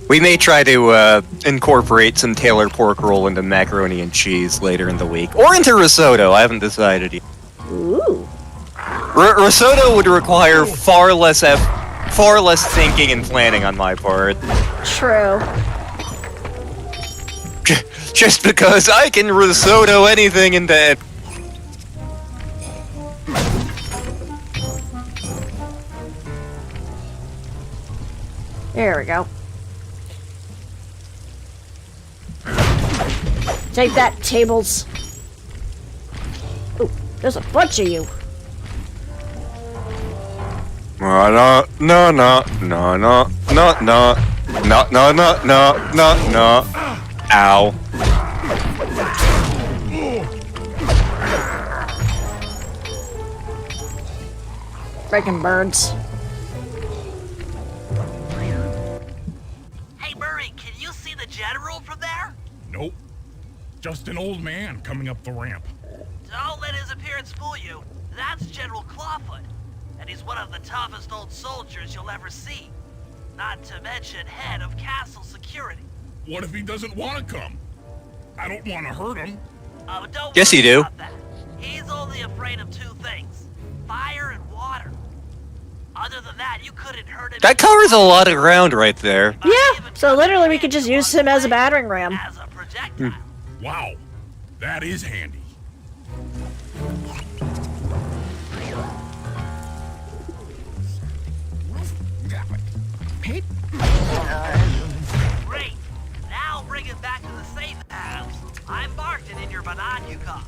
We may try to incorporate some tailored pork roll into macaroni and cheese later in the week. Or into risotto, I haven't decided yet. Ooh. Risotto would require far less thinking and planning on my part. True. Just because I can risotto anything into it. There we go. Take that, tables. Ooh, there's a bunch of you. No. Ow. Freaking birds. Hey, Murray, can you see the general from there? Nope. Just an old man coming up the ramp. Don't let his appearance fool you. That's General Clawfoot, and he's one of the toughest old soldiers you'll ever see. Not to mention head of castle security. What if he doesn't want to come? I don't want to hurt him. Don't yes, you worry do. about that. He's only afraid of two things: fire and water. Other than that, you couldn't hurt him. That covers a lot of ground right there. Yeah, so literally we could just use him as a battering ram. As a projectile. Wow, that is handy. Great. Now get back to the safe house, I'm marked it in your binocular.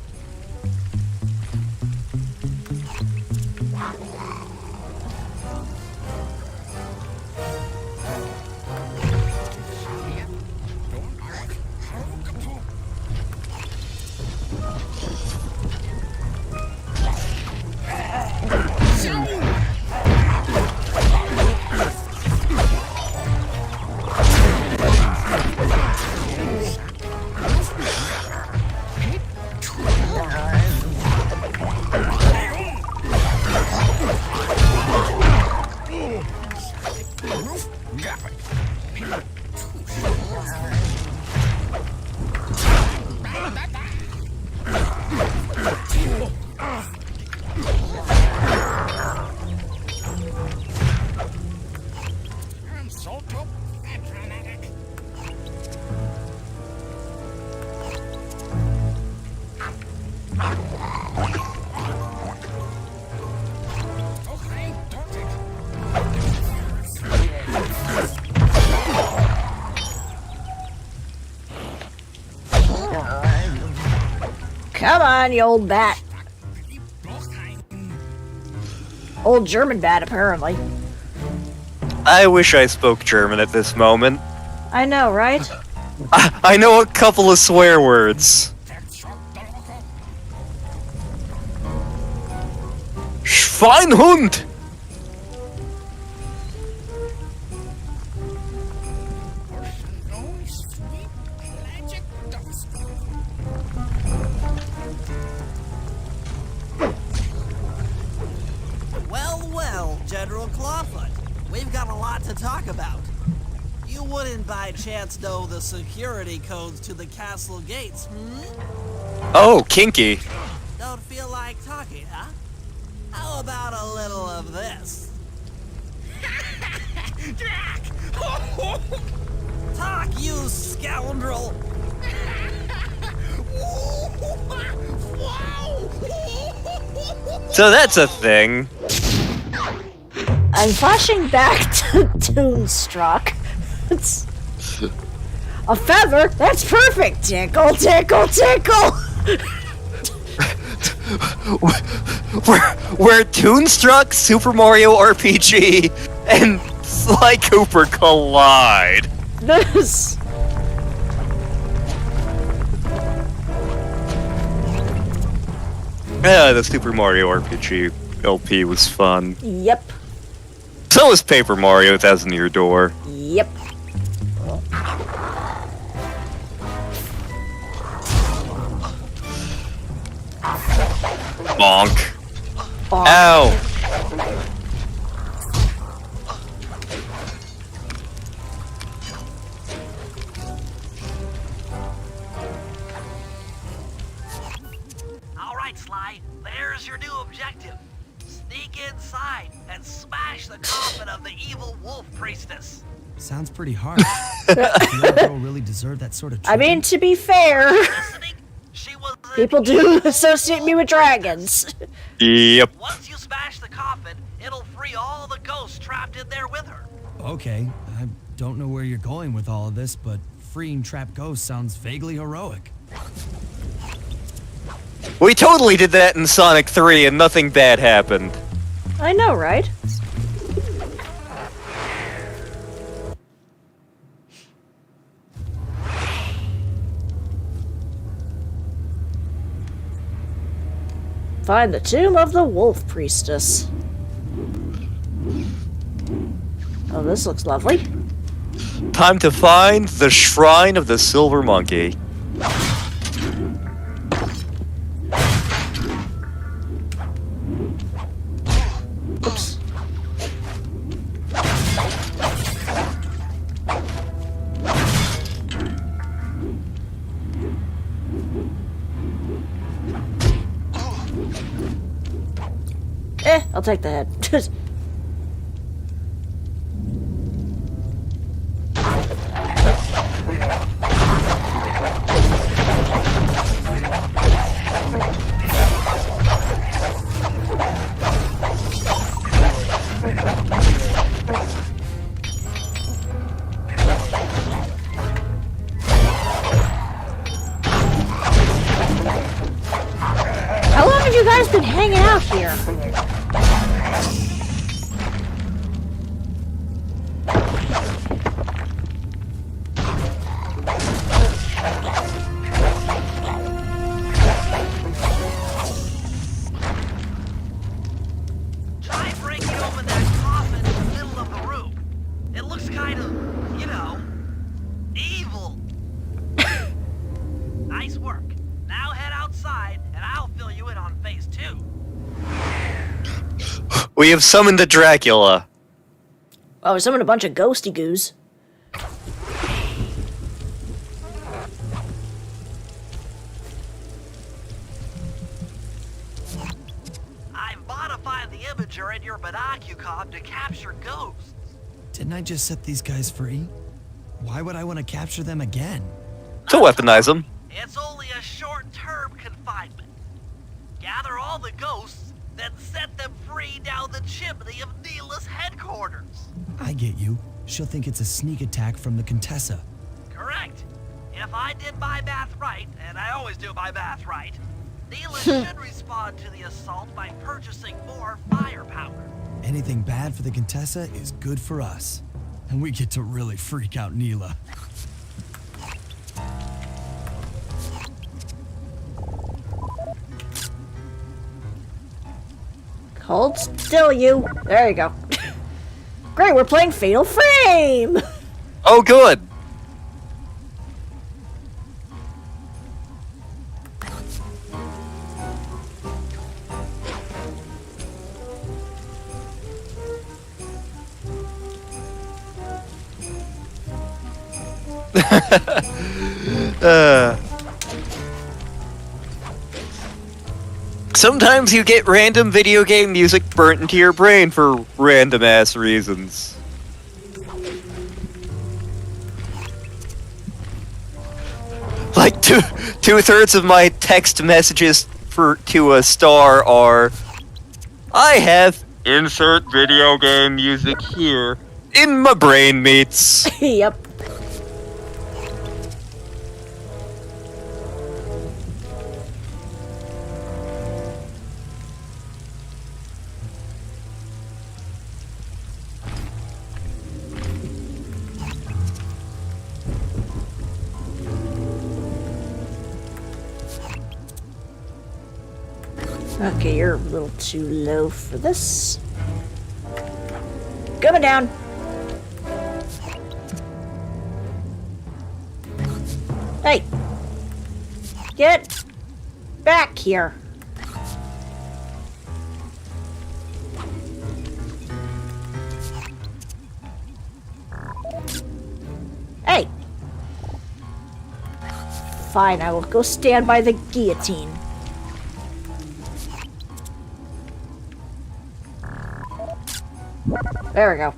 Come on, you old bat. Old German bat, apparently. I wish I spoke German at this moment. I know, right? I know a couple of swear words. Schweinhund! Well, General Clawfoot, we've got a lot to talk about. You wouldn't by chance know the security codes to the castle gates, Oh, kinky. Don't feel like talking, huh? How about a little of this? Talk, you scoundrel! So that's a thing. I'm flashing back to Toonstruck. It's a feather. That's perfect. Tickle, tickle, tickle. Where Toonstruck, Super Mario RPG, and Sly Cooper collide. This. Yeah, the Super Mario RPG LP was fun. Yep. So was Paper Mario Thousand Year Door. Yep. Bonk. Bonk. Ow. All right, Sly, there's your new objective. Sneak inside and smash the coffin of the evil wolf priestess. Sounds pretty hard. Your girl really deserve that sort of I mean, treatment? to be fair, Listening? She was people do associate me with dragons. Yep. Once you smash the coffin, it'll free all the ghosts trapped in there with her. Okay, I don't know where you're going with all of this, but freeing trapped ghosts sounds vaguely heroic. We totally did that in Sonic 3 and nothing bad happened. I know, right? Find the tomb of the wolf priestess. Oh, this looks lovely. Time to find the Shrine of the Silver Monkey. Oops. I'll take the head. guys been hanging out here? Try breaking open that coffin in the middle of the room. It looks kind of, you know, evil. Nice work. Now head outside, and I'll fill you in on phase 2. We have summoned the Dracula. Oh, summoned a bunch of ghosty goos. I've modified the imager in your binocucom to capture ghosts. Didn't I just set these guys free? Why would I want to capture them again? To weaponize them. It's only a short-term confinement. Gather all the ghosts, then set them free down the chimney of Neela's headquarters. I get you. She'll think it's a sneak attack from the Contessa. Correct. If I did my math right, and I always do my math right, Neela should respond to the assault by purchasing more firepower. Anything bad for the Contessa is good for us. And we get to really freak out Neela. Hold still, you. There you go. Great, we're playing Fatal Frame! Oh, good. Sometimes you get random video game music burnt into your brain for random ass reasons. Like two-thirds of my text messages to a star are, I have insert video game music here in my brain meats. Yep. Okay, you're a little too low for this. Coming down. Hey! Get back here. Hey! Fine, I will go stand by the guillotine. There we go.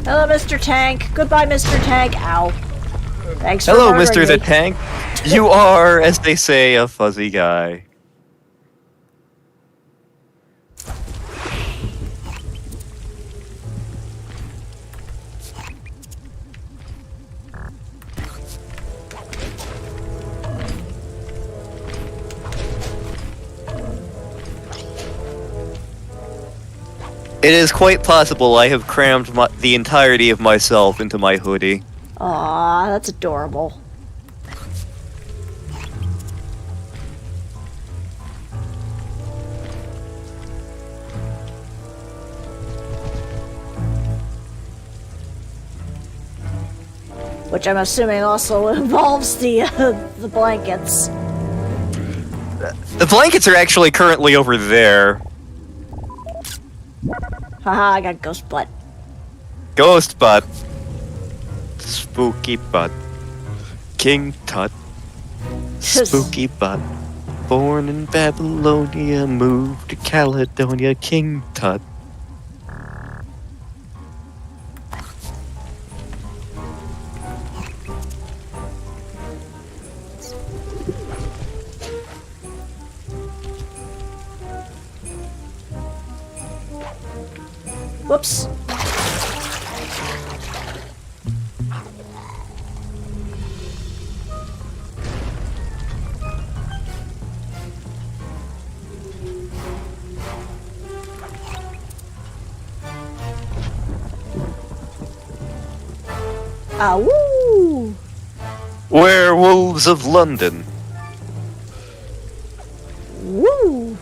Hello, Mr. Tank. Goodbye, Mr. Tank. Ow. Thanks for Hello, murdering Mr. the me. Tank. You are, as they say, a fuzzy guy. It is quite possible I have crammed the entirety of myself into my hoodie. Aw, that's adorable. Which I'm assuming also involves the blankets. The blankets are actually currently over there. Haha, I got ghost butt. Ghost butt. Spooky butt. King Tut. Spooky butt. Born in Babylonia, moved to Caledonia, King Tut. Whoops. Ah, woo! Werewolves of London. Woo!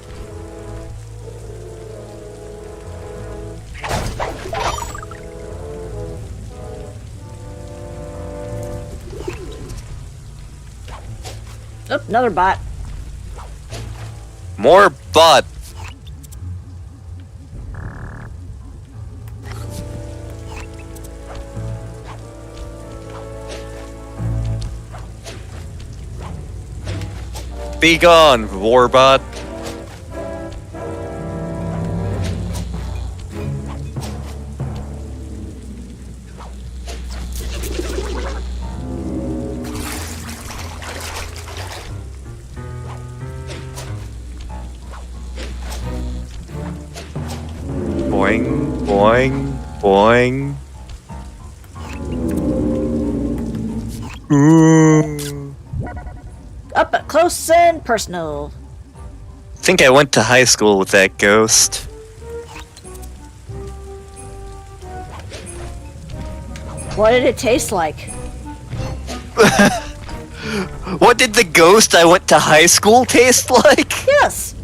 Oh, another bot. More bot. Be gone, warbot. Boing, boing, boing. Up close and personal. Think I went to high school with that ghost. What did it taste like? What did the ghost I went to high school taste like? Yes.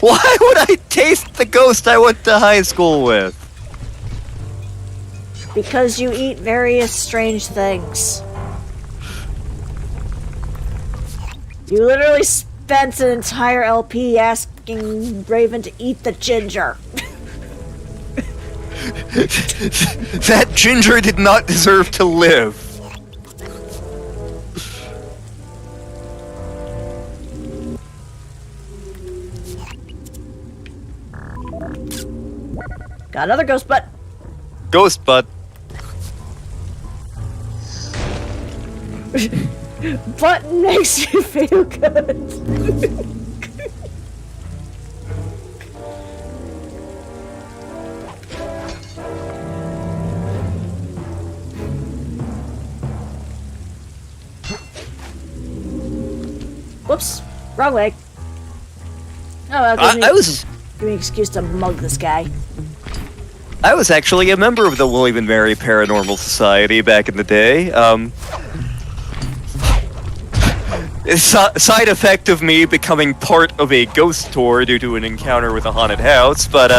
Why would I taste the ghost I went to high school with? Because you eat various strange things. You literally spent an entire LP asking Raven to eat the ginger. That ginger did not deserve to live. Got another ghost butt. Ghost butt. Button makes you feel good. Whoops, wrong way. Oh, well, give me an excuse to mug this guy. I was actually a member of the William and Mary Paranormal Society back in the day. Side effect of me becoming part of a ghost tour due to an encounter with a haunted house, but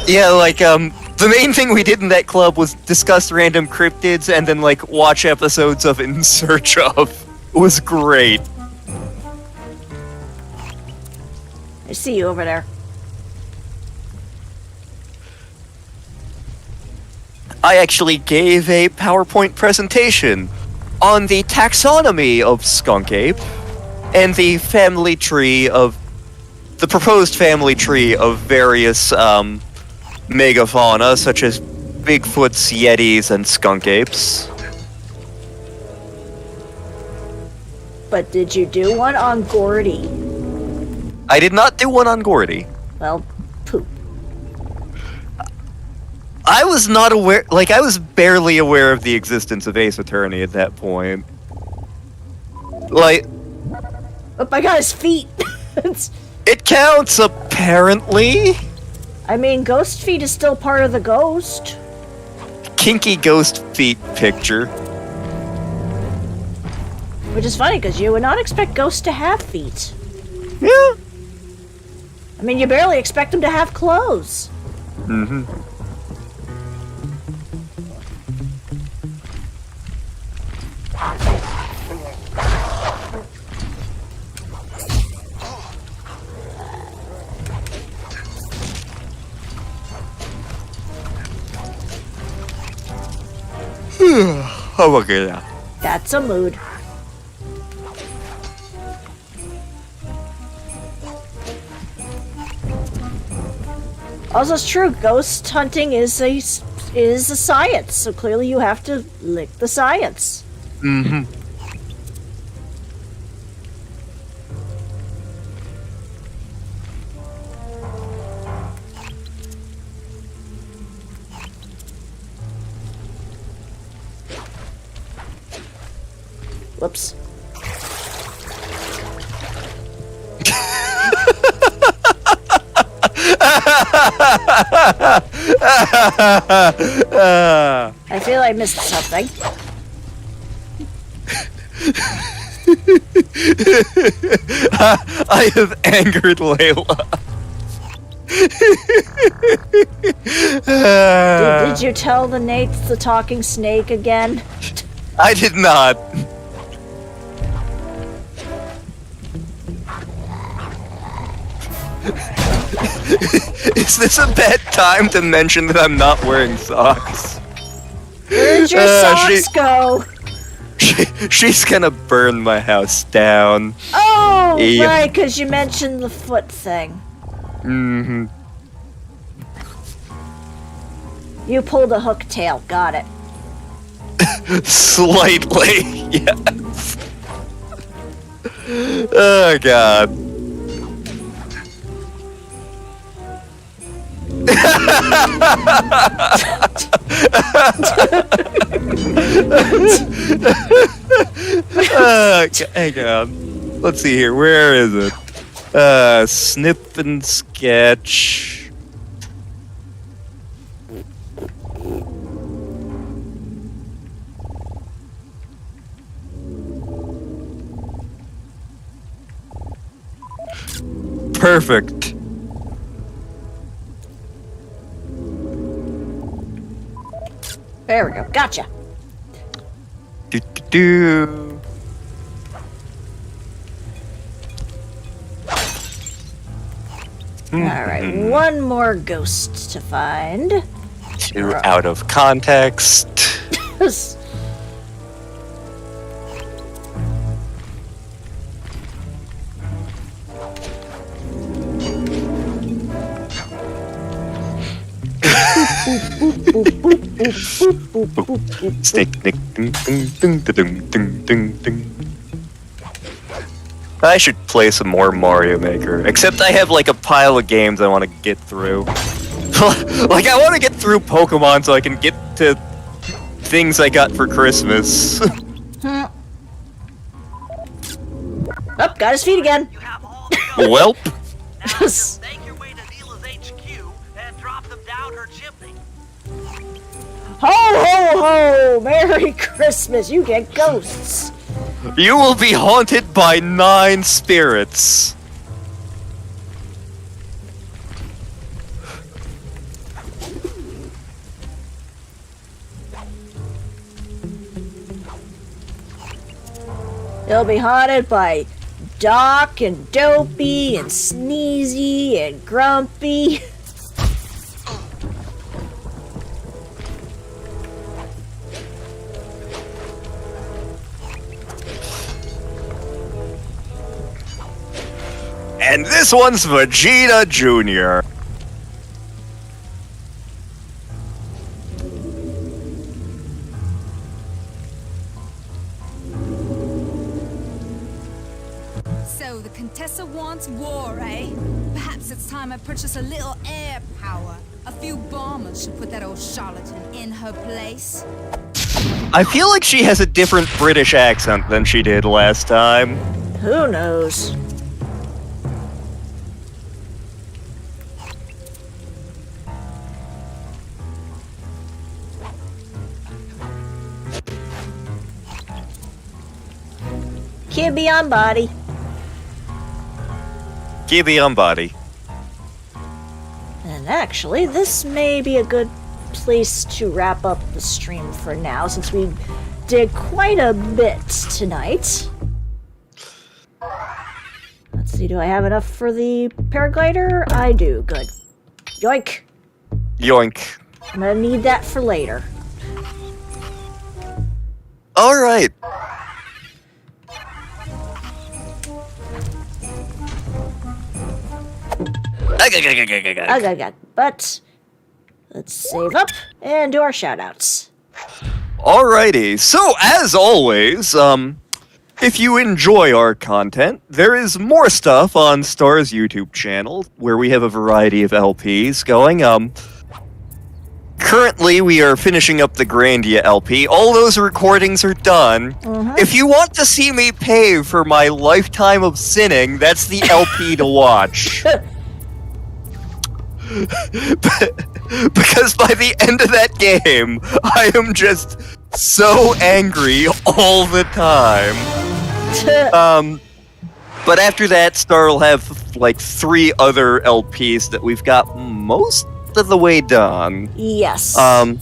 yeah, like the main thing we did in that club was discuss random cryptids and then like watch episodes of In Search Of. It was great. I see you over there. I actually gave a PowerPoint presentation on the taxonomy of skunk ape and the family tree of the proposed family tree of various megafauna such as Bigfoots, Yetis, and skunk apes. But did you do one on Gordy? I did not do one on Gordy. Well, poop. I was not aware, like, I was barely aware of the existence of Ace Attorney at that point. Like... Oh my god, his feet! It counts, apparently! I mean, ghost feet is still part of the ghost. Kinky ghost feet picture. Which is funny, because you would not expect ghosts to have feet. Yeah. I mean, you barely expect them to have clothes. Mm-hmm. Oh, okay, yeah. That's a mood. Also, it's true. Ghost hunting is a science. So clearly, you have to lick the science. Mm-hmm. Whoops. I feel I missed something. I have angered Layla. Did you tell the Nate's the talking snake again? I did not. Is this a bad time to mention that I'm not wearing socks? Where'd your socks go? She's gonna burn my house down. Oh, Yep. right, because you mentioned the foot thing. Mm-hmm. You pulled a hook tail. Got it. Slightly, yes. Oh, God. Hang on. Let's see here. Where is it? Snip and sketch. Perfect. There we go. Gotcha. Do. Alright, one more ghost to find. Two out of context. Stick, nick, ding, ding, ding, ding, ding, ding, ding. I should play some more Mario Maker. Except I have like a pile of games I want to get through. Like I want to get through Pokemon so I can get to things I got for Christmas. Oh, got his feet again. You have all Welp. Now just make your way to Neela's HQ and drop them down her chimney. Ho, ho, ho! Merry Christmas! You get ghosts. You will be haunted by 9 spirits. You'll be haunted by Doc and Dopey and Sneezy and Grumpy. And this one's Vegeta Jr. So the Contessa wants war, eh? Perhaps it's time I purchase a little air power. A few bombers should put that old charlatan in her place. I feel like she has a different British accent than she did last time. Who knows? Kibby on body. Gibby on body. And actually, this may be a good place to wrap up the stream for now, since we did quite a bit tonight. Let's see, do I have enough for the paraglider? I do, good. Yoink! Yoink. I'm gonna need that for later. Alright. But let's save up and do our shoutouts. Alrighty. So, as always, if you enjoy our content, there is more stuff on Star's YouTube channel, where we have a variety of LPs going. currently we are finishing up the Grandia LP. All those recordings are done. If you want to see me pay for my lifetime of sinning, that's the LP to watch. Because by the end of that game, I am just so angry all the time. But after that, Star will have like 3 other LPs that we've got most of the way done. Yes. And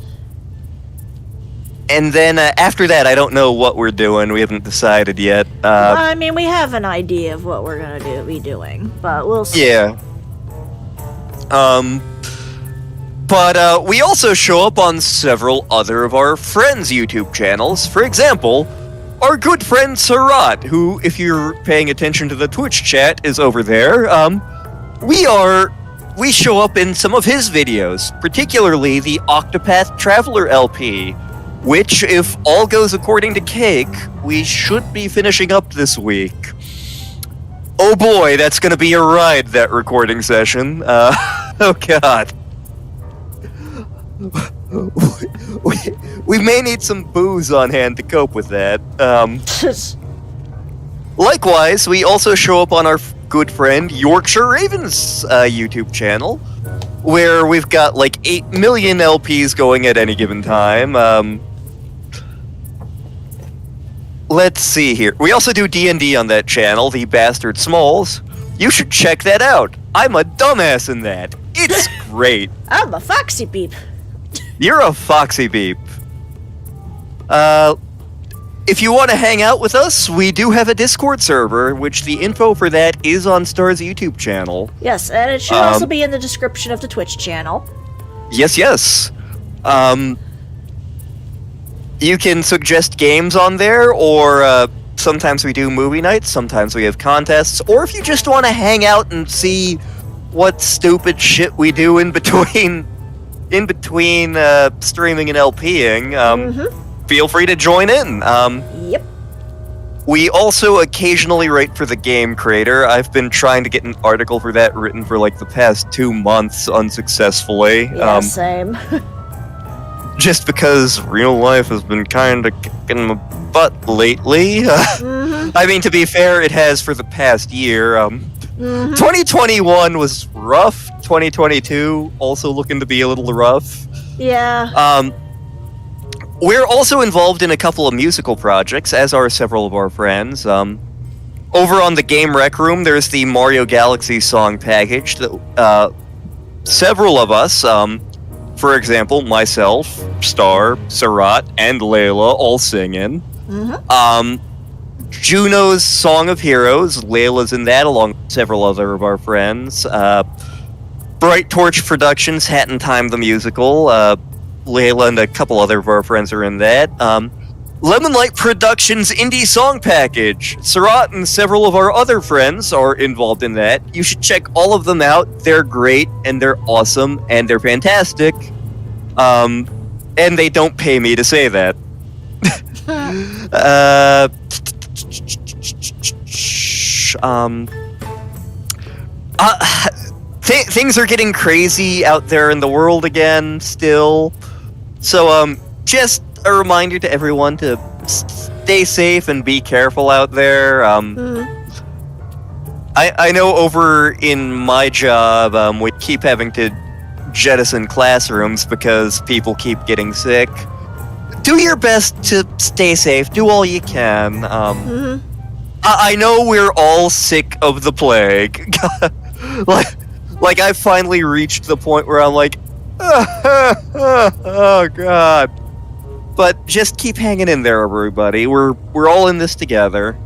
then after that, I don't know what we're doing. We haven't decided yet. I mean, we have an idea of what we're gonna be doing, but we'll see. Yeah. But we also show up on several other of our friends' YouTube channels. For example, our good friend Sarat, who, if you're paying attention to the Twitch chat, is over there. We show up in some of his videos, particularly the Octopath Traveler LP, which, if all goes according to cake, we should be finishing up this week. Oh boy, that's gonna be a ride, that recording session. Oh god. We may need some booze on hand to cope with that. Likewise, we also show up on our good friend Yorkshire Ravens YouTube channel, where we've got like 8 million LPs going at any given time. Let's see here. We also do D&D on that channel, the Bastard Smalls. You should check that out. I'm a dumbass in that. It's great. I'm a foxy beep. You're a foxy beep. If you want to hang out with us, we do have a Discord server, which the info for that is on Star's YouTube channel. Yes, and it should also be in the description of the Twitch channel. Yes. You can suggest games on there, or sometimes we do movie nights, sometimes we have contests, or if you just want to hang out and see what stupid shit we do in between streaming and LPing, feel free to join in. Yep. We also occasionally write for the Game Creator. I've been trying to get an article for that written for like the past 2 months unsuccessfully. Yeah, same. Just because real life has been kind of kicking my butt lately. I mean, to be fair, it has for the past year. 2021 was rough. 2022 also looking to be a little rough. Yeah. We're also involved in a couple of musical projects, as are several of our friends. Over on the Game Rec Room, there's the Mario Galaxy song package that several of us, for example, myself, Star, Sarat, and Layla all sing in. Juno's Song of Heroes, Layla's in that, along with several other of our friends. Bright Torch Productions, Hat in Time the Musical, Layla and a couple other of our friends are in that. Lemon Light Productions Indie Song Package. Sarat and several of our other friends are involved in that. You should check all of them out. They're great, and they're awesome, and they're fantastic. And they don't pay me to say that. Things are getting crazy out there in the world again, still. So, just a reminder to everyone to stay safe and be careful out there. I know over in my job, we keep having to jettison classrooms because people keep getting sick. Do your best to stay safe. Do all you can. I know we're all sick of the plague. like I've finally reached the point where I'm like, oh god. But just keep hanging in there, everybody. We're all in this together.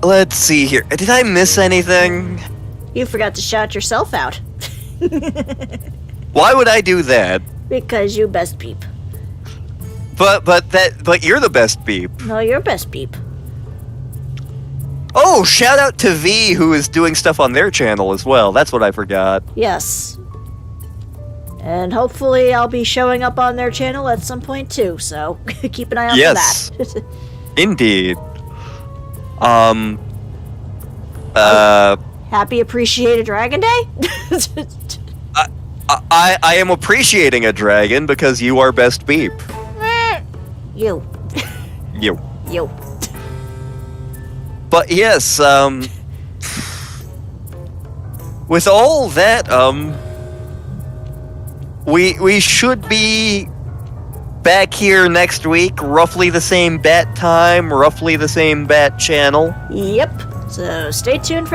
Let's see here. Did I miss anything? You forgot to shout yourself out. Why would I do that? Because you best beep. But you're the best beep. No, you're best beep. Oh, shout out to V, who is doing stuff on their channel as well. That's what I forgot. Yes. And hopefully I'll be showing up on their channel at some point too, so keep an eye out for that. Indeed. Happy Appreciated Dragon Day? I am appreciating a dragon because you are best beep. You. You. You. But yes, with all that, we should be back here next week, roughly the same bat time, roughly the same bat channel. Yep. So stay tuned for that.